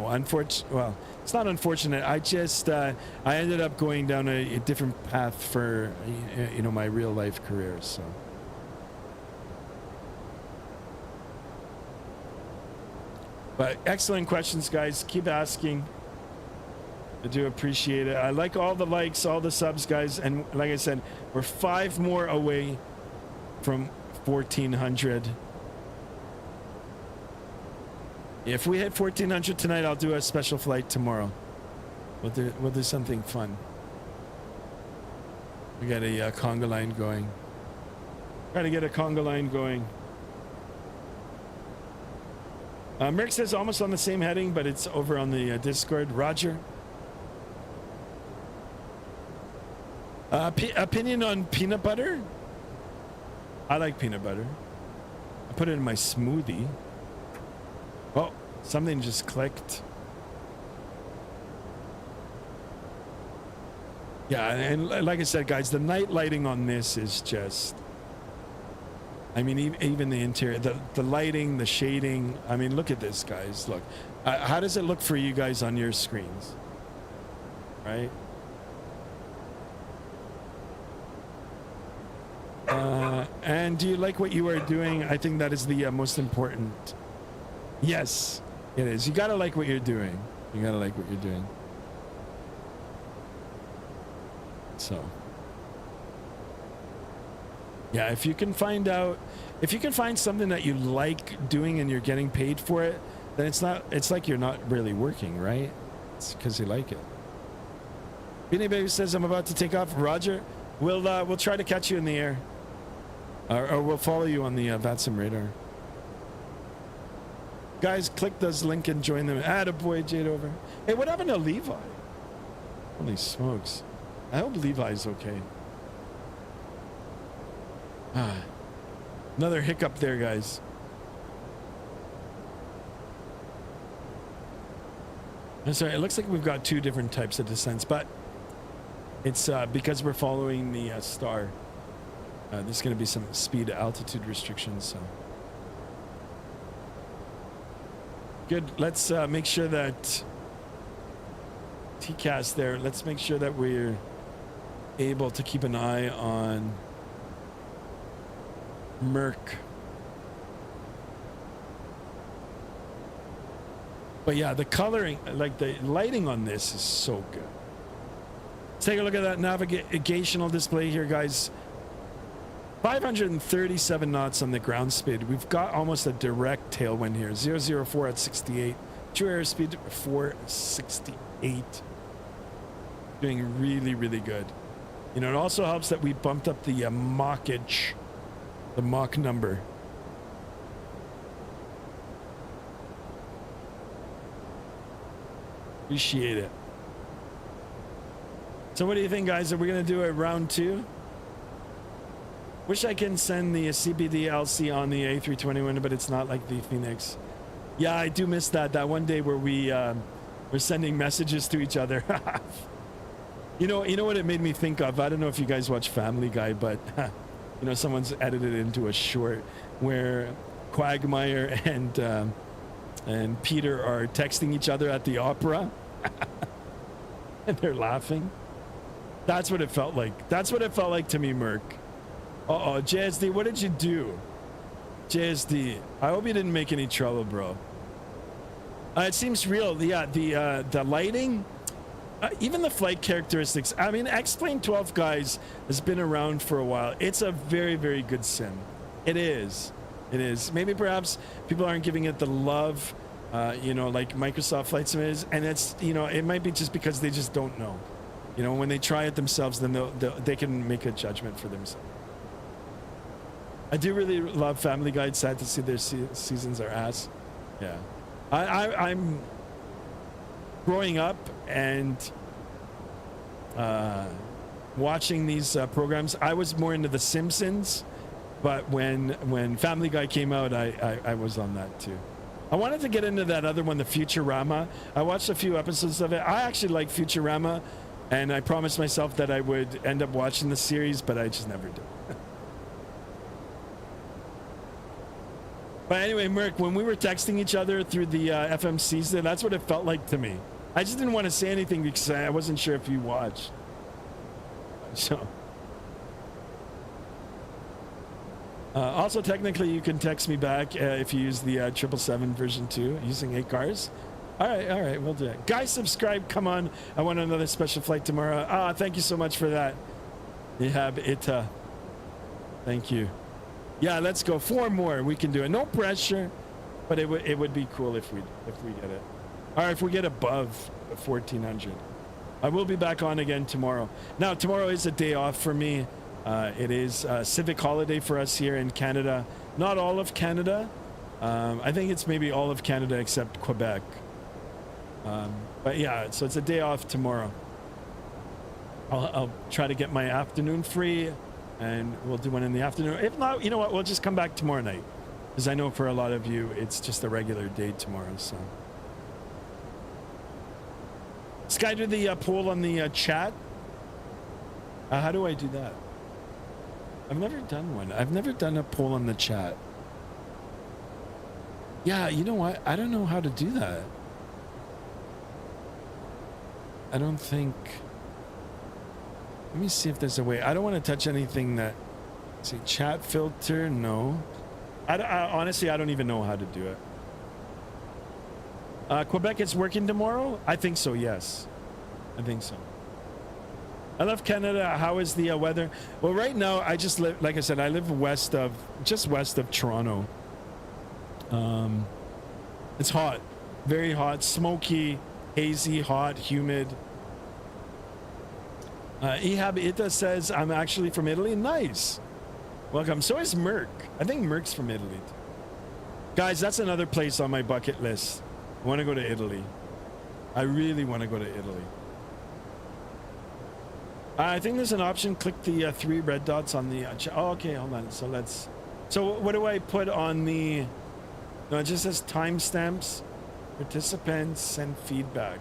well, it's not unfortunate. I just I ended up going down a different path for my real life career. So. But excellent questions, guys. Keep asking. I do appreciate it. I like all the likes, all the subs, guys. And like I said, we're 5 more away from 1,400. If we hit 1,400 tonight, I'll do a special flight tomorrow. We'll do something fun. We got a conga line going. Try to get a conga line going. Merck says almost on the same heading, but it's over on the Discord. Roger. Opinion on peanut butter? I like peanut butter. I put it in my smoothie. Oh, something just clicked. Yeah, and like I said, guys, the night lighting on this is just... I mean, even the interior, the lighting, the shading. I mean, look at this, guys. Look. How does it look for you guys on your screens? Right? And do you like what you are doing? I think that is the most important. Yes, it is. You got to like what you're doing. You got to like what you're doing. So... yeah, if you can find something that you like doing and you're getting paid for it, then it's like you're not really working, right? It's because you like it. Beanie Baby says I'm about to take off. Roger, we'll try to catch you in the air. Or we'll follow you on the VATSIM radar. Guys, click this link and join them. Attaboy, Jade over. Hey, what happened to Levi? Holy smokes. I hope Levi's okay. Another hiccup there, guys. I'm sorry, it looks like we've got 2 different types of descents, but it's because we're following the star. There's going to be some speed altitude restrictions, so. Good, let's make sure that TCAS there, let's make sure that we're able to keep an eye on Merck. But yeah, the coloring, like the lighting on this is so good. Let's take a look at that navigational display here, guys. 537 knots on the ground speed. We've got almost a direct tailwind here. 004 at 68. True airspeed 468. Doing really, really good. You know, it also helps that we bumped up the Machage. The Mach number. Appreciate it. So what do you think, guys? Are we going to do a round 2? Wish I can send the CBD LC on the A321, but it's not like the Phoenix. Yeah, I do miss that one day where we were sending messages to each other. You know what it made me think of? I don't know if you guys watch Family Guy, but you know, someone's edited it into a short where Quagmire and Peter are texting each other at the opera and they're laughing. That's what it felt like. That's what it felt like to me, Merc. Uh-oh, JSD, what did you do? JSD, I hope you didn't make any trouble, bro. It seems real. Yeah, the lighting, even the flight characteristics. I mean, X-Plane 12, guys, has been around for a while. It's a very, very good sim. It is. It is. Maybe perhaps people aren't giving it the love, you know, like Microsoft Flight Sim is. And it's, you know, it might be just because they just don't know. You know, when they try it themselves, then they can make a judgment for themselves. I do really love Family Guy. It's sad to see their seasons are ass. Yeah. I'm growing up and watching these programs. I was more into The Simpsons But when Family Guy came out, I was on that too. I wanted to get into that other one, the Futurama. I watched a few episodes of it. I actually like Futurama, and I promised myself that I would end up watching the series, but I just never did. But anyway, Merc, when we were texting each other through the FMCs, that's what it felt like to me. I just didn't want to say anything because I wasn't sure if you watched. So. Also, technically, you can text me back if you use the 777 version 2 using 8 cars. All right, we'll do it. Guys, subscribe. Come on. I want another special flight tomorrow. Thank you so much for that. Ihab Ita. Thank you. Yeah, let's go. 4 more. We can do it. No pressure, but it would be cool if we get it. All right, if we get above 1400. I will be back on again tomorrow. Now, tomorrow is a day off for me. It is a civic holiday for us here in Canada. Not all of Canada. I think it's maybe all of Canada except Quebec. But yeah, so it's a day off tomorrow. I'll try to get my afternoon free, and we'll do one in the afternoon. If not, you know what? We'll just come back tomorrow night, because I know for a lot of you, it's just a regular day tomorrow. So, Sky, do the poll on the chat. How do I do that? I've never done one. I've never done a poll on the chat. Yeah, you know what? I don't know how to do that. I don't think... Let me see if there's a way. I don't want to touch anything that... See, chat filter? No. Honestly, I don't even know how to do it. Quebec is working tomorrow? I think so, yes. I think so. I love Canada. How is the weather? Well, right now, I just live, like I said, I live just west of Toronto. It's hot, very hot, smoky, hazy, hot, humid. Ihab Ita says, I'm actually from Italy. Nice. Welcome. So is Merc. I think Merc's from Italy. Guys, that's another place on my bucket list. I want to go to Italy. I really want to go to Italy. I think there's an option. Click the 3 red dots on the... oh, okay, hold on. So let's... So what do I put on the... No, it just says timestamps, participants, and feedback.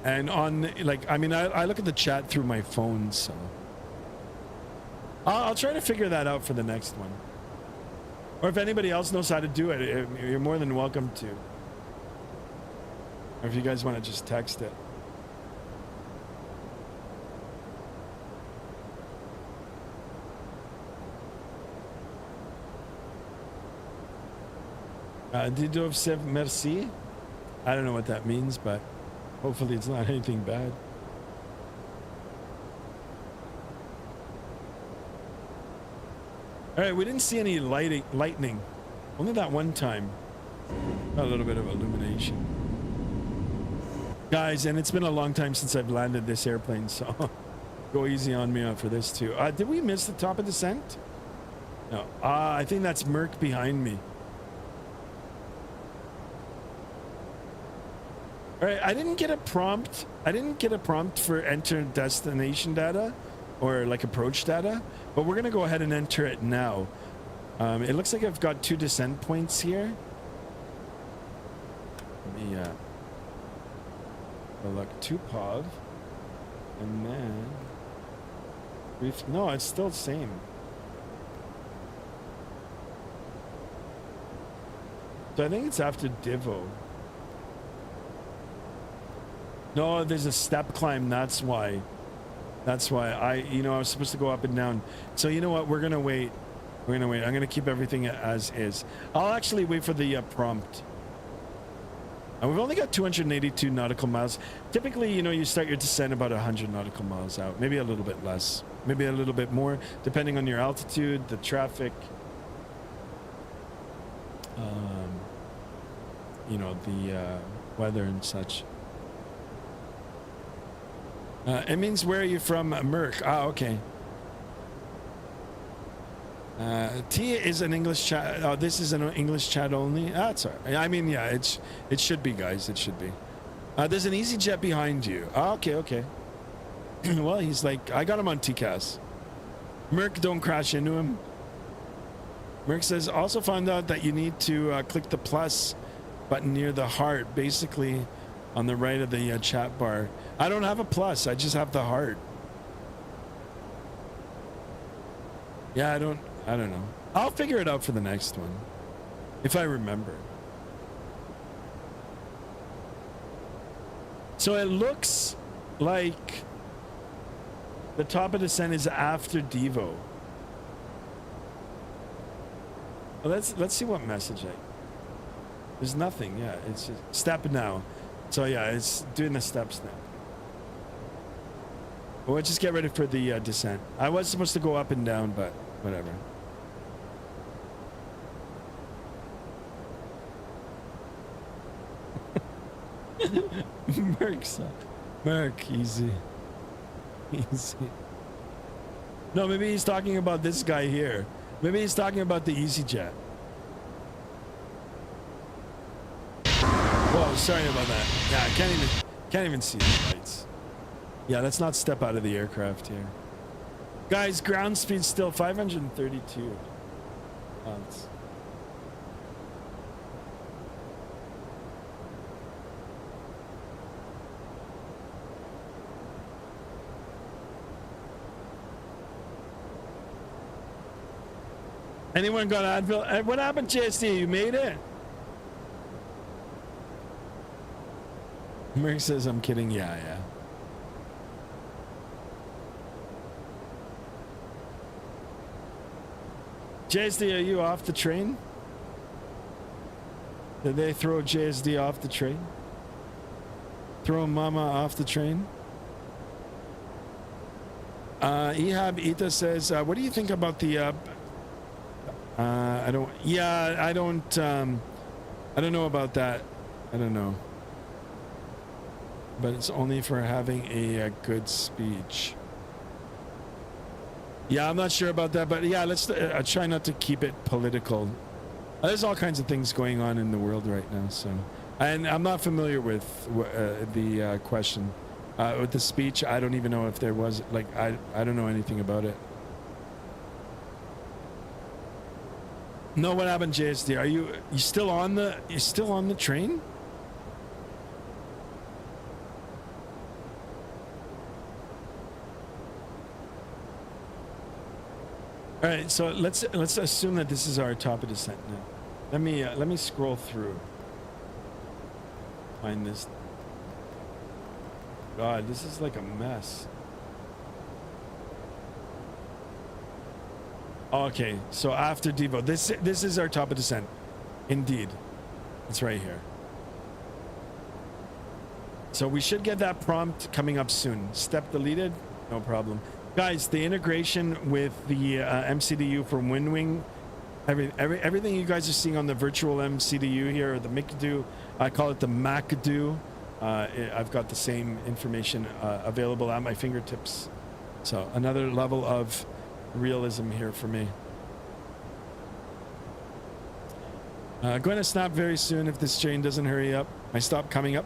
And on, like, I mean, I look at the chat through my phone, so... I'll try to figure that out for the next one. Or if anybody else knows how to do it, you're more than welcome to. Or if you guys want to just text it. Didov Sev Merci. I don't know what that means, but hopefully it's not anything bad. All right, we didn't see any lightning. Only that one time. Got a little bit of illumination. Guys, and it's been a long time since I've landed this airplane, so go easy on me for this too. Did we miss the top of descent? No. I think that's Merc behind me. All right, I didn't get a prompt. I didn't get a prompt for enter destination data or like approach data, but we're gonna go ahead and enter it now. It looks like I've got 2 descent points here. Let me look, 2 POV, and then no, it's still the same. So I think it's after Divo. No, there's a step climb. That's why. That's why I was supposed to go up and down. So you know what? We're going to wait. We're going to wait. I'm going to keep everything as is. I'll actually wait for the prompt. And we've only got 282 nautical miles. Typically, you start your descent about 100 nautical miles out. Maybe a little bit less. Maybe a little bit more, depending on your altitude, the traffic. The weather and such. It means where are you from, Merc? Okay. T is an English chat. Oh, this is an English chat only. That's all right. I mean, yeah, it should be, guys. It should be. There's an EasyJet behind you. Okay. Well, he's like, I got him on TCAS. Merc, don't crash into him. Merc says, also found out that you need to click the plus button near the heart, basically on the right of the chat bar. I don't have a plus, I just have the heart. Yeah, I don't know. I'll figure it out for the next one, if I remember. So it looks like the top of descent is after Devo. Well, let's see what message there's nothing. Yeah, it's just step now. So yeah, it's doing the steps now. We'll just get ready for the descent. I was supposed to go up and down, but whatever. Merc, easy. No, maybe he's talking about this guy here. Maybe he's talking about the EasyJet. Whoa, sorry about that. Yeah, I can't even see the lights. Yeah, let's not step out of the aircraft here. Guys, ground speed still 532 knots. Anyone got Advil? What happened, JSD? You made it? Merc says, I'm kidding. Yeah. JSD, are you off the train? Did they throw JSD off the train? Throw Mama off the train? Ehab Ita says, what do you think about the I don't know about that. I don't know. But it's only for having a good speech. Yeah, I'm not sure about that, but yeah, let's try not to keep it political. There's all kinds of things going on in the world right now, so. And I'm not familiar with the question. With the speech, I don't even know if there was, like, I don't know anything about it. No, what happened, JSD? Are you still on the train? All right, so let's assume that this is our top of descent now. Let me scroll through. Find this. God, this is like a mess. Okay, so after Devo, this is our top of descent. Indeed, it's right here. So we should get that prompt coming up soon. Step deleted, no problem. Guys, the integration with the MCDU from WinWing, everything you guys are seeing on the virtual MCDU here, or the MCDU, I call it the MacDU. I've got the same information available at my fingertips. So another level of realism here for me. Going to snap very soon if this train doesn't hurry up. I stop coming up.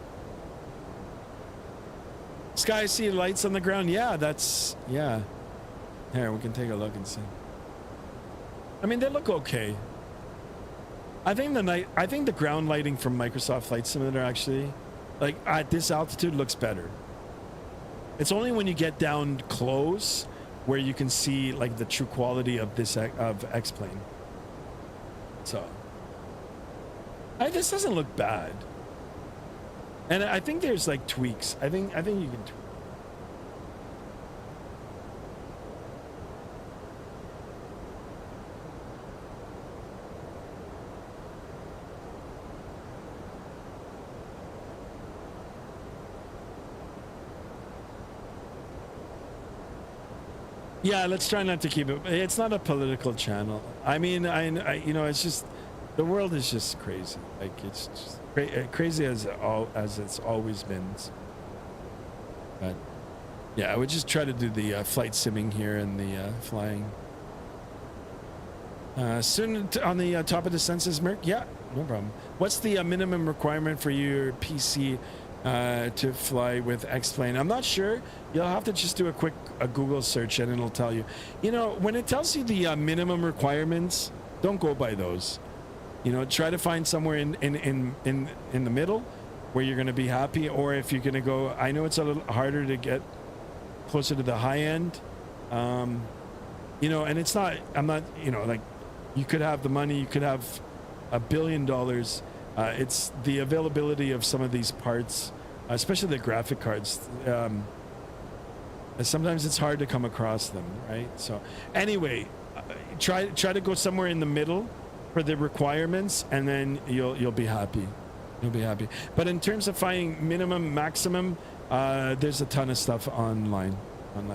Sky, see lights on the ground. Yeah, yeah. Here, we can take a look and see. I mean, they look okay. I think the ground lighting from Microsoft Flight Simulator actually, like at this altitude, looks better. It's only when you get down close where you can see like the true quality of this X-plane. So, this doesn't look bad. And I think there's like tweaks. I think you can. Yeah, let's try not to keep it. It's not a political channel. I mean, I you know, it's just the world is just crazy. Like it's just crazy as it's always been. But yeah, I would just try to do the flight simming here and the flying. Soon on the top of the census, Merc. Yeah, no problem. What's the minimum requirement for your PC to fly with X-plane. I'm not sure. You'll have to just do a Google search and it'll tell you. You know, when it tells you the minimum requirements, don't go by those. You know, try to find somewhere in the middle where you're going to be happy, or if you're going to go, I know it's a little harder to get closer to the high end. You know, and it's not, I'm not, you know, like, you could have the money, you could have $1 billion. It's the availability of some of these parts, especially the graphic cards. Sometimes it's hard to come across them, right? So anyway, try to go somewhere in the middle for the requirements, and then you'll be happy. You'll be happy. But in terms of finding minimum, maximum, there's a ton of stuff online.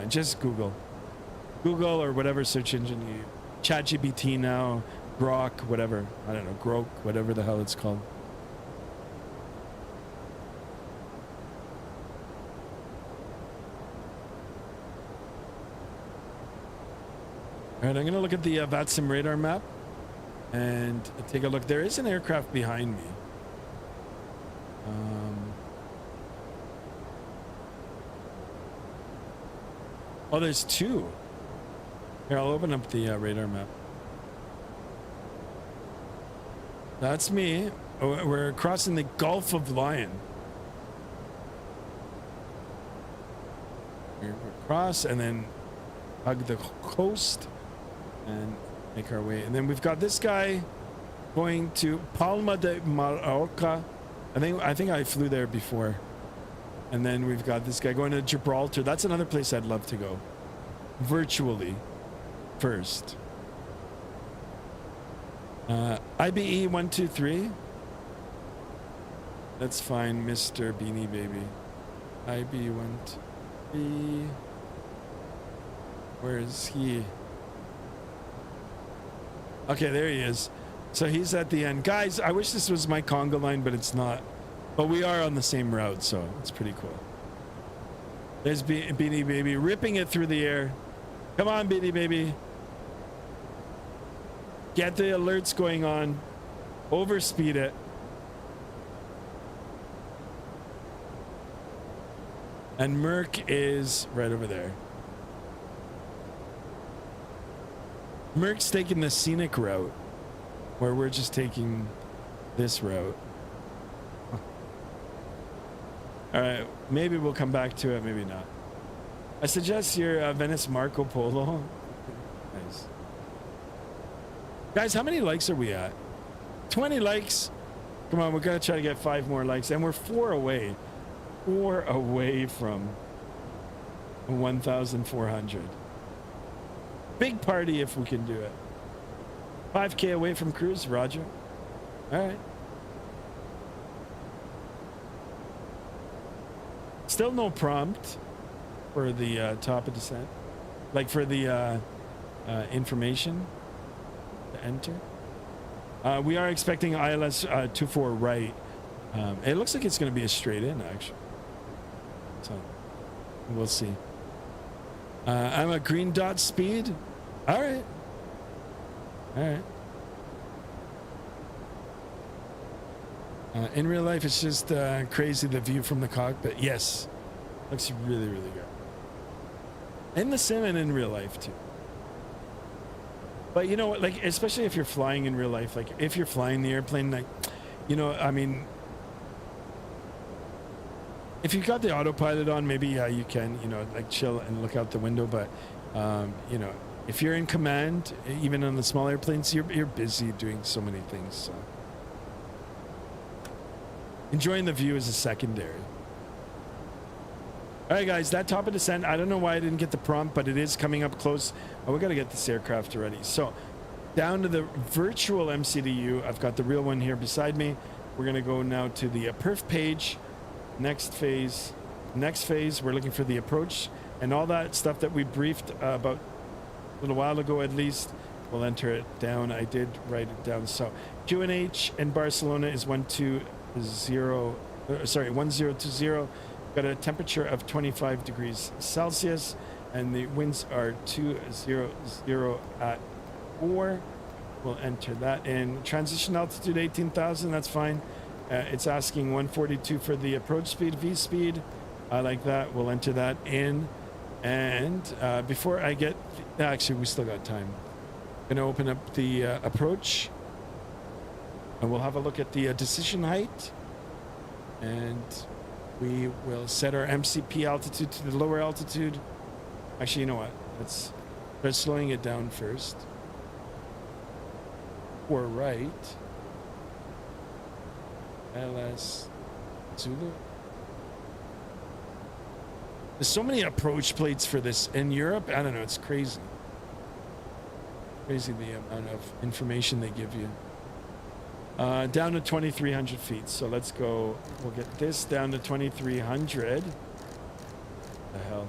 Just Google or whatever search engine you, ChatGPT now, Grok, whatever. I don't know, Grok, whatever the hell it's called. All right, I'm gonna look at the VATSIM radar map and take a look. There is an aircraft behind me. Oh, there's two. Here, I'll open up the radar map. That's me. We're crossing the Gulf of Lion. We're across and then hug the coast and make our way. And then we've got this guy going to Palma de Mallorca. I think I flew there before. And then we've got this guy going to Gibraltar. That's another place I'd love to go. Virtually. First. IBE 123. That's fine, Mr. Beanie Baby. IBE 123. Where is he? Okay, there he is. So he's at the end. Guys, I wish this was my conga line, but it's not. But we are on the same route, so it's pretty cool. There's Beanie Baby ripping it through the air. Come on, Beanie Baby. Get the alerts going on. Overspeed it. And Merc is right over there. Merc's taking the scenic route, where we're just taking this route. All right, maybe we'll come back to it, maybe not. I suggest your Venice Marco Polo. Nice. Guys, how many likes are we at? 20 likes. Come on, we're gonna try to get 5 more likes, and we're 4 away. 4 away from 1,400. Big party if we can do it. 5K away from cruise, Roger. All right. Still no prompt for the top of descent, like for the information to enter. We are expecting ILS 24 right. It looks like it's going to be a straight in, actually. So we'll see. I'm a green dot speed. All right. All right. In real life, it's just crazy, the view from the cockpit. Yes. Looks really, really good. In the sim and in real life, too. But you know what, like, especially if you're flying in real life, like, if you're flying the airplane, like, you know, I mean, if you've got the autopilot on, maybe, yeah, you can, you know, like, chill and look out the window. But, you know, if you're in command, even on the small airplanes, you're busy doing so many things, so. Enjoying the view is a secondary. All right, guys, that top of descent, I don't know why I didn't get the prompt, but it is coming up close. Oh, we got to get this aircraft ready. So down to the virtual MCDU. I've got the real one here beside me. We're going to go now to the perf page. Next phase, we're looking for the approach and all that stuff that we briefed about a little while ago, at least. We'll enter it down. I did write it down. So QNH in Barcelona is 1020. Got a temperature of 25 degrees Celsius, and the winds are 200 at 4. We'll enter that in. Transition altitude 18,000. That's fine. It's asking 142 for the approach speed, V speed. I like that. We'll enter that in. And before I get, actually, we still got time. Gonna open up the approach, and we'll have a look at the decision height, and we will set our MCP altitude to the lower altitude. Actually, you know what? Let's start slowing it down first. Or right. LS Zulu. There's so many approach plates for this in Europe. I don't know. It's crazy. Crazy the amount of information they give you. Down to 2,300 feet. So let's go. We'll get this down to 2,300. The hell.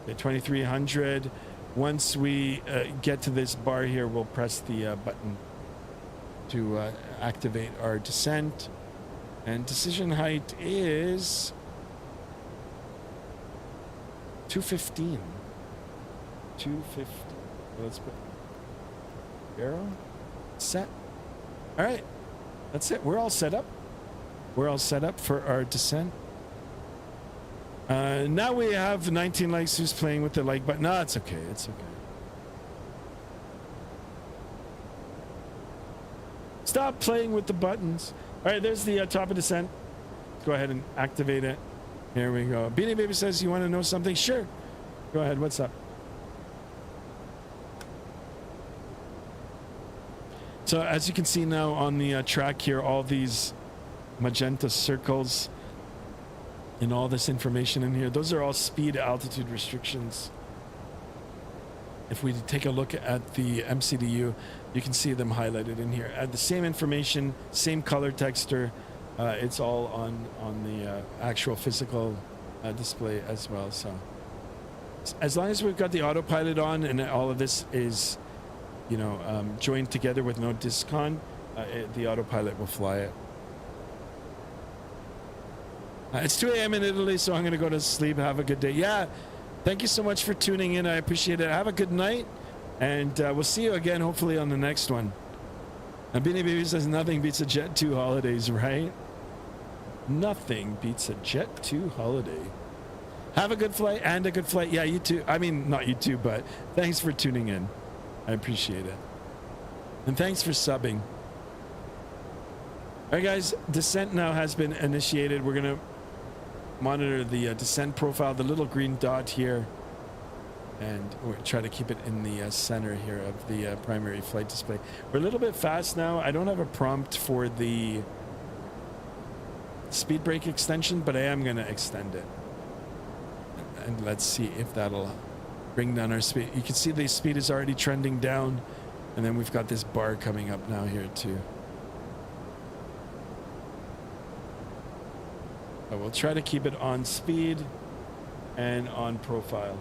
Okay, 2,300. Once we get to this bar here, we'll press the button to activate our descent. And decision height is 215. 250. Let's put arrow set. All right, that's it. We're all set up. We're all set up for our descent. Now we have 19 likes. Who's playing with the like button? No, it's okay. It's okay. Stop playing with the buttons. All right, there's the top of descent. Go ahead and activate it. Here we go. Beanie Baby says, you want to know something? Sure. Go ahead. What's up? So as you can see now on the track here, all these magenta circles and all this information in here, those are all speed altitude restrictions. If we take a look at the MCDU, you can see them highlighted in here. The same information, same color texture. It's all on the actual physical display as well. So as long as we've got the autopilot on and all of this is, you know, joined together with no discon, the autopilot will fly it. It's 2 a.m. in Italy, so I'm going to go to sleep. Have a good day. Yeah, thank you so much for tuning in. I appreciate it. Have a good night, and we'll see you again, hopefully, on the next one. And Beanie Baby says nothing beats a Jet 2 holidays, right? Nothing beats a Jet 2 holiday. Have a good flight and a good flight. Yeah, you too. I mean, not you too, but thanks for tuning in. I appreciate it. And thanks for subbing. All right, guys, descent now has been initiated. We're going to monitor the descent profile, the little green dot here, and we'll try to keep it in the center here of the primary flight display. We're a little bit fast now. I don't have a prompt for the speed brake extension, but I am going to extend it. And let's see if that'll bring down our speed. You can see the speed is already trending down, and then we've got this bar coming up now here too. But we'll try to keep it on speed and on profile.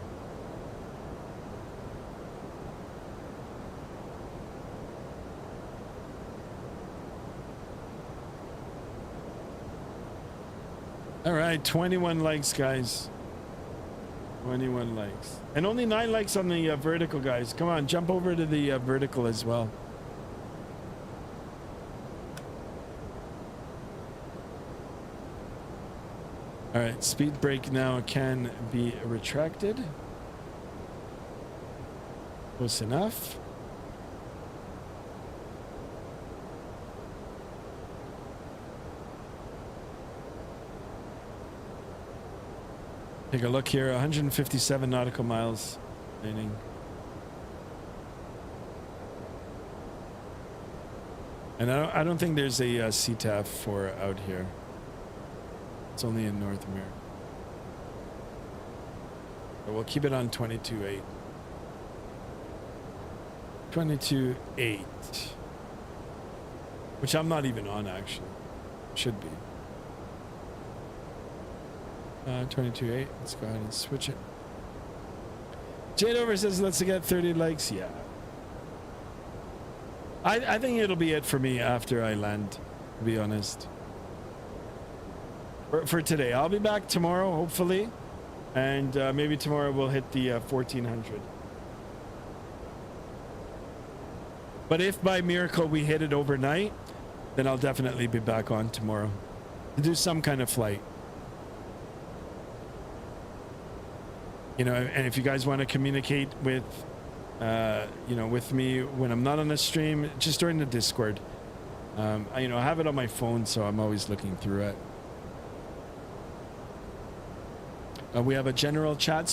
All right, 21 likes, guys. 21 likes. And only 9 likes on the vertical, guys. Come on, jump over to the vertical as well. All right, speed brake now can be retracted. Close enough. Take a look here, 157 nautical miles remaining. And I don't think there's a CTAF for out here. It's only in North America. But we'll keep it on 22.8. 22.8. Which I'm not even on, actually. Should be. 22.8. Let's go ahead and switch it. Jade Over says, let's get 30 likes. Yeah. I think it'll be it for me after I land, to be honest. For today. I'll be back tomorrow, hopefully. And maybe tomorrow we'll hit the 1400. But if by miracle we hit it overnight, then I'll definitely be back on tomorrow to do some kind of flight. You know, and if you guys want to communicate with, you know, with me when I'm not on the stream, just join the Discord. I have it on my phone, so I'm always looking through it. We have a general chat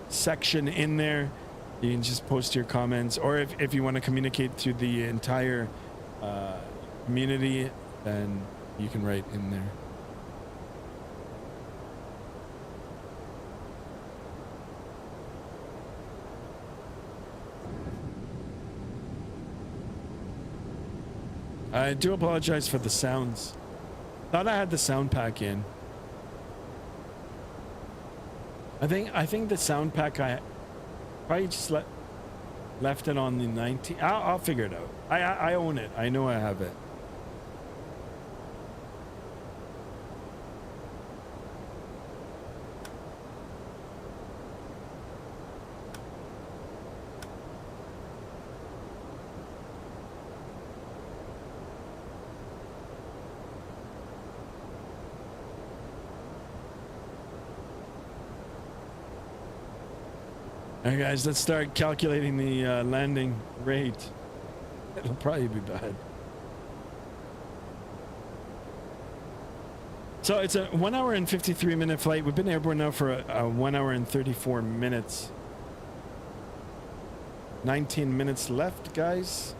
section in there. You can just post your comments, or if you want to communicate to the entire community, then you can write in there. I do apologize for the sounds. Thought I had the sound pack in. I think the sound pack I probably just left it on the 19. I'll figure it out. I own it. I know I have it. All right, guys, let's start calculating the landing rate. It'll probably be bad. So it's a 1 hour and 53-minute flight. We've been airborne now for a 1 hour and 34 minutes. 19 minutes left, guys.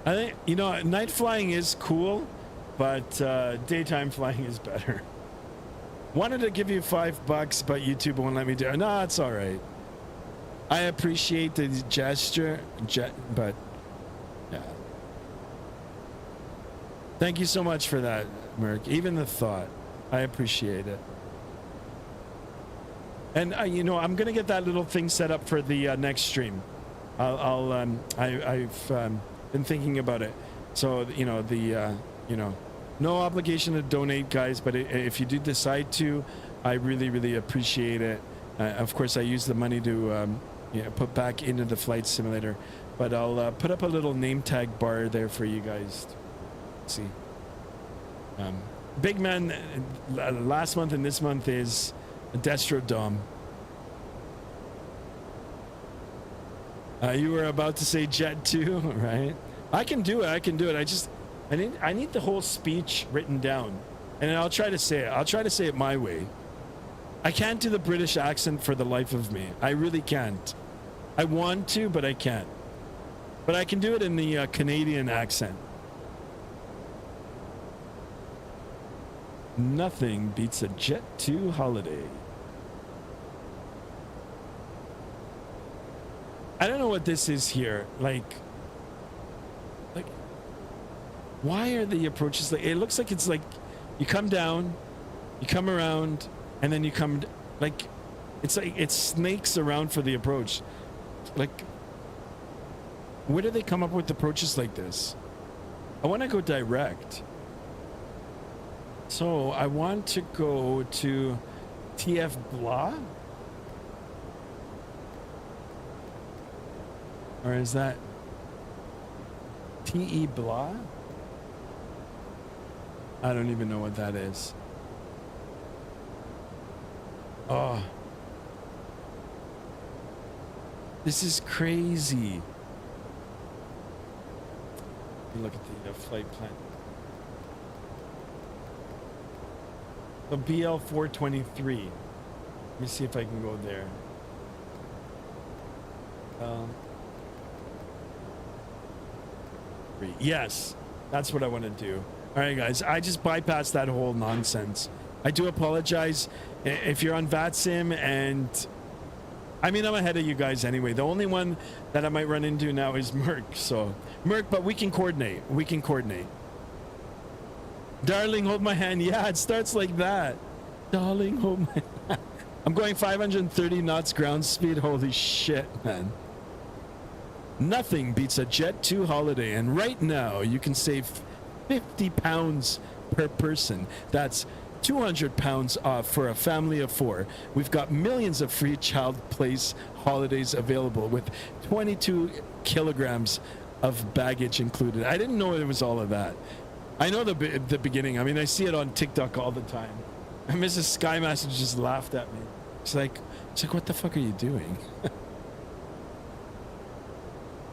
I think, you know, night flying is cool, but daytime flying is better. Wanted to give you $5, but YouTube won't let me do it. No, it's all right. I appreciate the gesture, but yeah. Thank you so much for that, Merc. Even the thought, I appreciate it. And you know, I'm gonna get that little thing set up for the next stream. I've been thinking about it. So, you know, no obligation to donate, guys, but if you do decide to, I really appreciate it. Of course, I use the money to put back into the flight simulator, but I'll put up a little name tag bar there for you guys to see. Big man last month and this month is Destro Dom. You were about to say Jet 2, right? I can do it. I need the whole speech written down, and I'll try to say it. I'll try to say it my way. I can't do the British accent for the life of me. I really can't. I want to, but I can't. But I can do it in the Canadian accent. Nothing beats a Jet 2 holiday. I don't know what this is here. Like, why are the approaches like? It looks like it's like you come down, you come around, and then you come like it's like it snakes around for the approach. Like, where do they come up with approaches like this? I want to go direct. So I want to go to TF Blah. Or is that TE Blah? I don't even know what that is. Oh. This is crazy. Look at the flight plan. The BL 423. Let me see if I can go there. Yes, that's what I want to do. All right, guys, I just bypassed that whole nonsense. I do apologize if you're on VATSIM, and I mean, I'm ahead of you guys anyway. The only one that I might run into now is Merc. So Merc, but we can coordinate. We can coordinate. Darling, hold my hand. Yeah, it starts like that. Darling, hold my hand. I'm going 530 knots ground speed. Holy shit, man. Nothing beats a Jet 2 holiday, and right now you can save 50 pounds per person. That's 200 pounds off for a family of 4. We've got millions of free child place holidays available with 22 kilograms of baggage included. I didn't know it was all of that. I know the beginning. I mean, I see it on TikTok all the time. And Mrs. Skymaster just laughed at me. It's like, what the fuck are you doing?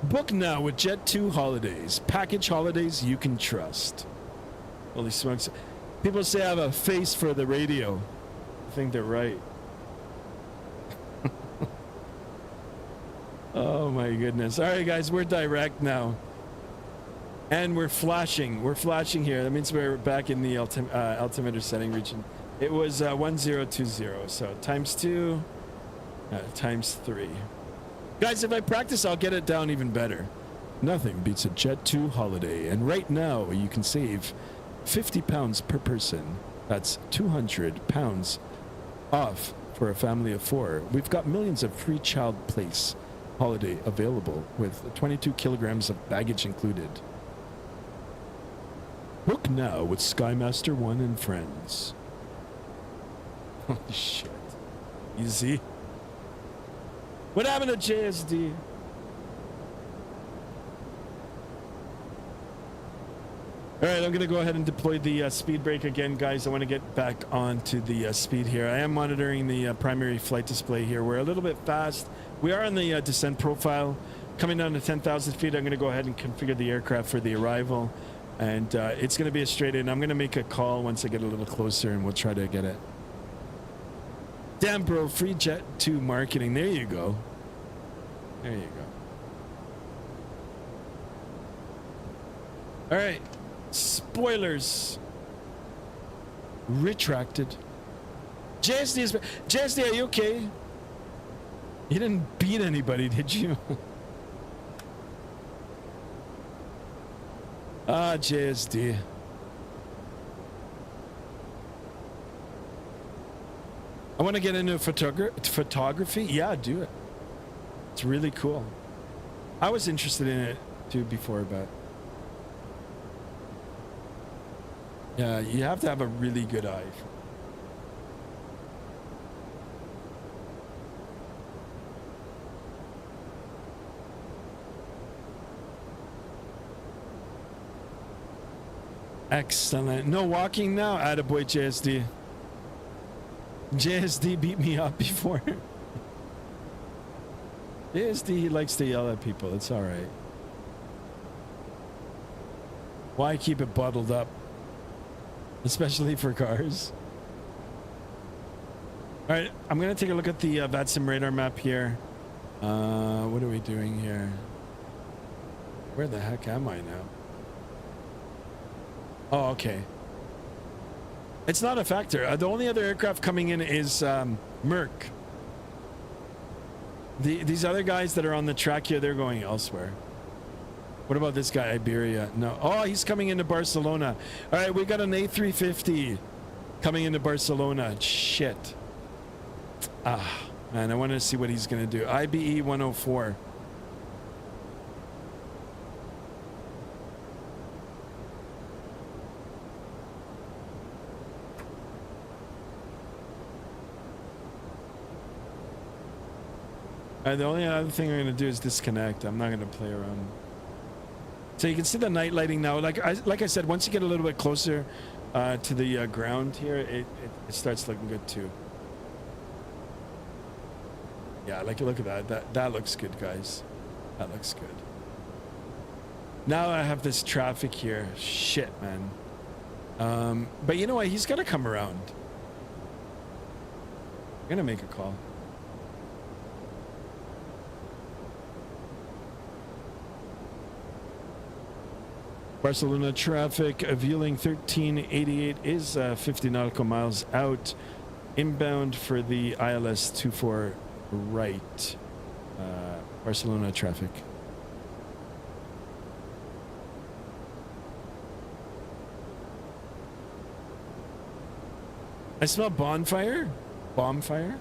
Book now with Jet 2 holidays. Package holidays you can trust. Holy smokes. People say I have a face for the radio. I think they're right. Oh my goodness. All right, guys, we're direct now. And we're flashing. We're flashing here. That means we're back in the altimeter setting region. It was 1020. So times 2, times 3. Guys, if I practice, I'll get it down even better. Nothing beats a Jet 2 holiday. And right now, you can save 50 pounds per person. That's 200 pounds off for a family of 4. We've got millions of free child place holiday available with 22 kilograms of baggage included. Book now with Skymaster 1 and friends. Holy shit. Easy. What happened to JSD? All right, I'm going to go ahead and deploy the speed brake again, guys. I want to get back onto the speed here. I am monitoring the primary flight display here. We're a little bit fast. We are on the descent profile. Coming down to 10,000 feet, I'm going to go ahead and configure the aircraft for the arrival. And it's going to be a straight in. I'm going to make a call once I get a little closer, and we'll try to get it. Damn, bro, free Jet 2 marketing. There you go. There you go. All right. Spoilers. Retracted. JSD, are you okay? You didn't beat anybody, did you? Ah, JSD. I want to get into photography. Yeah, do it. It's really cool. I was interested in it too before, but yeah, you have to have a really good eye. Excellent. No walking now. Attaboy, JSD. JSD beat me up before. JSD, he likes to yell at people. It's all right. Why keep it bottled up? Especially for cars. All right, I'm going to take a look at the VATSIM radar map here. What are we doing here? Where the heck am I now? Oh, okay. It's not a factor. The only other aircraft coming in is Merc. These other guys that are on the track here, they're going elsewhere. What about this guy, Iberia? No. Oh, he's coming into Barcelona. All right, we got an A350 coming into Barcelona. Shit. Ah, man, I wanted to see what he's going to do. IBE 104. The only other thing I'm going to do is disconnect. I'm not going to play around. So you can see the night lighting now. Like I said, once you get a little bit closer to the ground here, it starts looking good too. Yeah, like look at that. That looks good, guys. That looks good. Now I have this traffic here. Shit, man. But you know what? He's got to come around. I'm going to make a call. Barcelona traffic, Vueling 1388 is 50 nautical miles out. Inbound for the ILS 24 right. Barcelona traffic. I smell bonfire? Bonfire?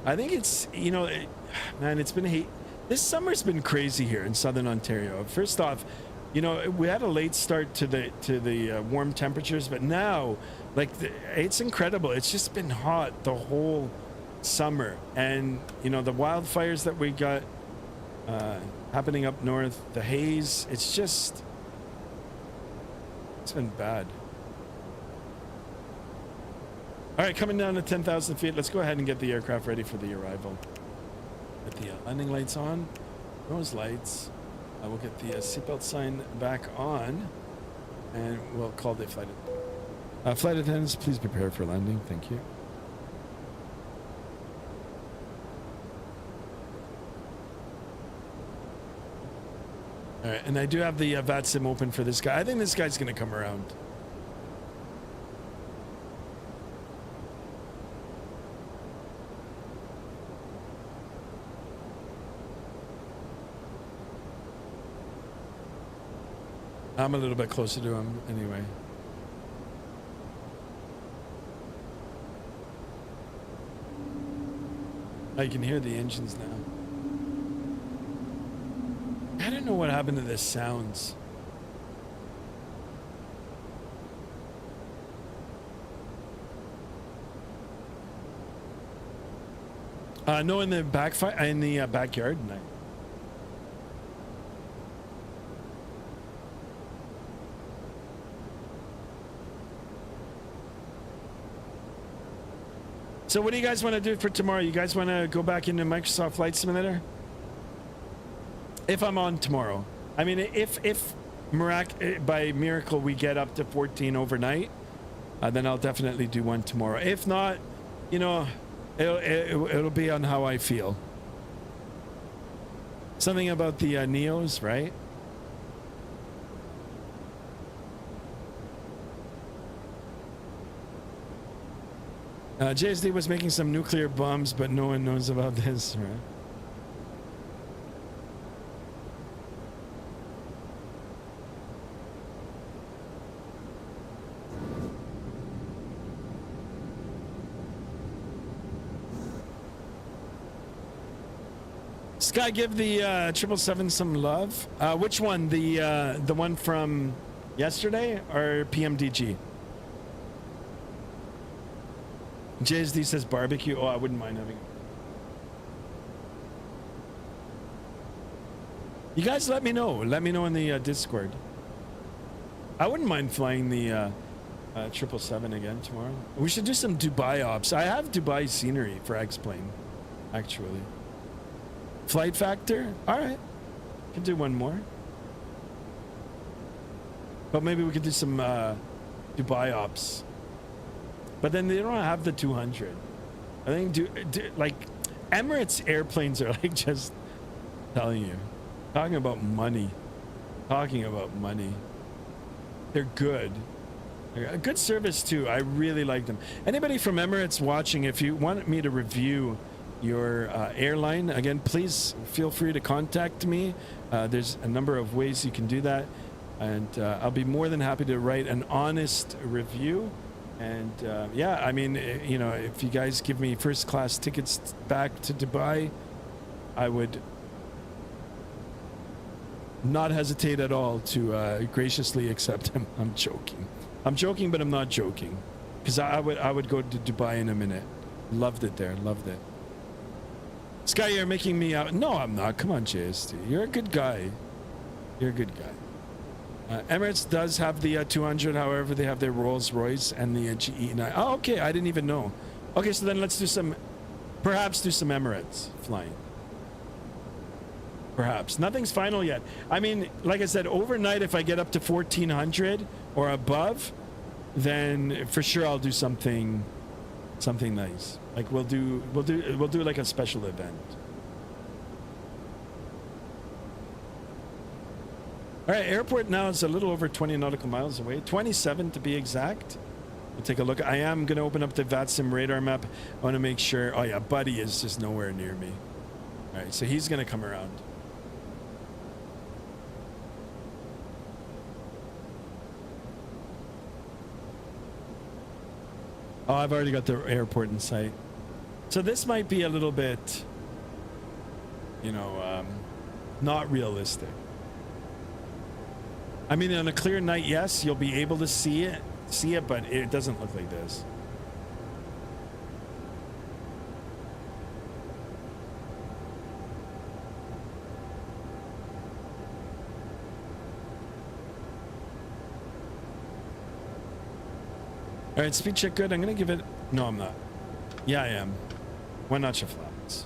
I think it's, you know, man, it's been this summer's been crazy here in southern Ontario. First off, you know, we had a late start to the warm temperatures, but now, like, it's incredible. It's just been hot the whole summer, and you know, the wildfires that we got happening up north, the haze. It's been bad. All right, coming down to 10,000 feet. Let's go ahead and get the aircraft ready for the arrival. Get the landing lights on. Those lights. We'll get the seatbelt sign back on, and we'll call the flight. Flight attendants, please prepare for landing. Thank you. All right, and I do have the VATSIM open for this guy. I think this guy's going to come around. I'm a little bit closer to him anyway. I can hear the engines now. I don't know what happened to the sounds. No, in the backyard. No. So what do you guys want to do for tomorrow? You guys want to go back into Microsoft Flight Simulator? If I'm on tomorrow. I mean, if by miracle we get up to 14 overnight, then I'll definitely do one tomorrow. If not, you know, it'll be on how I feel. Something about the Neos, right? JSD was making some nuclear bombs, but no one knows about this, right? Sky, give the 777 some love. Which one? The one from yesterday or PMDG? JSD says barbecue. Oh, I wouldn't mind having it. You guys let me know. Let me know in the Discord. I wouldn't mind flying the 777 again tomorrow. We should do some Dubai ops. I have Dubai scenery for X-Plane, actually. Flight factor? All right. Can do one more. But maybe we could do some Dubai ops. But then they don't have the 200. I think like Emirates airplanes are like, just telling you, talking about money. They're good. They're a good service too. I really like them. Anybody from Emirates watching, if you want me to review your airline, again, please feel free to contact me. There's a number of ways you can do that, and I'll be more than happy to write an honest review. And yeah, I mean, you know, if you guys give me first class tickets back to Dubai, I would not hesitate at all to graciously accept him. I'm joking, but I'm not joking, because I would go to Dubai in a minute. Loved it there. Loved it. Sky, you're making me out. No, I'm not. Come on, JST. You're a good guy. Emirates does have the 200. However, they have their Rolls Royce and the GE9. Oh, okay. I didn't even know. Okay, so then let's do perhaps do some Emirates flying. Perhaps. Nothing's final yet. I mean, like I said, overnight, if I get up to 1400 or above, then for sure I'll do something nice. Like we'll do like a special event. All right, airport now is a little over 20 nautical miles away, 27 to be exact. We'll take a look. I am going to open up the VATSIM radar map. I want to make sure. Oh yeah, Buddy is just nowhere near me. All right, so he's going to come around. Oh, I've already got the airport in sight. So this might be a little bit, you know, not realistic. I mean, on a clear night, yes, you'll be able to see it, but it doesn't look like this. All right, speed check good. I'm gonna give it. No, I'm not. Yeah, I am. One notch of flaps.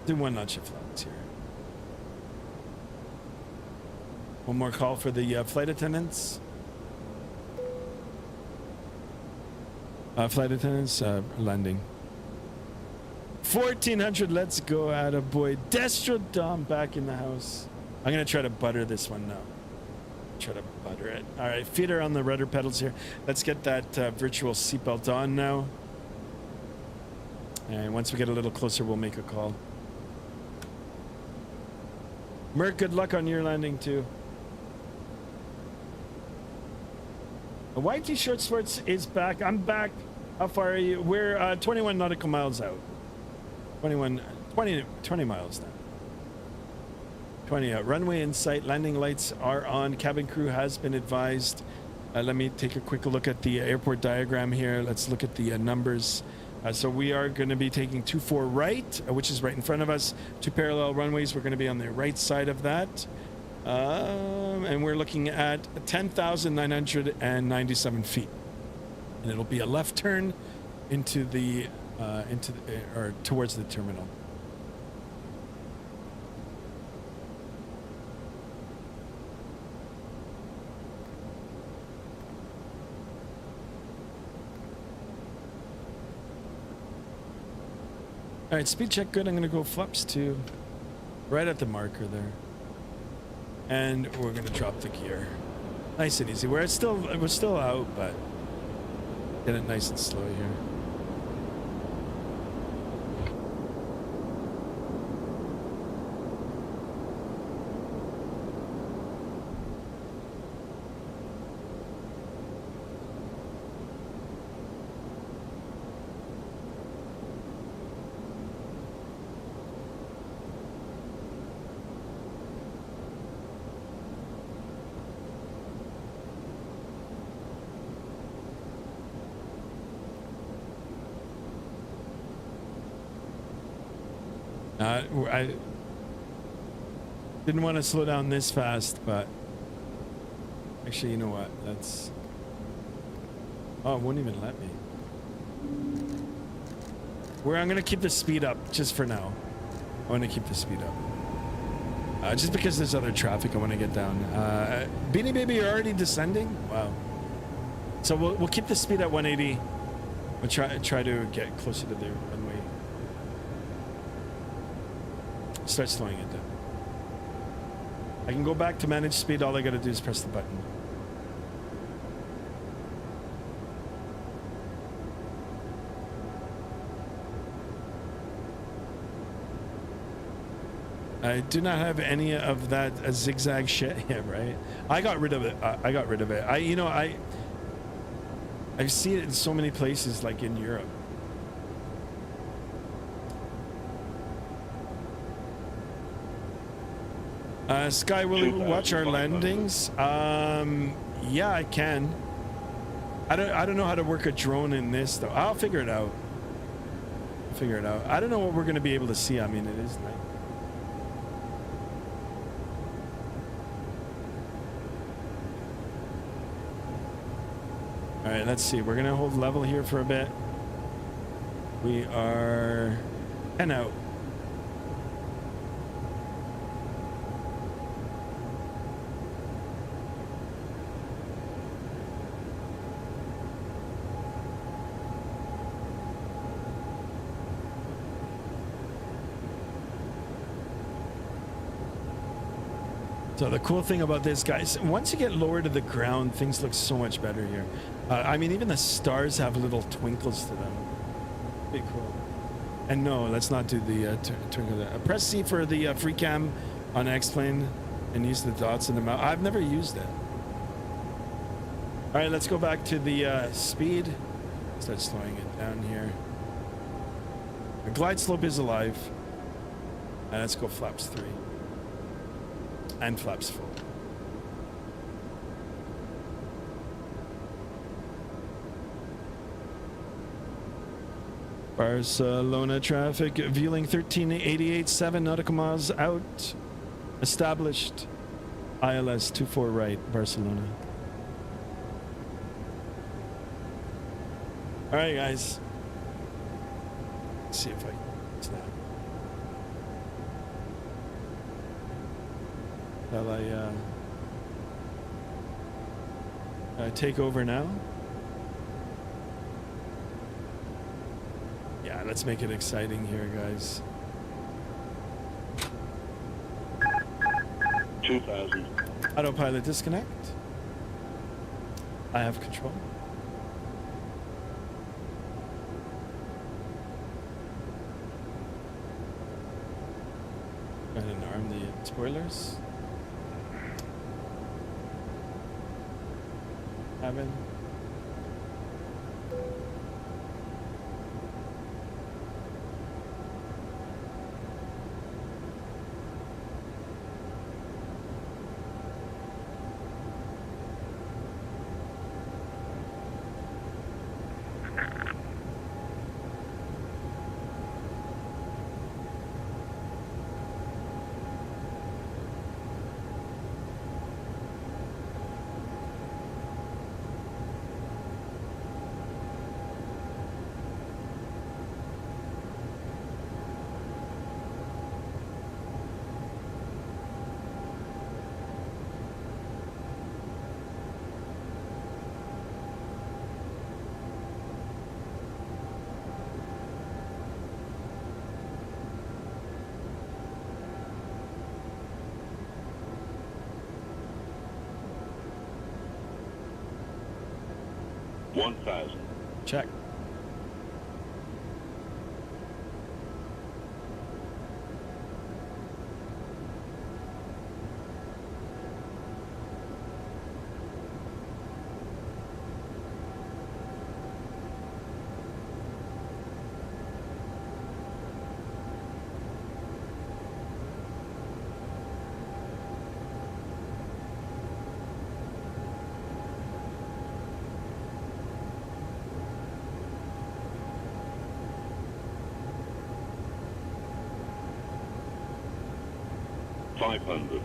Do one notch of flaps here. One more call for the flight attendants. Flight attendants, landing. 1400, let's go, attaboy. Destro Dom back in the house. I'm gonna try to butter this one now. Try to butter it. All right, feet are on the rudder pedals here. Let's get that virtual seatbelt on now. And once we get a little closer, we'll make a call. Merc, good luck on your landing too. A YT Short Sports is back. I'm back. How far are you? We're 21 nautical miles out. 20 miles now. 20 out. Runway in sight. Landing lights are on. Cabin crew has been advised. Let me take a quick look at the airport diagram here. Let's look at the numbers. So we are going to be taking 24 right, which is right in front of us. 2 parallel runways. We're going to be on the right side of that. And we're looking at 10,997 feet. And it'll be a left turn into the, or towards the terminal. All right, speed check good. I'm gonna go flaps 2, right at the marker there, and we're gonna drop the gear, nice and easy. We're still out, but get it nice and slow here. I didn't want to slow down this fast, but actually, you know what? That's... Oh, it won't even let me. I'm going to keep the speed up just for now. I want to keep the speed up. Just because there's other traffic I want to get down. Beanie Baby, you're already descending? Wow. So we'll keep the speed at 180. We'll try to get closer to the runway. Start slowing it down. I can go back to manage speed. All I got to do is press the button. I do not have any of that zigzag shit. Yeah, right. I got rid of it. I got rid of it. I see it in so many places, like in Europe. Sky, will you watch our landings? Yeah, I can. I don't know how to work a drone in this though. I'll figure it out. I don't know what we're going to be able to see. I mean, it is night. All right, let's see. We're going to hold level here for a bit. We are 10 out. So the cool thing about this, guys, once you get lower to the ground, things look so much better here. I mean, even the stars have little twinkles to them. Pretty cool. And no, let's not do the twinkle. Press C for the free cam on X-Plane and use the dots in the mouth. I've never used it. All right, let's go back to the speed. Start slowing it down here. The glide slope is alive. And let's go flaps 3. And flaps full. Barcelona traffic, Vueling 1388, 7 nautical miles out. Established. ILS 24 right, Barcelona. All right, guys. Let's see if I can snap. Shall I take over now? Yeah, let's make it exciting here, guys. 2000. Autopilot disconnect. I have control. Go ahead and arm the spoilers. Cabin. Check. $500.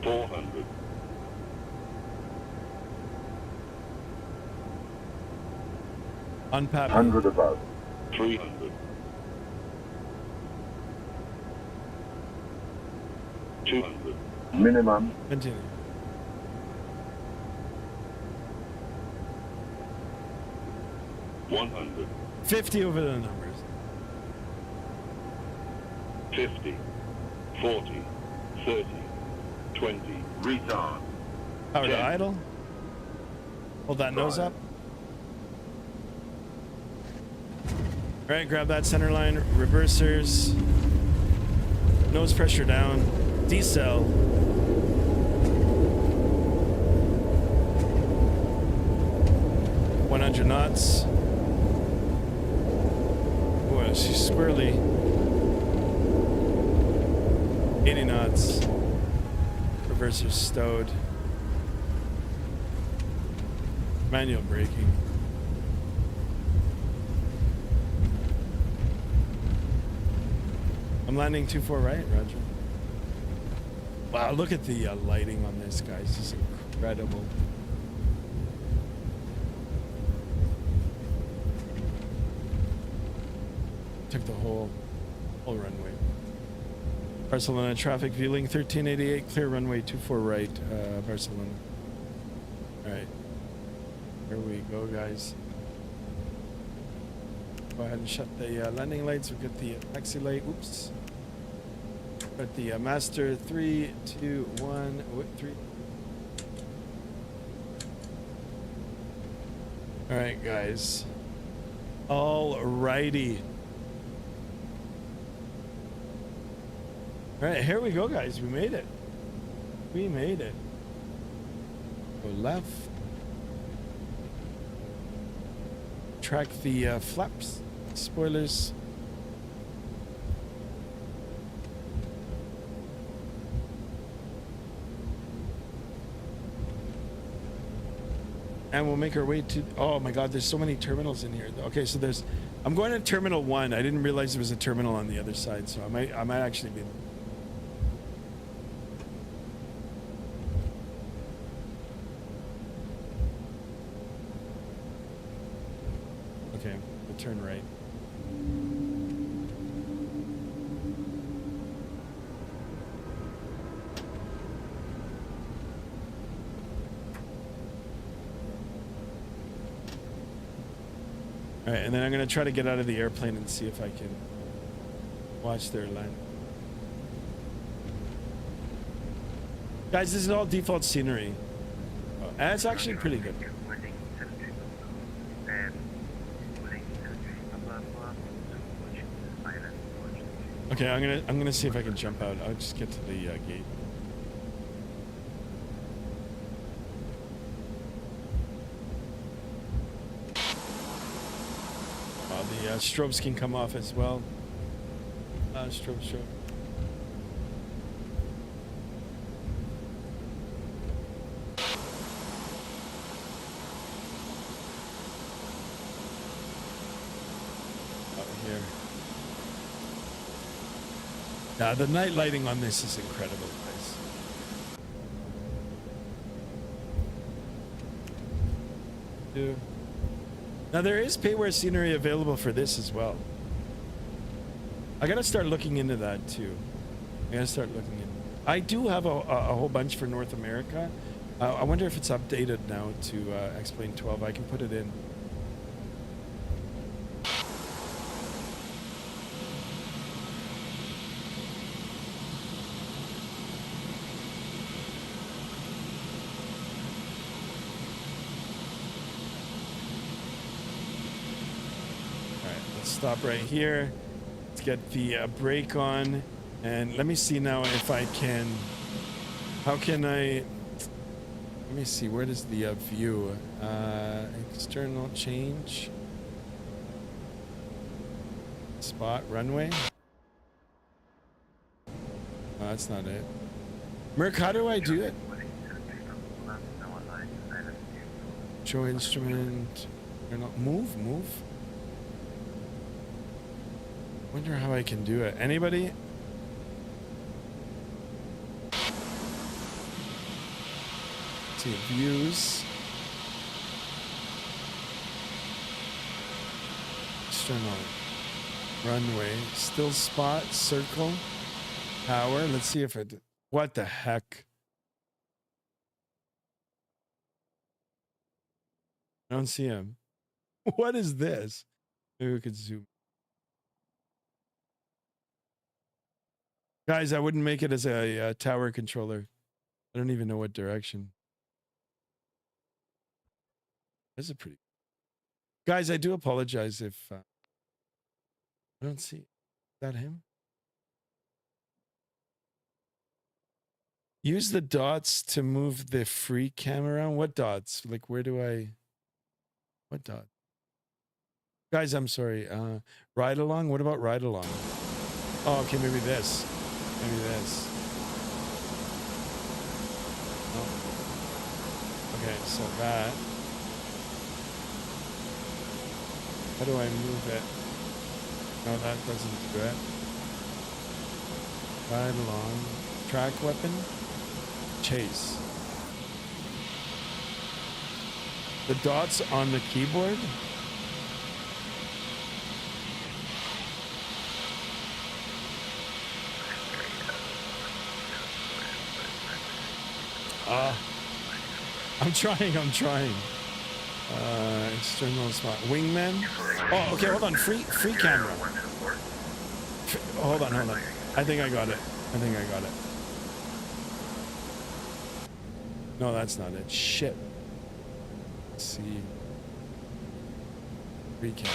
400. 100 above. 300. 200. Minimum. Continue. 100. 50 over the numbers. 50. 40. 30. 20. Retard. Power to 10. idle. Hold that nose up. All right, grab that center line. Reversers. Nose pressure down. Decel. $100 knots. Boy, she's squirrely. 80 knots. Reversers stowed. Manual braking. I'm landing 2-4 right, Roger. Wow, look at the lighting on this, guys. This is incredible. Took the whole runway. Barcelona traffic, Vueling 1388, clear runway 24 right, Barcelona. All right, here we go, guys. Go ahead and shut the landing lights. We'll get the taxi light. Oops. Got the master. 3, 2, 1, 3. All right, guys. All righty. All right, here we go, guys. We made it. We made it. Go left. Track the flaps, spoilers. And we'll make our way to, oh my God, there's so many terminals in here. Okay, so there's, I'm going to Terminal 1. I didn't realize there was a terminal on the other side, so I might actually be. Okay, we'll turn right. All right, and then I'm gonna try to get out of the airplane and see if I can watch their land. Guys, this is all default scenery. Oh, and it's actually pretty good. Okay, I'm gonna see if I can jump out. I'll just get to the gate. The strobes can come off as well. Strobe. Up here. Now the night lighting on this is incredible, guys. Dude. Now there is payware scenery available for this as well. I gotta start looking into that too. I do have a whole bunch for North America. I wonder if it's updated now to Explain 12. I can put it in. Stop right here. Let's get the brake on, and let me see now if I can. How can I? Let me see. Where does the view? External change. Spot runway. Oh, that's not it. Merc, how do I do it? Show instrument. Move. Wonder how I can do it. Anybody? Let's see, views. External runway. Still spot. Circle. Power. Let's see if it. What the heck? I don't see him. What is this? Maybe we could zoom. Guys, I wouldn't make it as a tower controller. I don't even know what direction. This is pretty. Guys, I do apologize if I don't see. Is that him? Use the dots to move the free cam around. What dots? Like, where do I? What dot? Guys, I'm sorry. Ride along. What about ride along? Oh, okay, maybe this. Maybe this. Oh. Okay, so that. How do I move it? No, that doesn't do it. Ride along. Track weapon. Chase. The dots on the keyboard. I'm trying. External spot. Wingman. Oh, okay, hold on. Free camera. Hold on. I think I got it. No, that's not it. Shit. Let's see. Free camera.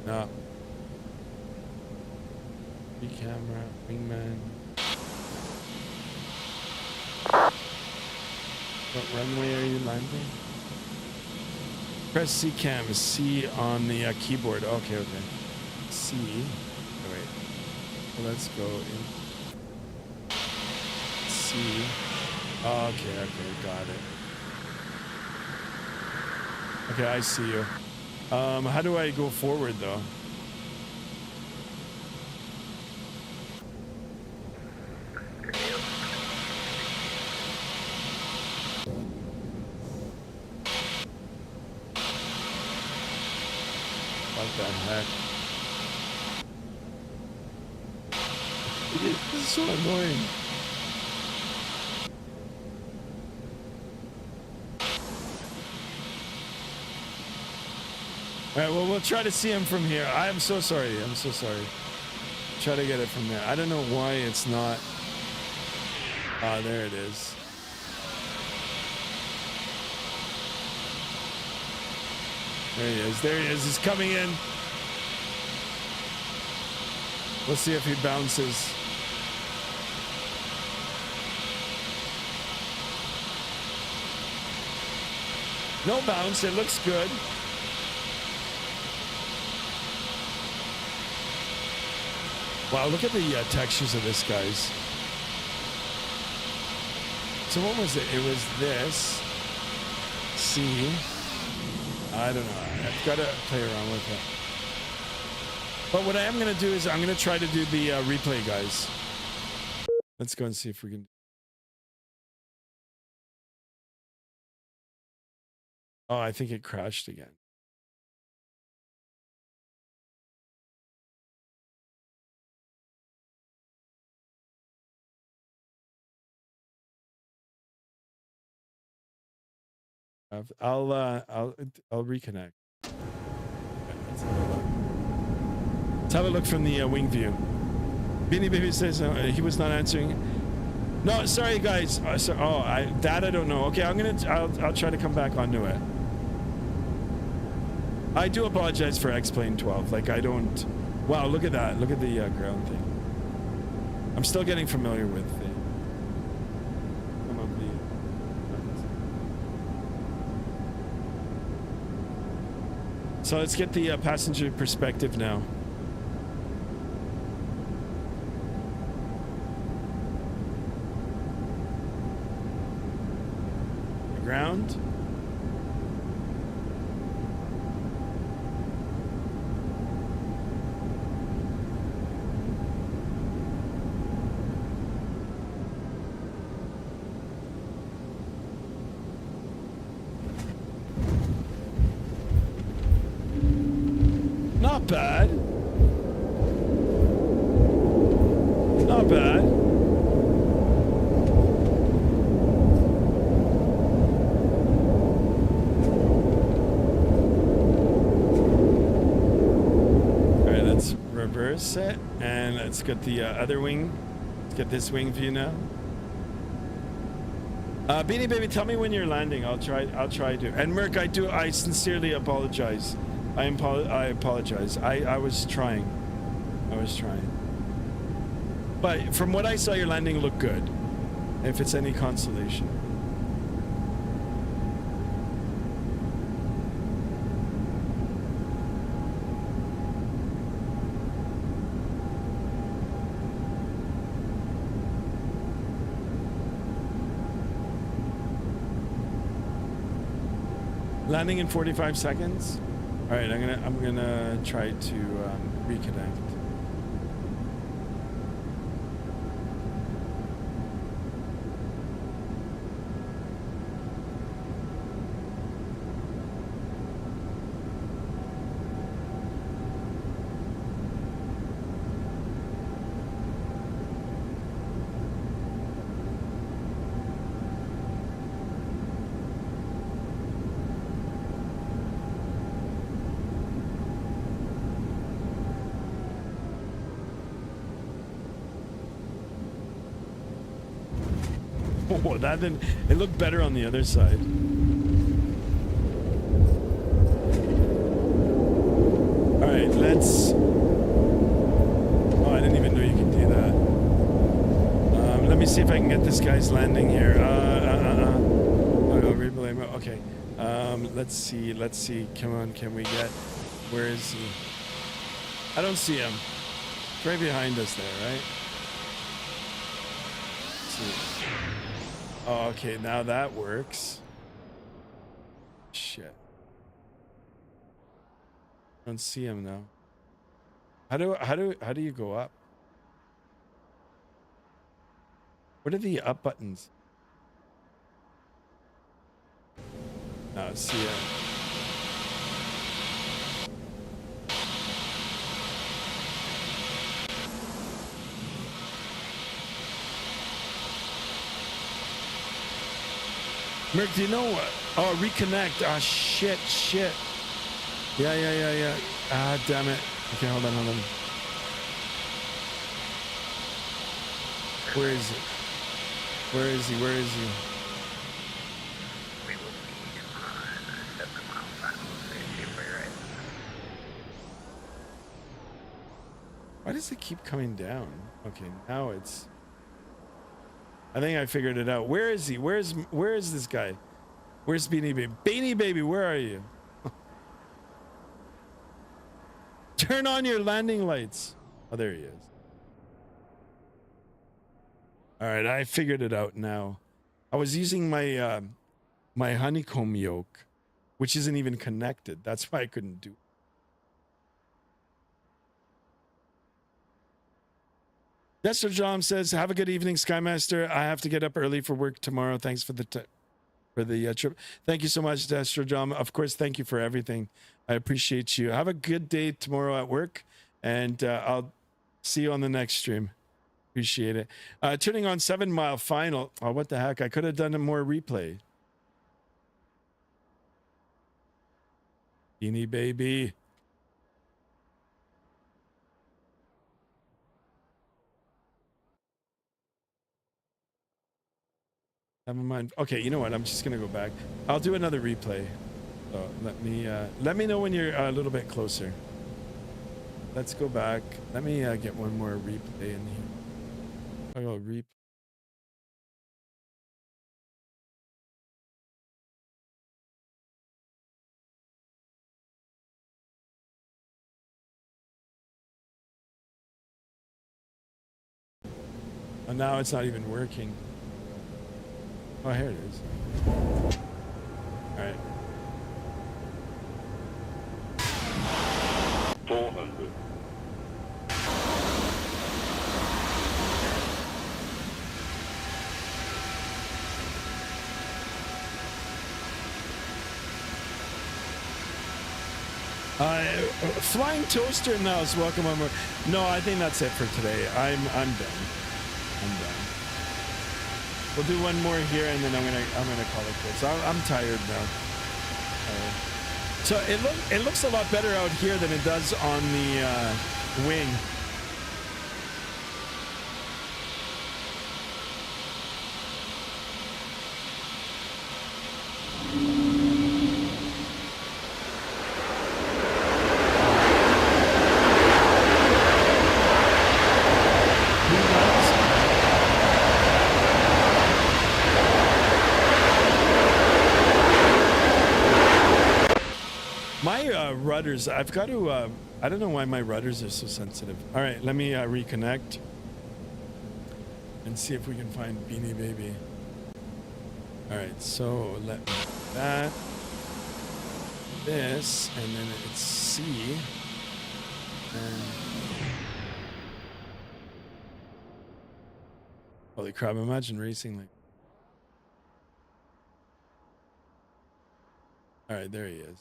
No. Free camera, wingman. What runway are you landing? Press C cam, C on the keyboard. Okay, okay. C. Oh, wait. So let's go in. C. Oh, okay, okay, got it. Okay, I see you. How do I go forward though? What the heck? This is so annoying. All right, well, we'll try to see him from here. I am so sorry. I'm so sorry. Try to get it from there. I don't know why it's not. Ah, there it is. There he is. There he is. He's coming in. Let's see if he bounces. No bounce. It looks good. Wow, look at the textures of this, guys. So what was it? It was this. C. I don't know. I've got to play around with it. But what I am going to do is I'm going to try to do the replay, guys. Let's go and see if we can. Oh, I think it crashed again. I'll reconnect. Let's have a look from the wing view. Beanie Baby says he was not answering. No, sorry guys. That I don't know. Okay, I'll try to come back onto it. I do apologize for X-Plane 12. Like I don't. Wow, look at that. Look at the ground thing. I'm still getting familiar with it. So let's get the passenger perspective now. The ground. Not bad. Not bad. All right, let's reverse it and let's get the other wing. Let's get this wing view now. Beanie Baby, tell me when you're landing. I'll try to. And Merc, I sincerely apologize. I apologize. I was trying. But from what I saw, your landing looked good. If it's any consolation. Landing in 45 seconds. All right, I'm gonna try to reconnect. Oh, that didn't. It looked better on the other side. All right, let's let's. Oh, I didn't even know you could do that. Let me see if I can get this guy's landing here. Replay mode. Okay. Let's see. Let's see. Come on. Can we get? Where is he? I don't see him. It's right behind us there, right? Let's see. Oh, okay. Now that works. Shit. I don't see him now. How do you go up? What are the up buttons? No, see him. Merc, do you know what? Oh, reconnect. Ah, shit. Yeah. Ah, damn it. Okay, hold on. Where is it? Where is he? We will be on 7 miles south of where it. Why does it keep coming down? Okay, now it's. I think I figured it out. Where is he? Where is this guy? Where's Beanie Baby? Beanie Baby, where are you? Turn on your landing lights. Oh, there he is. All right, I figured it out now. I was using my my honeycomb yoke, which isn't even connected. That's why I couldn't do it. Destro John says, "Have a good evening, Skymaster. I have to get up early for work tomorrow. Thanks for the trip. Thank you so much, Destro John. Of course, thank you for everything. I appreciate you. Have a good day tomorrow at work, and I'll see you on the next stream. Appreciate it. Turning on 7 Mile Final. Oh, what the heck? I could have done a more replay. Beanie Baby." Never mind. Okay, you know what? I'm just gonna go back. I'll do another replay. So let me know when you're a little bit closer. Let's go back. Let me get one more replay in here. I go replay. And now it's not even working. Oh, here it is. All right. 400. Flying Toaster now is welcome on board. No, I think that's it for today. I'm done. We'll do one more here, and then I'm gonna call it quits. I'm tired now. So it looks a lot better out here than it does on the wing. My rudders, I've got to, I don't know why my rudders are so sensitive. All right, let me reconnect and see if we can find Beanie Baby. All right, so let me do that, this, and then it's C. And holy crap, imagine racing like. All right, there he is.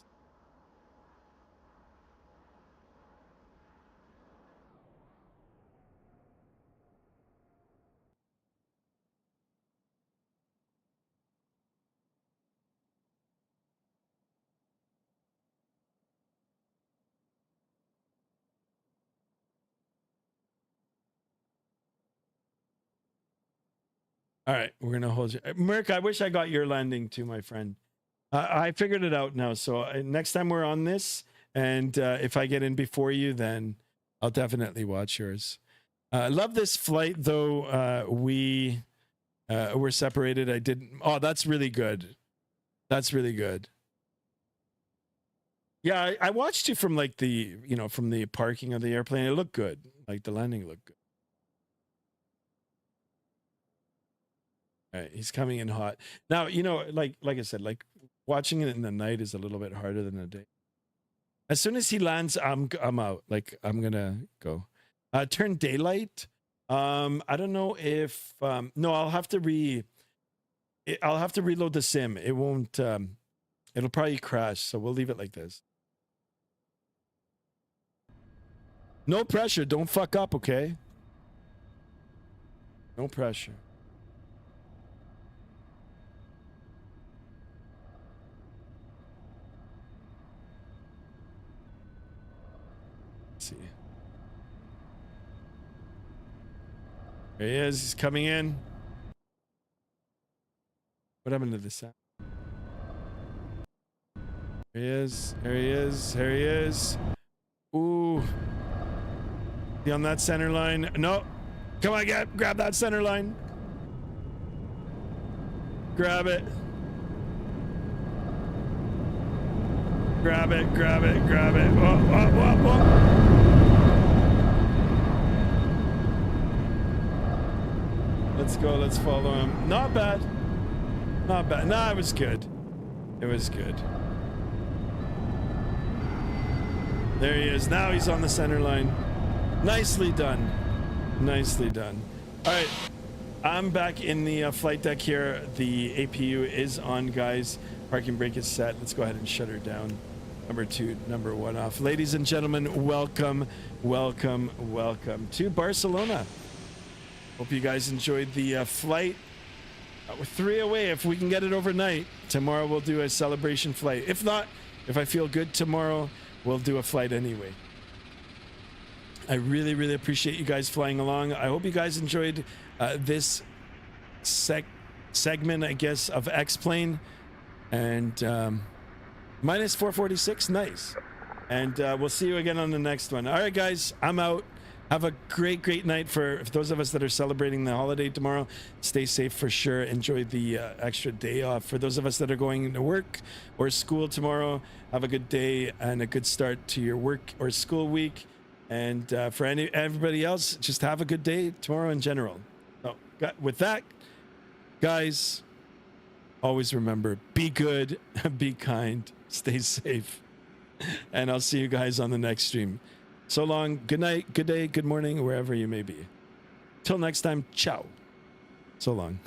All right, we're gonna hold you, Merc. I wish I got your landing too, my friend. I figured it out now. So next time we're on this, And if I get in before you, then I'll definitely watch yours. I love this flight, though. We were separated. I didn't. Oh, that's really good. That's really good. Yeah, I watched you from like the, from the parking of the airplane. It looked good. Like the landing looked good. All right, he's coming in hot. Now, like I said, like watching it in the night is a little bit harder than the day. As soon as he lands, I'm out. Like I'm gonna go. Turn daylight. I don't know if no, I'll have to reload the sim. It won't it'll probably crash, so we'll leave it like this. No pressure, don't fuck up, okay? No pressure. Let's see. There he is, he's coming in. What happened to the sound? There he is, there he is, there he is. Ooh. Be on that center line. No. Come on, grab that center line. Grab it. Grab it, grab it, grab it. Whoa, whoa, whoa, whoa. Let's go, let's follow him. Not bad. Not bad. No, it was good. It was good. There he is. Now he's on the center line. Nicely done. Nicely done. All right. I'm back in the flight deck here. The APU is on, guys. Parking brake is set. Let's go ahead and shut her down. Number 2, number 1 off. Ladies and gentlemen, welcome, welcome, welcome to Barcelona. Hope you guys enjoyed the flight. We're 3 away. If we can get it overnight, tomorrow we'll do a celebration flight. If not, if I feel good tomorrow, we'll do a flight anyway. I really, really appreciate you guys flying along. I hope you guys enjoyed this segment, I guess, of X-Plane. And minus 446, nice. And we'll see you again on the next one. All right, guys, I'm out. Have a great, great night for those of us that are celebrating the holiday tomorrow. Stay safe for sure. Enjoy the extra day off. For those of us that are going to work or school tomorrow, have a good day and a good start to your work or school week. And for everybody else, just have a good day tomorrow in general. So, with that, guys, always remember, be good, be kind, stay safe. And I'll see you guys on the next stream. So long, good night, good day, good morning, wherever you may be. Till next time, ciao. So long.